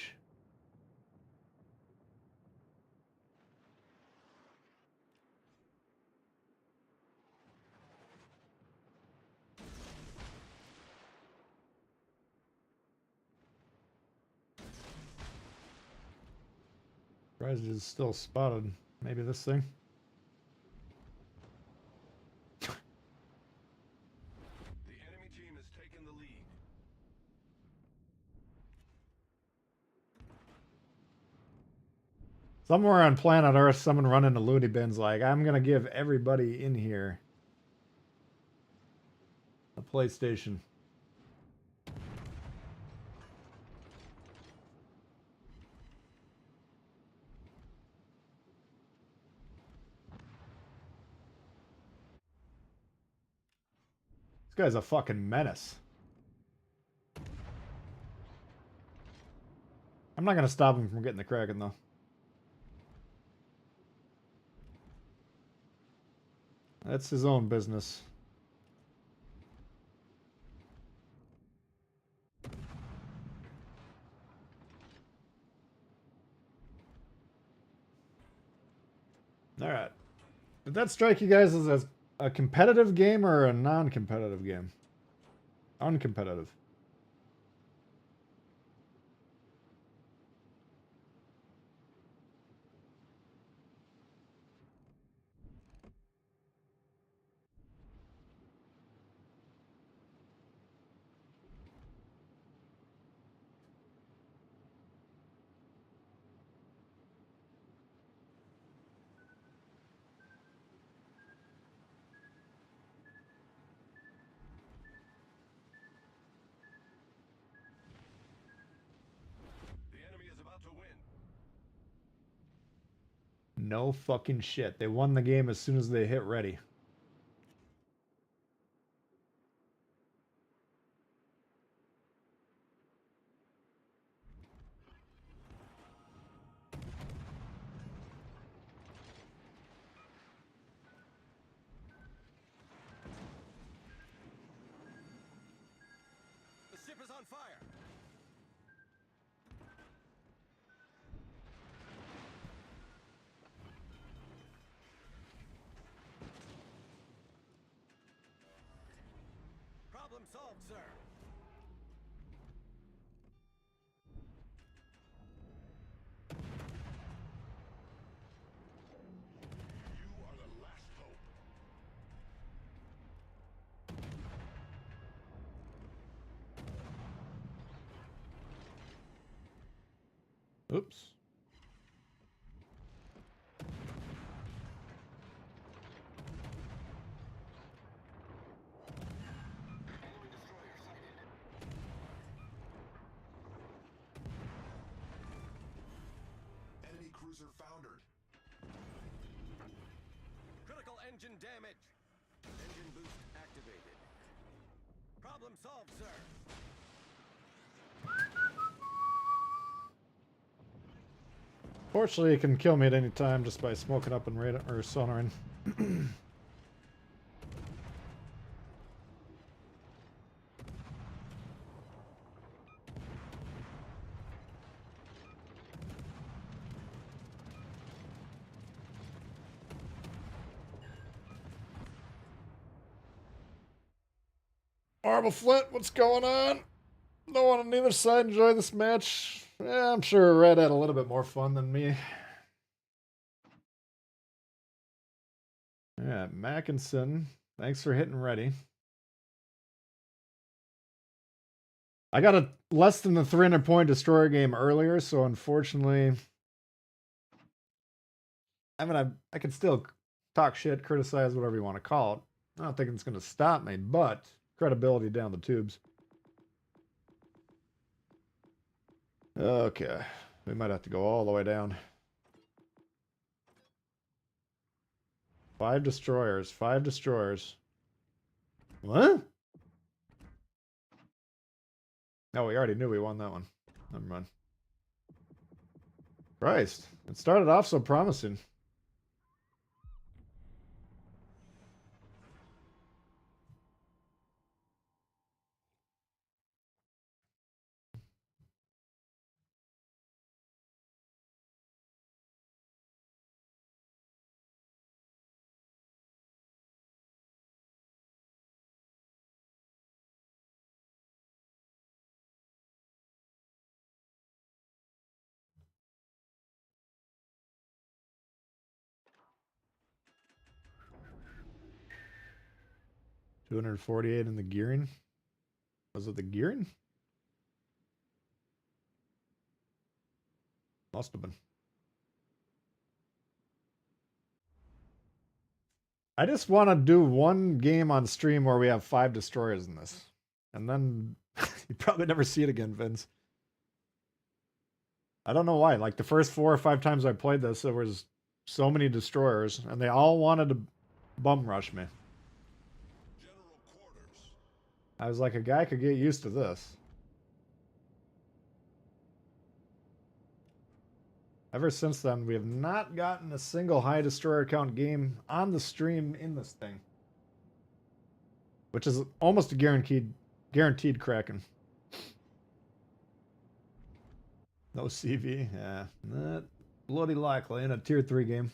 Speaker 13: Surprised it's still spotted. Maybe this thing.
Speaker 17: The enemy team has taken the lead.
Speaker 13: Somewhere on planet Earth, someone running the loony bins like, I'm gonna give everybody in here a PlayStation. This guy's a fucking menace. I'm not gonna stop him from getting the Kraken though. That's his own business. Alright. Did that strike you guys as a competitive game or a non-competitive game? Uncompetitive.
Speaker 17: The enemy is about to win.
Speaker 13: No fucking shit. They won the game as soon as they hit ready.
Speaker 15: The ship is on fire. Problem solved, sir.
Speaker 17: You are the last hope.
Speaker 13: Oops.
Speaker 17: Enemy destroyer sighted. Enemy cruiser foundered.
Speaker 15: Critical engine damage. Engine boost activated. Problem solved, sir.
Speaker 13: Fortunately, it can kill me at any time just by smoking up and radar or sonaring. Marble Flint, what's going on? No one on either side enjoy this match. Yeah, I'm sure Red had a little bit more fun than me. Yeah, Mackinson, thanks for hitting ready. I got a less than the 300-point destroyer game earlier, so unfortunately, I mean, I can still talk shit, criticize, whatever you want to call it. I don't think it's going to stop me, but credibility down the tubes. Okay, we might have to go all the way down. 5 destroyers, 5 destroyers. What? No, we already knew we won that one. Never mind. Christ, it started off so promising. 248 in the gearing. Was it the gearing? Must have been. I just want to do one game on stream where we have 5 destroyers in this. And then you probably never see it again, Vince. I don't know why. Like the first 4 or 5 times I played this, there was so many destroyers, and they all wanted to bum rush me. I was like, a guy could get used to this. Ever since then, we have not gotten a single high destroyer count game on the stream in this thing. Which is almost a guaranteed cracking. No CV? Yeah, not bloody likely in a tier 3 game.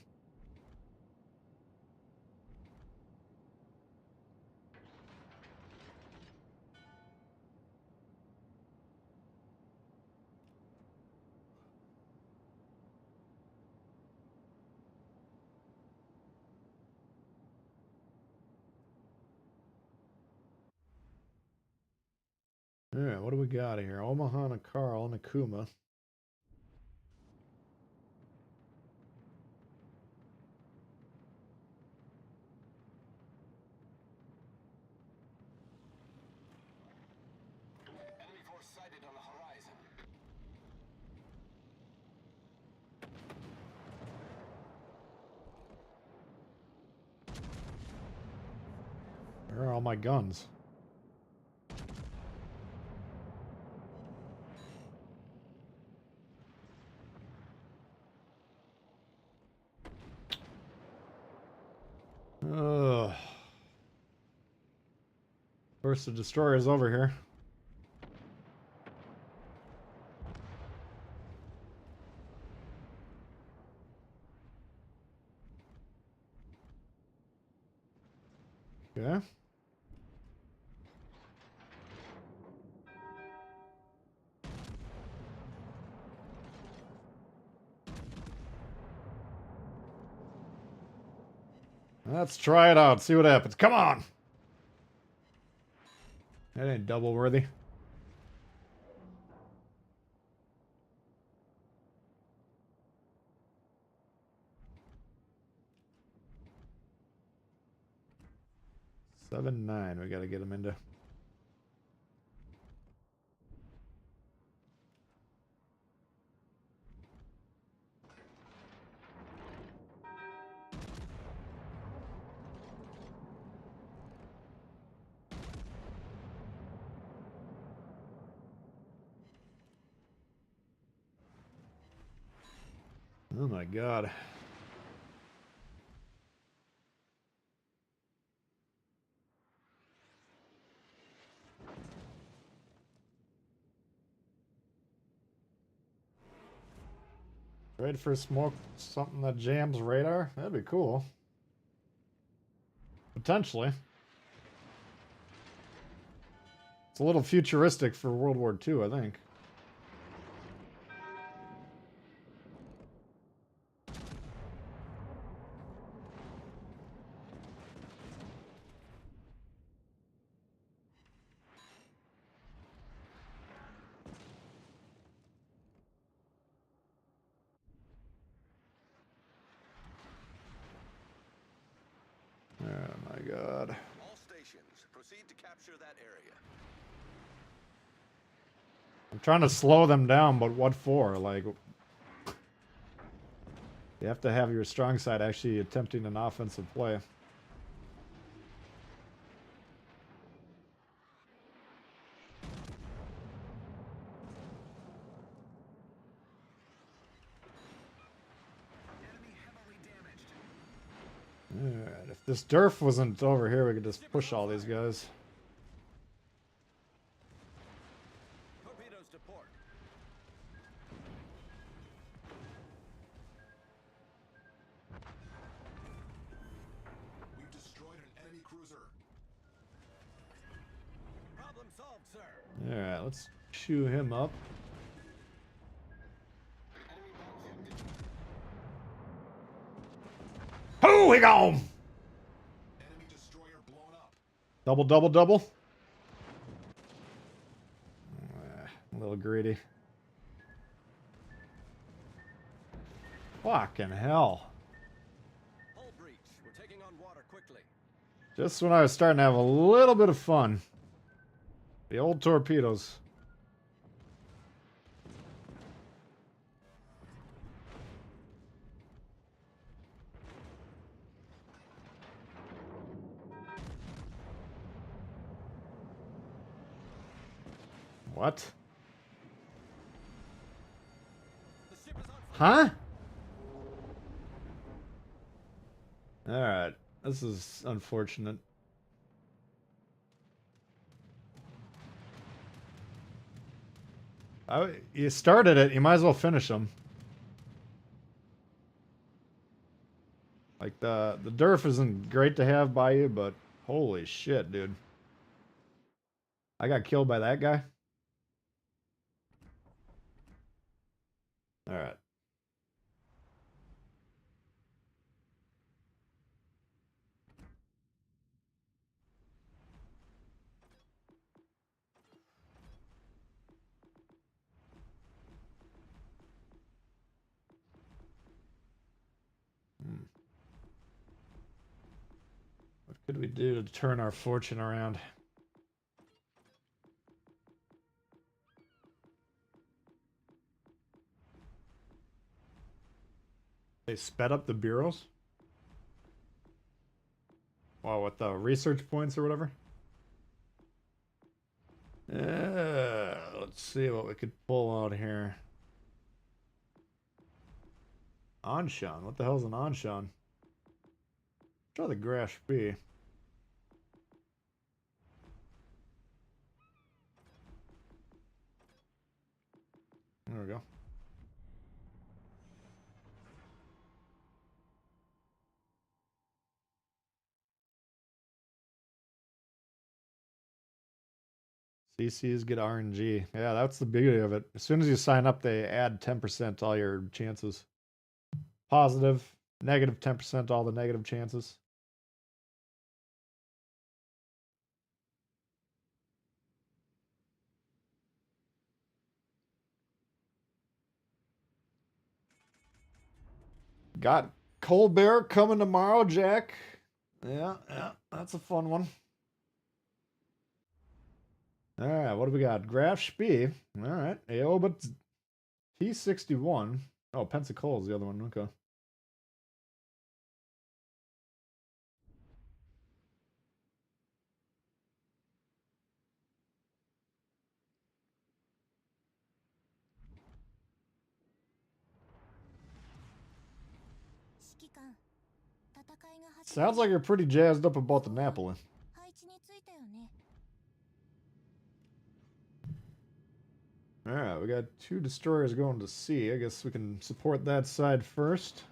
Speaker 13: Alright, what do we got here? Omaha and a Carl and a Kuma.
Speaker 15: Enemy force sighted on the horizon.
Speaker 13: Where are all my guns? Ugh. First, the destroyer's over here. Okay. Let's try it out, see what happens. Come on! That ain't double worthy. Seven, 9, we gotta get him into. Oh my god. Ready for smoke, something that jams radar? That'd be cool. Potentially. It's a little futuristic for World War II, I think. Oh my god.
Speaker 15: All stations, proceed to capture that area.
Speaker 13: I'm trying to slow them down, but what for? Like, you have to have your strong side actually attempting an offensive play. Alright, if this derf wasn't over here, we could just push all these guys.
Speaker 15: Torpedoes to port.
Speaker 17: We've destroyed an enemy cruiser.
Speaker 15: Problem solved, sir.
Speaker 13: Alright, let's chew him up. Who we gone?
Speaker 17: Enemy destroyer blown up.
Speaker 13: Double, double, double. A little greedy. Fucking hell.
Speaker 15: Hull breach. We're taking on water quickly.
Speaker 13: Just when I was starting to have a little bit of fun. The old torpedoes. What? Huh? Alright. This is unfortunate. You started it, you might as well finish them. Like, the derf isn't great to have by you, but holy shit, dude. I got killed by that guy? Alright. What could we do to turn our fortune around? They sped up the bureaus? Wow, with the research points or whatever? Let's see what we could pull out here. Anshan. What the hell's an Anshan? Try the Grash B. There we go. CCs get RNG. Yeah, that's the beauty of it. As soon as you sign up, they add 10% to all your chances. Positive, negative 10%, all the negative chances. Got Colbert coming tomorrow, Jack. Yeah, that's a fun one. Alright, what do we got? Graf Spee. Alright. AO, but T61. Oh, Pensacola is the other one. Okay. Sounds like you're pretty jazzed up about the Napoli. Alright, we got 2 destroyers going to sea. I guess we can support that side first.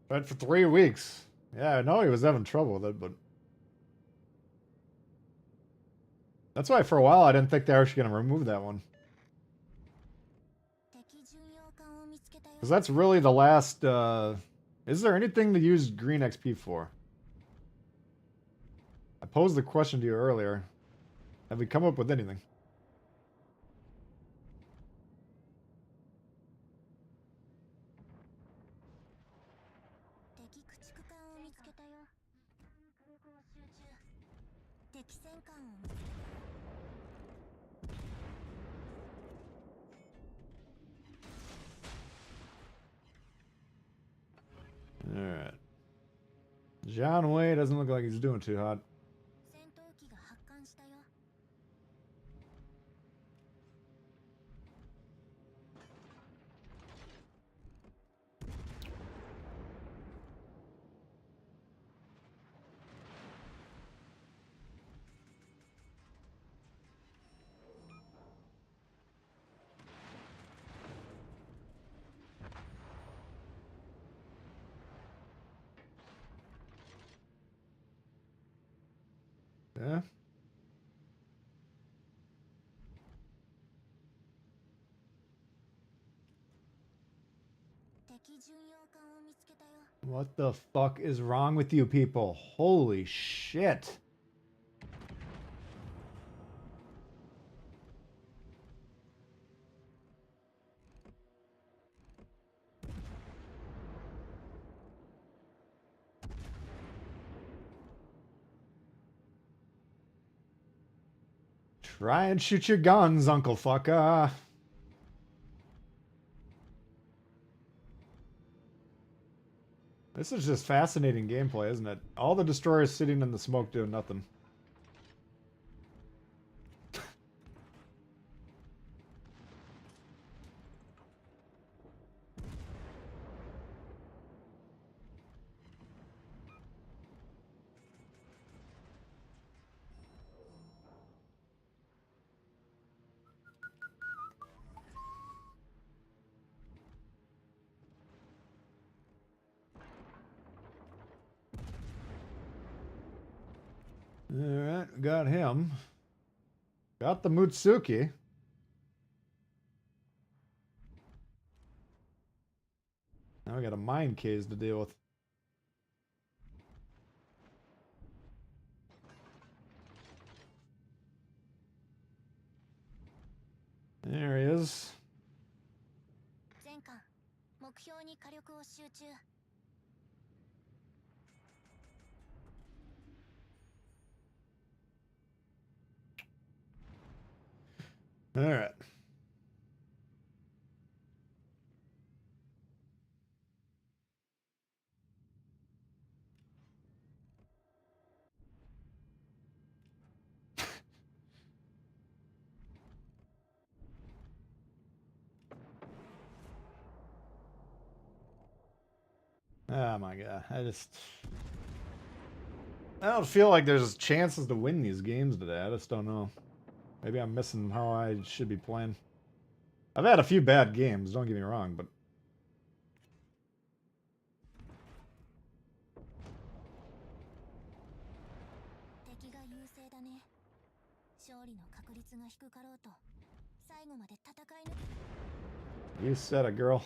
Speaker 13: Right, for 3 weeks. Yeah, I know he was having trouble with it, but... That's why for a while I didn't think they were actually going to remove that one. Because that's really the last... Is there anything to use green XP for? I posed the question to you earlier. Have we come up with anything? Alright. John Way doesn't look like he's doing too hot. Yeah. What the fuck is wrong with you people? Holy shit. Try and shoot your guns, Uncle Fucker. This is just fascinating gameplay, isn't it? All the destroyers sitting in the smoke doing nothing. Alright, got him. Got the Mutsuki. Now we got a mine case to deal with. There he is. All right. Oh my god, I don't feel like there's chances to win these games today. I just don't know. Maybe I'm missing how I should be playing. I've had a few bad games, don't get me wrong, but you said it, girl.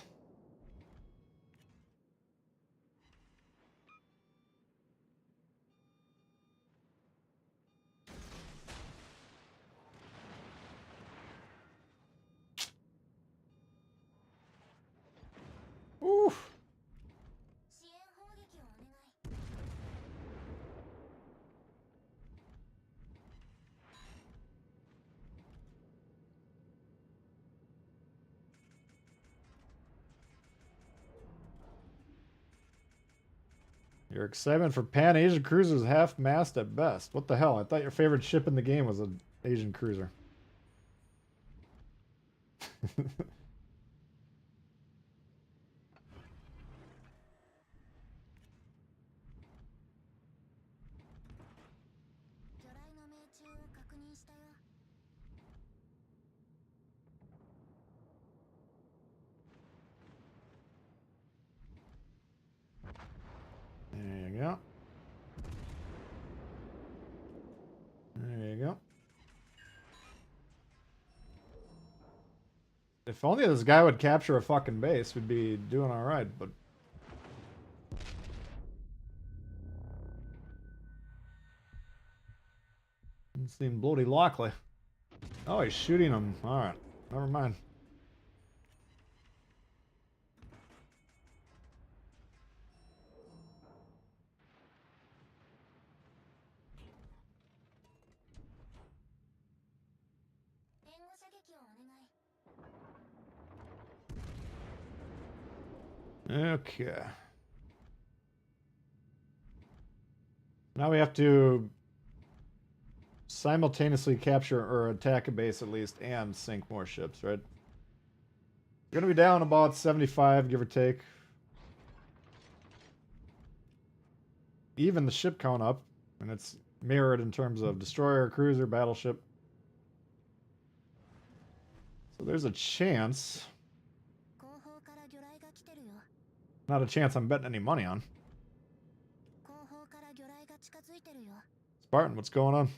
Speaker 13: Oof. Your excitement for Pan-Asian cruisers half-mast at best. What the hell? I thought your favorite ship in the game was an Asian cruiser. There you go. There you go. If only this guy would capture a fucking base, we'd be doing alright, but... Doesn't seem bloody likely. Oh, he's shooting him. Alright, never mind. Okay. Now we have to simultaneously capture or attack a base at least and sink more ships, right? We're gonna be down about 75, give or take. Even the ship count up, and it's mirrored in terms of destroyer, cruiser, battleship. So there's a chance. Not a chance I'm betting any money on. Spartan, what's going on?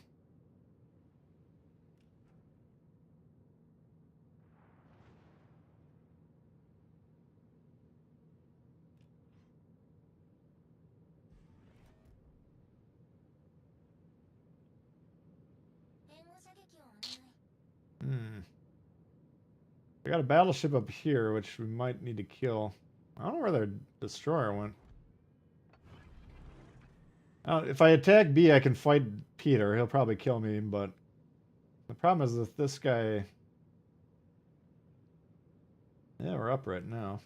Speaker 13: We got a battleship up here, which we might need to kill. I don't know where their destroyer went. If I attack B, I can fight Peter. He'll probably kill me, but the problem is that this guy... Yeah, we're up right now.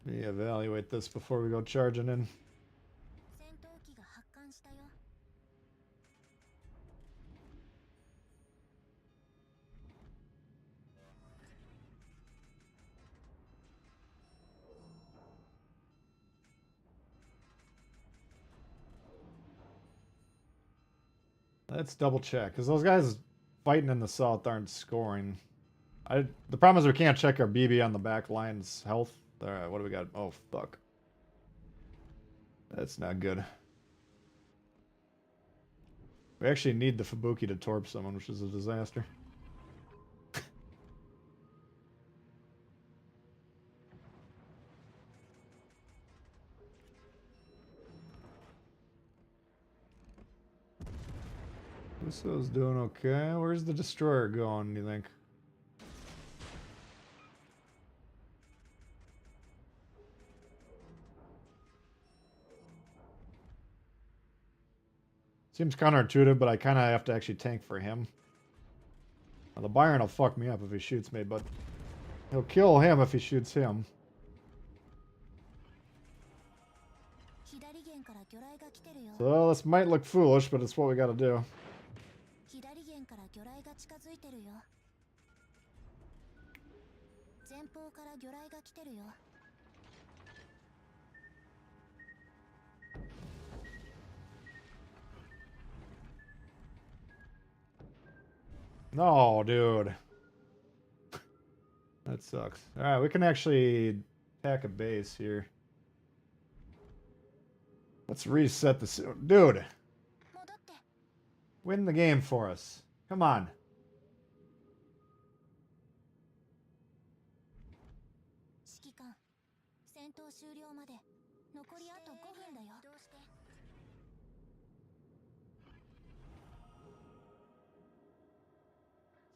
Speaker 13: Let me evaluate this before we go charging in. Let's double check, because those guys fighting in the south aren't scoring. The problem is we can't check our BB on the back line's health. Alright, what do we got? Oh, fuck. That's not good. We actually need the Fubuki to torp someone, which is a disaster. Uso's doing okay. Where's the destroyer going, you think? Seems counterintuitive, but I kind of have to actually tank for him. Now, the Byron will fuck me up if he shoots me, but he'll kill him if he shoots him. So this might look foolish, but it's what we gotta do. No, dude. That sucks. Alright, we can actually attack a base here. Let's reset this. Dude! Win the game for us. Come on.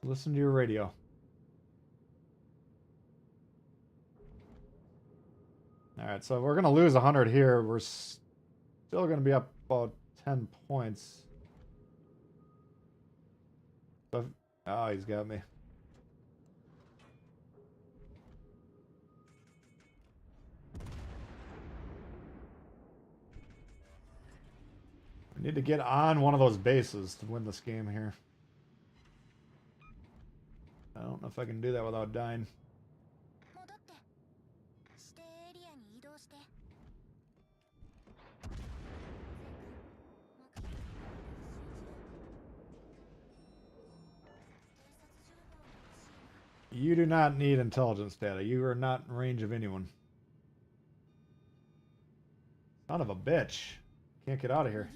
Speaker 13: Listen to your radio. Alright, so if we're going to lose 100 here, we're still going to be up about 10 points. Oh, he's got me. We need to get on one of those bases to win this game here. I don't know if I can do that without dying. You do not need intelligence data. You are not in range of anyone. Son of a bitch. Can't get out of here.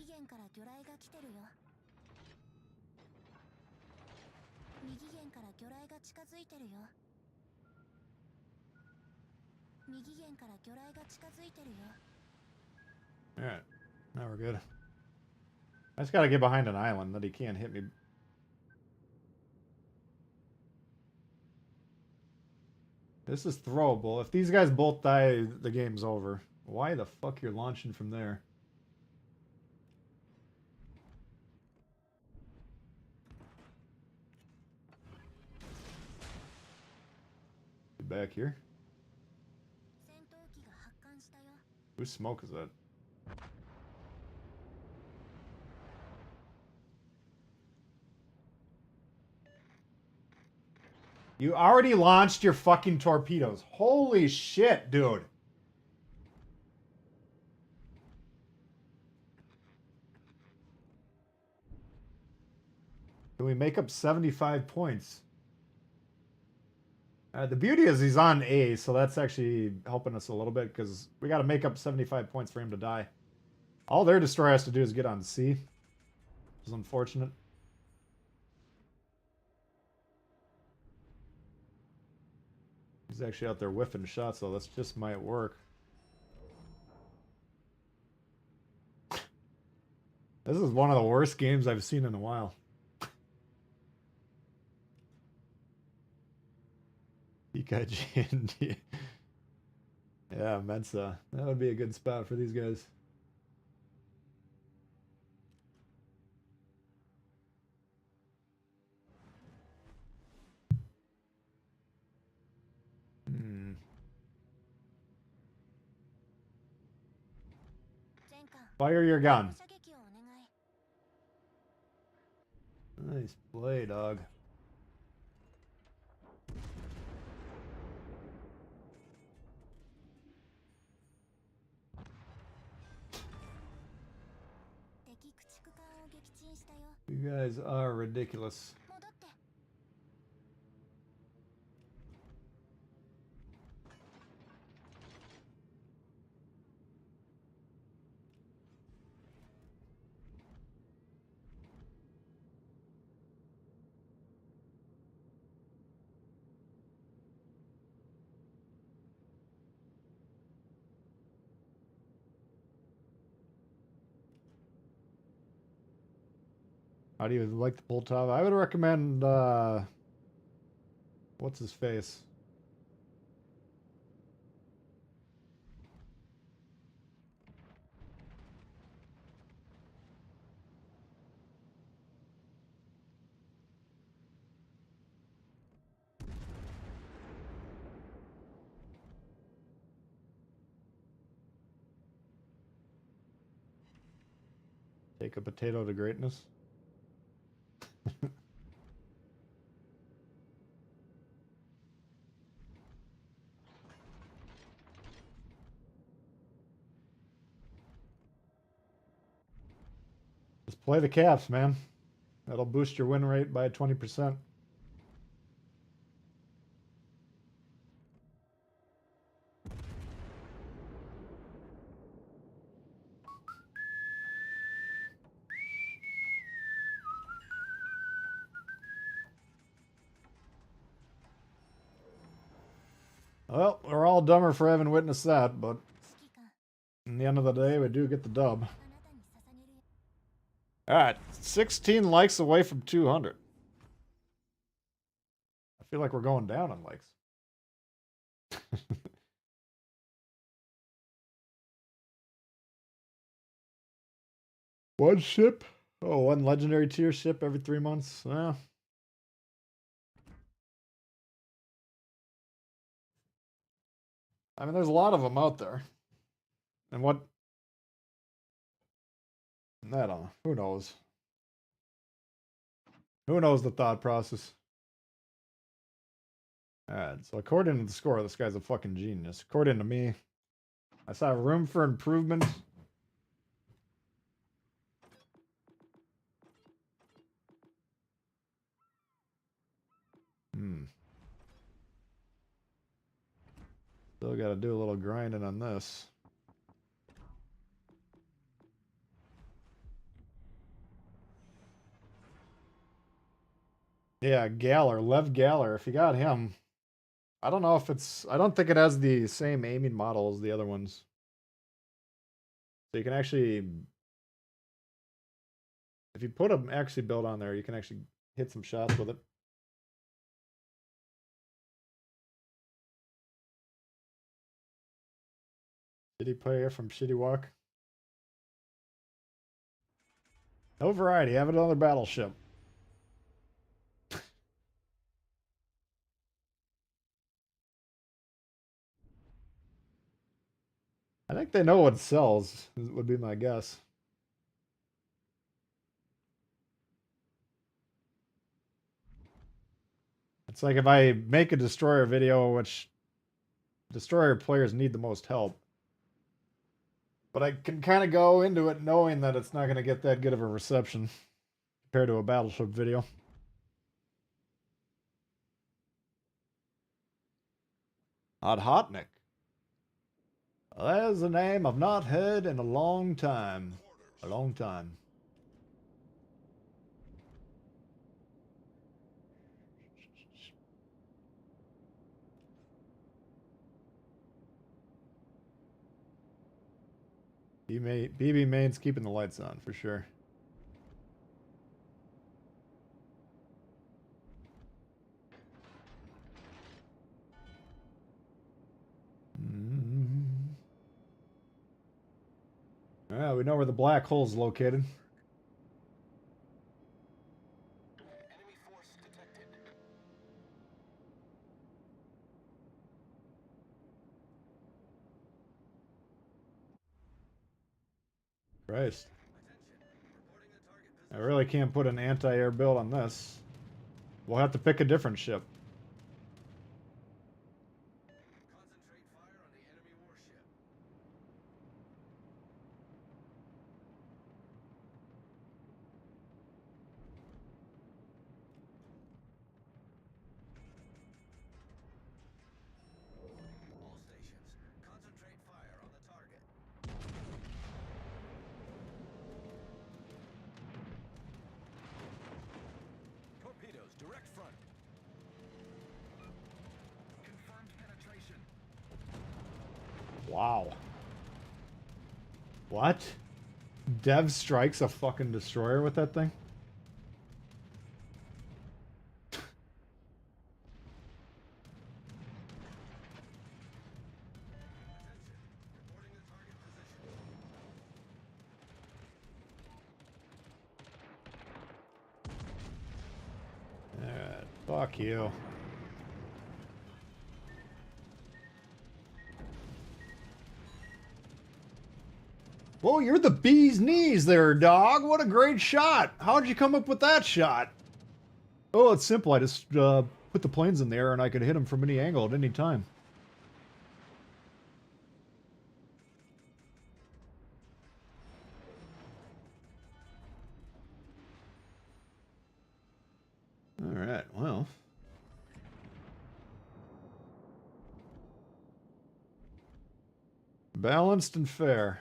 Speaker 13: Alright. Now we're good. I just gotta get behind an island that he can't hit me. This is throwable. If these guys both die, the game's over. Why the fuck you're launching from there? Back here. Whose smoke is that? You already launched your fucking torpedoes. Holy shit, dude. Can we make up 75 points? The beauty is he's on A, so that's actually helping us a little bit because we got to make up 75 points for him to die. All their destroyer has to do is get on C, which is unfortunate. He's actually out there whiffing shots, so this just might work. This is one of the worst games I've seen in a while. EKG. Yeah, Mensa. That would be a good spot for these guys. Fire your gun. Nice play, dog. You guys are ridiculous. How do you like the pull top? I would recommend, what's his face? Take a potato to greatness. Just play the caps, man. That'll boost your win rate by 20%. Well, we're all dumber for having witnessed that, but in the end of the day, we do get the dub. Alright, 16 likes away from 200. I feel like we're going down on likes. One ship? Oh, one legendary tier ship every 3 months? Yeah. I mean, there's a lot of them out there. And what? I don't know. Who knows? Who knows the thought process? Alright, so according to the score, this guy's a fucking genius. According to me, I saw room for improvement. Still gotta do a little grinding on this. Yeah, Galler, Lev Galler, if you got him. I don't know if it's... I don't think it has the same aiming model as the other ones. So you can actually... If you put an actually build on there, you can actually hit some shots with it. Shitty player from Shitty Walk. No variety, have another battleship. I think they know what sells, would be my guess. It's like if I make a destroyer video, which destroyer players need the most help. But I can kind of go into it knowing that it's not going to get that good of a reception compared to a battleship video. Odhotnik. That is a name I've not heard in a long time. A long time. BB Main's keeping the lights on for sure. Alright, we know where the black hole's located.
Speaker 15: Enemy force detected.
Speaker 13: Christ. I really can't put an anti-air build on this. We'll have to pick a different ship.
Speaker 15: Concentrate fire on the enemy warship. All stations, concentrate fire on the target. Torpedoes, direct front. Confirmed penetration.
Speaker 13: Wow. What? Dev strikes a fucking destroyer with that thing? Alright, fuck you. Whoa, you're the bee's knees there, dog. What a great shot. How'd you come up with that shot? Oh, it's simple. I just put the planes in the air and I could hit them from any angle at any time. Alright, well. Balanced and fair.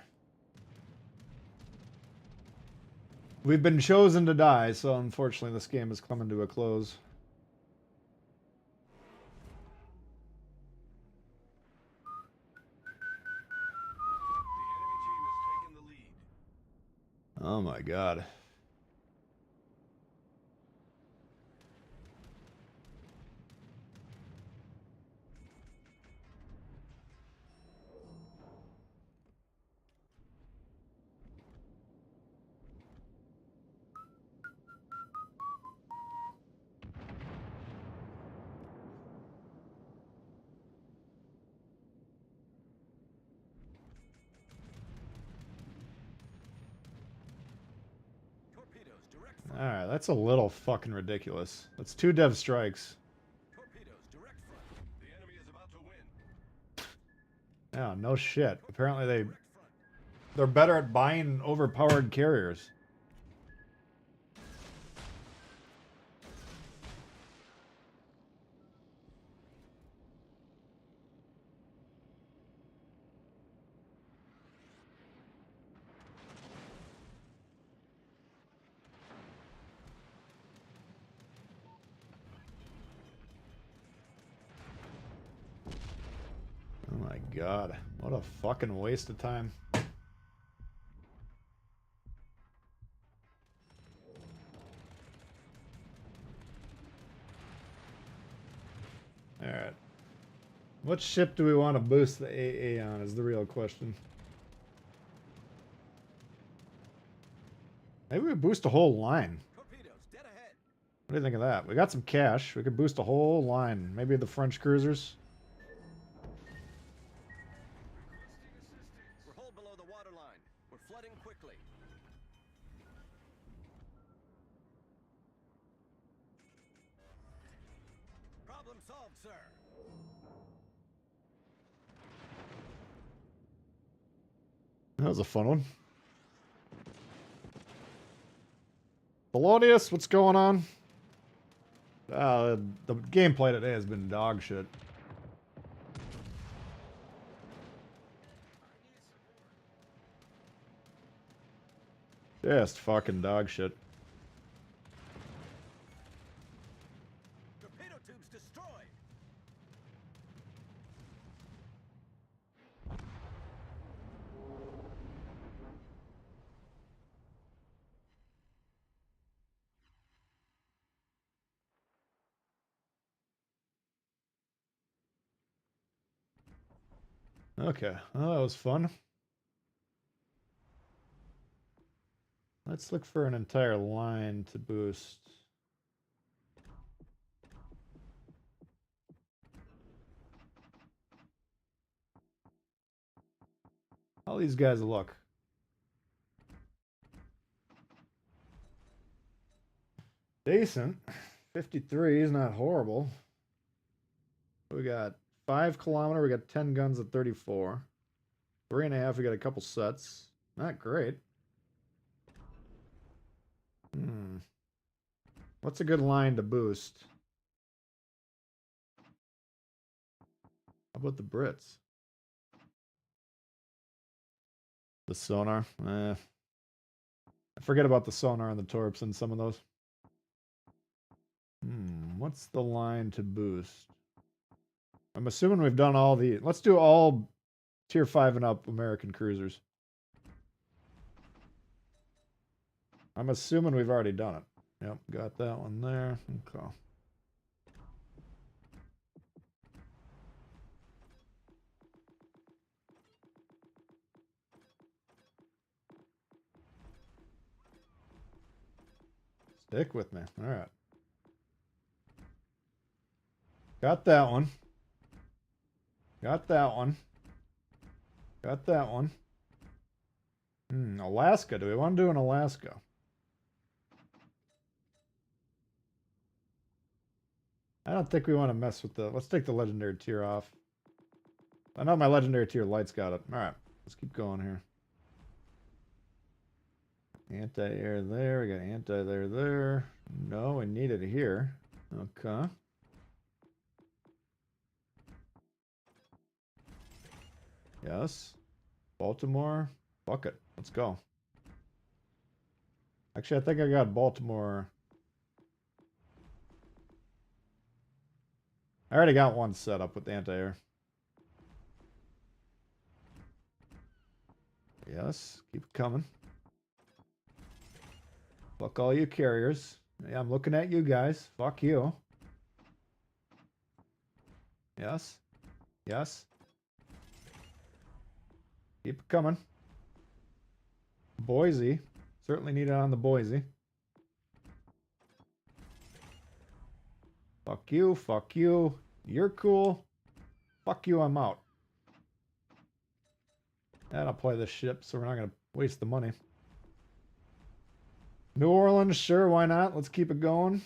Speaker 13: We've been chosen to die, so unfortunately this game is coming to a close. Oh my god. Alright, that's a little fucking ridiculous. That's 2 dev strikes. Yeah, no shit. Apparently they're better at buying overpowered carriers. Oh my god. What a fucking waste of time. Alright. What ship do we want to boost the AA on is the real question. Maybe we boost a whole line. What do you think of that? We got some cash. We could boost a whole line. Maybe the French cruisers.
Speaker 15: We're hull below the waterline. We're flooding quickly. Problem solved, sir.
Speaker 13: That was a fun one. Polonius, what's going on? The gameplay today has been dog shit. Just fucking dog shit.
Speaker 15: Torpedo tubes destroyed.
Speaker 13: Okay, well, that was fun. Let's look for an entire line to boost. How these guys look. Decent. 53 is not horrible. We got 5 kilometer, we got 10 guns at 34. 3.5, we got a couple sets. Not great. What's a good line to boost? How about the Brits? The sonar? I forget about the sonar and the torps and some of those. What's the line to boost? I'm assuming we've done all the... Let's do all tier 5 and up American cruisers. I'm assuming we've already done it. Yep, got that one there. Okay. Stick with me. All right. Got that one. Got that one. Got that one. Alaska. Do we want to do an Alaska? I don't think we want to mess with the... Let's take the legendary tier off. I know my legendary tier lights got it. Alright, let's keep going here. Anti-air there. We got anti-air there. No, we need it here. Okay. Yes. Baltimore. Fuck it. Let's go. Actually, I think I got Baltimore. I already got one set up with anti-air. Yes. Keep it coming. Fuck all you carriers. Yeah, I'm looking at you guys. Fuck you. Yes. Yes. Keep it coming. Boise. Certainly need it on the Boise. Fuck you. Fuck you. You're cool. Fuck you. I'm out. And I'll play this ship, so we're not going to waste the money. New Orleans, sure, why not? Let's keep it going.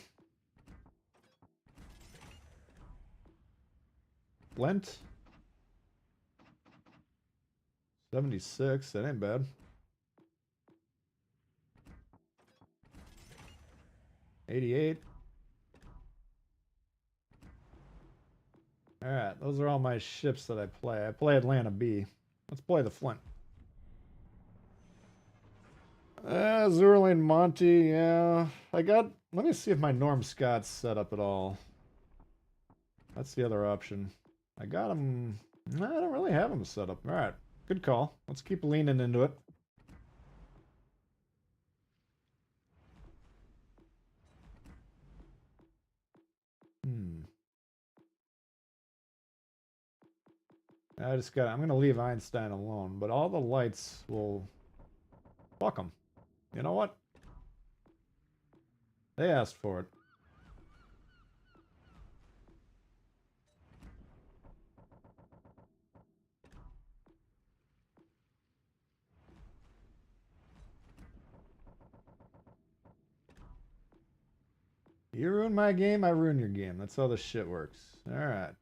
Speaker 13: Lent. 76, that ain't bad. 88. Alright, those are all my ships that I play. I play Atlanta B. Let's play the Flint. Zurlane Monty, yeah. I got... Let me see if my Norm Scott's set up at all. That's the other option. I got him... No, I don't really have him set up. Alright, good call. Let's keep leaning into it. I'm gonna leave Einstein alone, but all the lights will... Fuck them. You know what? They asked for it. You ruin my game, I ruin your game. That's how this shit works. Alright.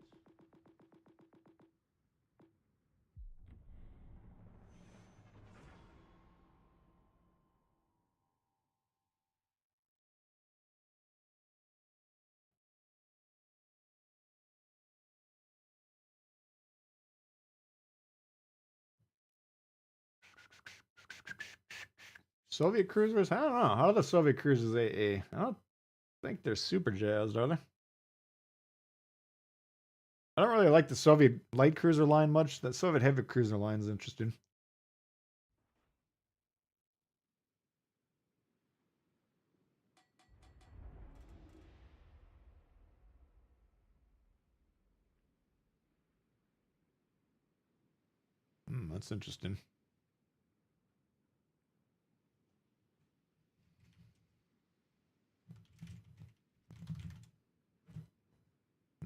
Speaker 13: Soviet cruisers? I don't know. How are the Soviet cruisers AA? I don't think they're super jazzed, are they? I don't really like the Soviet light cruiser line much. That Soviet heavy cruiser line is interesting. That's interesting.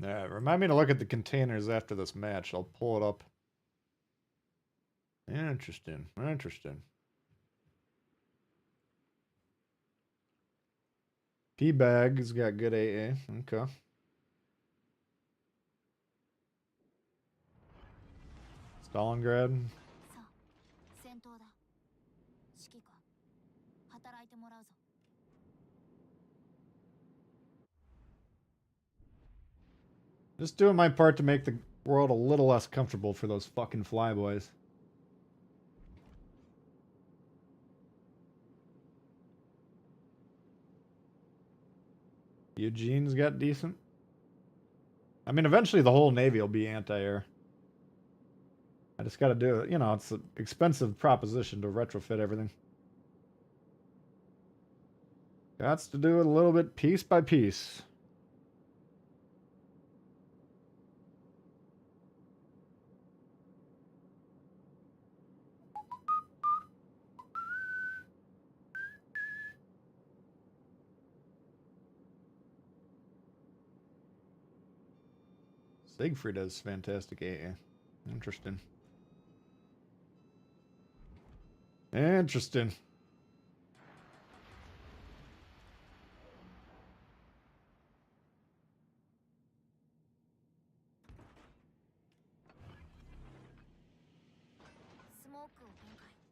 Speaker 13: Yeah, remind me to look at the containers after this match. I'll pull it up. Interesting. Interesting. P-Bag has got good AA. Okay. Stalingrad. Just doing my part to make the world a little less comfortable for those fucking flyboys. Eugene's got decent. I mean, eventually the whole Navy will be anti-air. I just gotta do it. You know, it's an expensive proposition to retrofit everything. Gots to do it a little bit piece by piece. Siegfried has fantastic AA. Interesting. Interesting.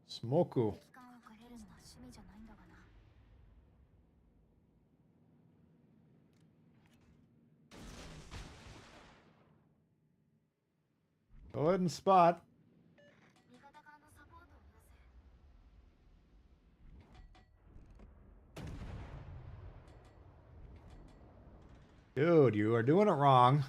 Speaker 13: Smoku. Go ahead and spot. Dude, you are doing it wrong.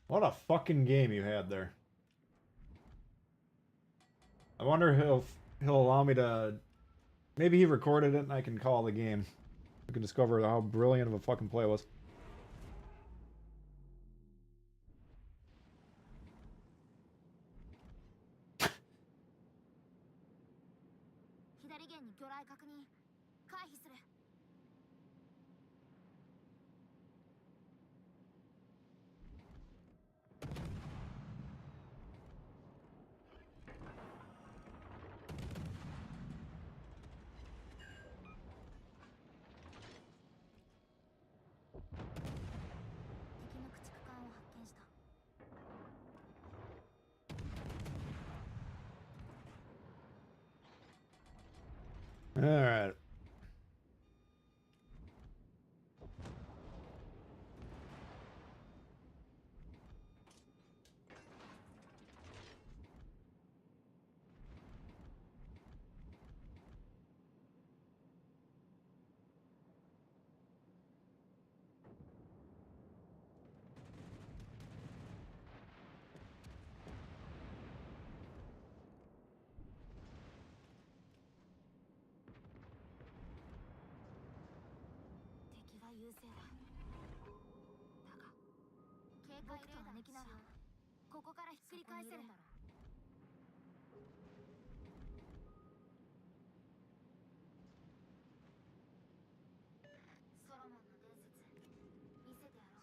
Speaker 13: What a fucking game you had there. I wonder if he'll allow me to... Maybe he recorded it and I can call the game. I can discover how brilliant of a fucking play it was. Alright.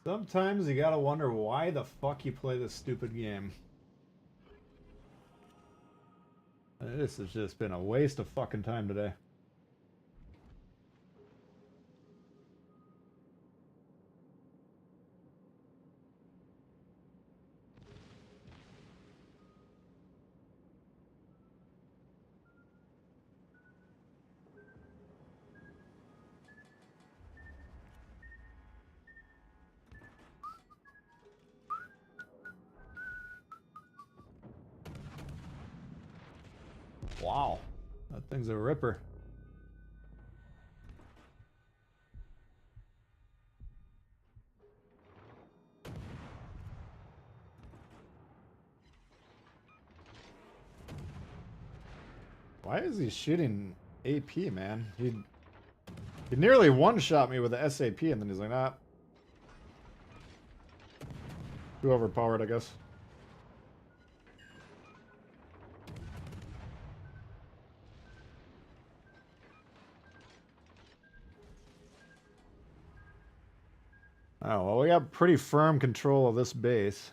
Speaker 13: Sometimes you gotta wonder why the fuck you play this stupid game. This has just been a waste of fucking time today. Wow. That thing's a ripper. Why is he shooting AP, man? He nearly one-shot me with the SAP, and then he's like, nah. Too overpowered, I guess. Oh, well, we got pretty firm control of this base.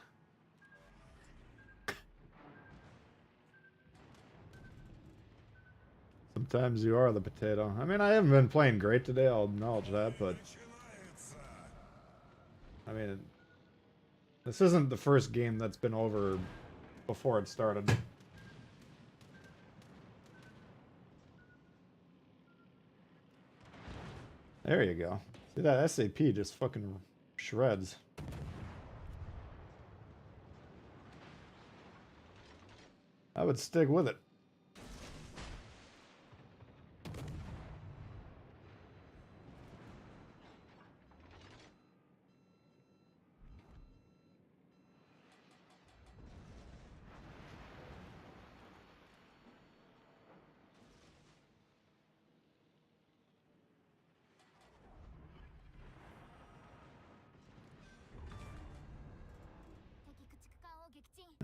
Speaker 13: Sometimes you are the potato. I mean, I haven't been playing great today, I'll acknowledge that, but... I mean, this isn't the first game that's been over before it started. There you go. See, that SAP just fucking shreds. I would stick with it.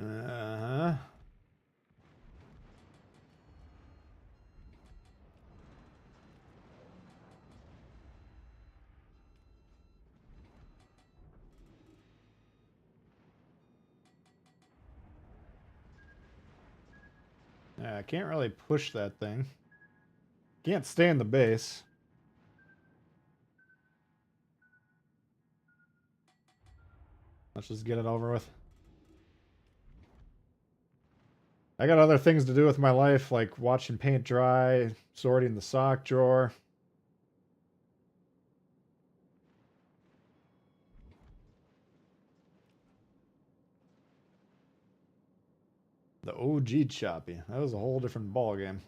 Speaker 13: Uh-huh. Yeah, I can't really push that thing. Can't stay in the base. Let's just get it over with. I got other things to do with my life, like watching paint dry, sorting the sock drawer. The OG Choppy. That was a whole different ball game.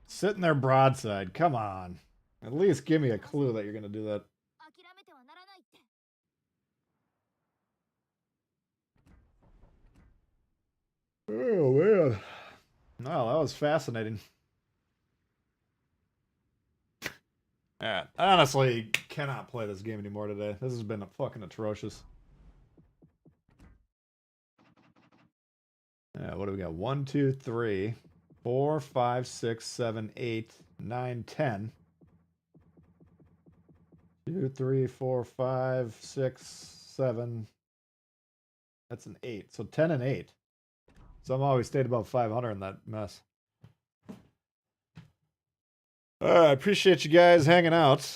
Speaker 13: Sitting there broadside. Come on. At least give me a clue that you're going to do that. Oh, man. Wow, that was fascinating. Yeah, I honestly cannot play this game anymore today. This has been fucking atrocious. Yeah, what do we got? 1, 2, 3, 4, 5, 6, 7, 8, 9, 10. 2, 3, 4, 5, 6, 7. That's an 8. So 10 and 8. Somehow we stayed above 500 in that mess. I appreciate you guys hanging out.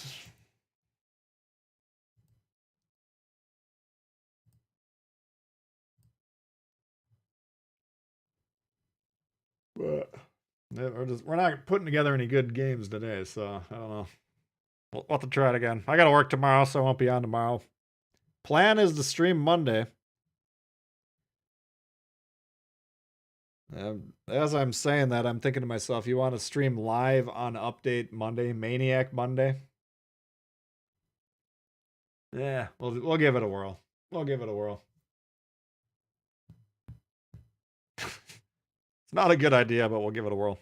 Speaker 13: But we're not putting together any good games today, so I don't know. We'll have to try it again. I gotta work tomorrow, so I won't be on tomorrow. Plan is to stream Monday. As I'm saying that, I'm thinking to myself, you want to stream live on Update Monday, Maniac Monday? Yeah, we'll give it a whirl. We'll give it a whirl. It's not a good idea, but we'll give it a whirl.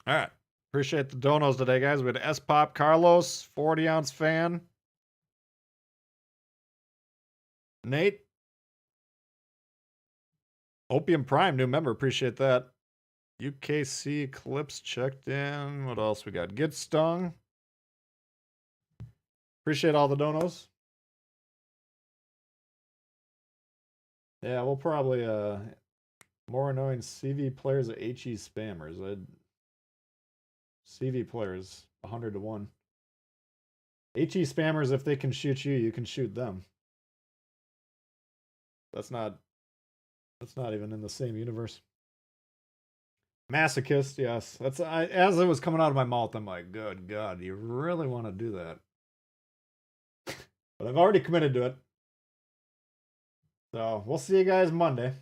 Speaker 13: All right. Appreciate the donos today, guys. We had S-Pop Carlos, 40-ounce fan. Nate. Opium Prime, new member. Appreciate that. UKC Clips checked in. What else we got? Get Stung. Appreciate all the donos. Yeah, we'll probably more annoying CV players at HE spammers. CV players 100 to 1. HE spammers, if they can shoot you, you can shoot them. That's not even in the same universe. Masochist, yes. That's as it was coming out of my mouth, I'm like, good God, you really want to do that? But I've already committed to it. So we'll see you guys Monday.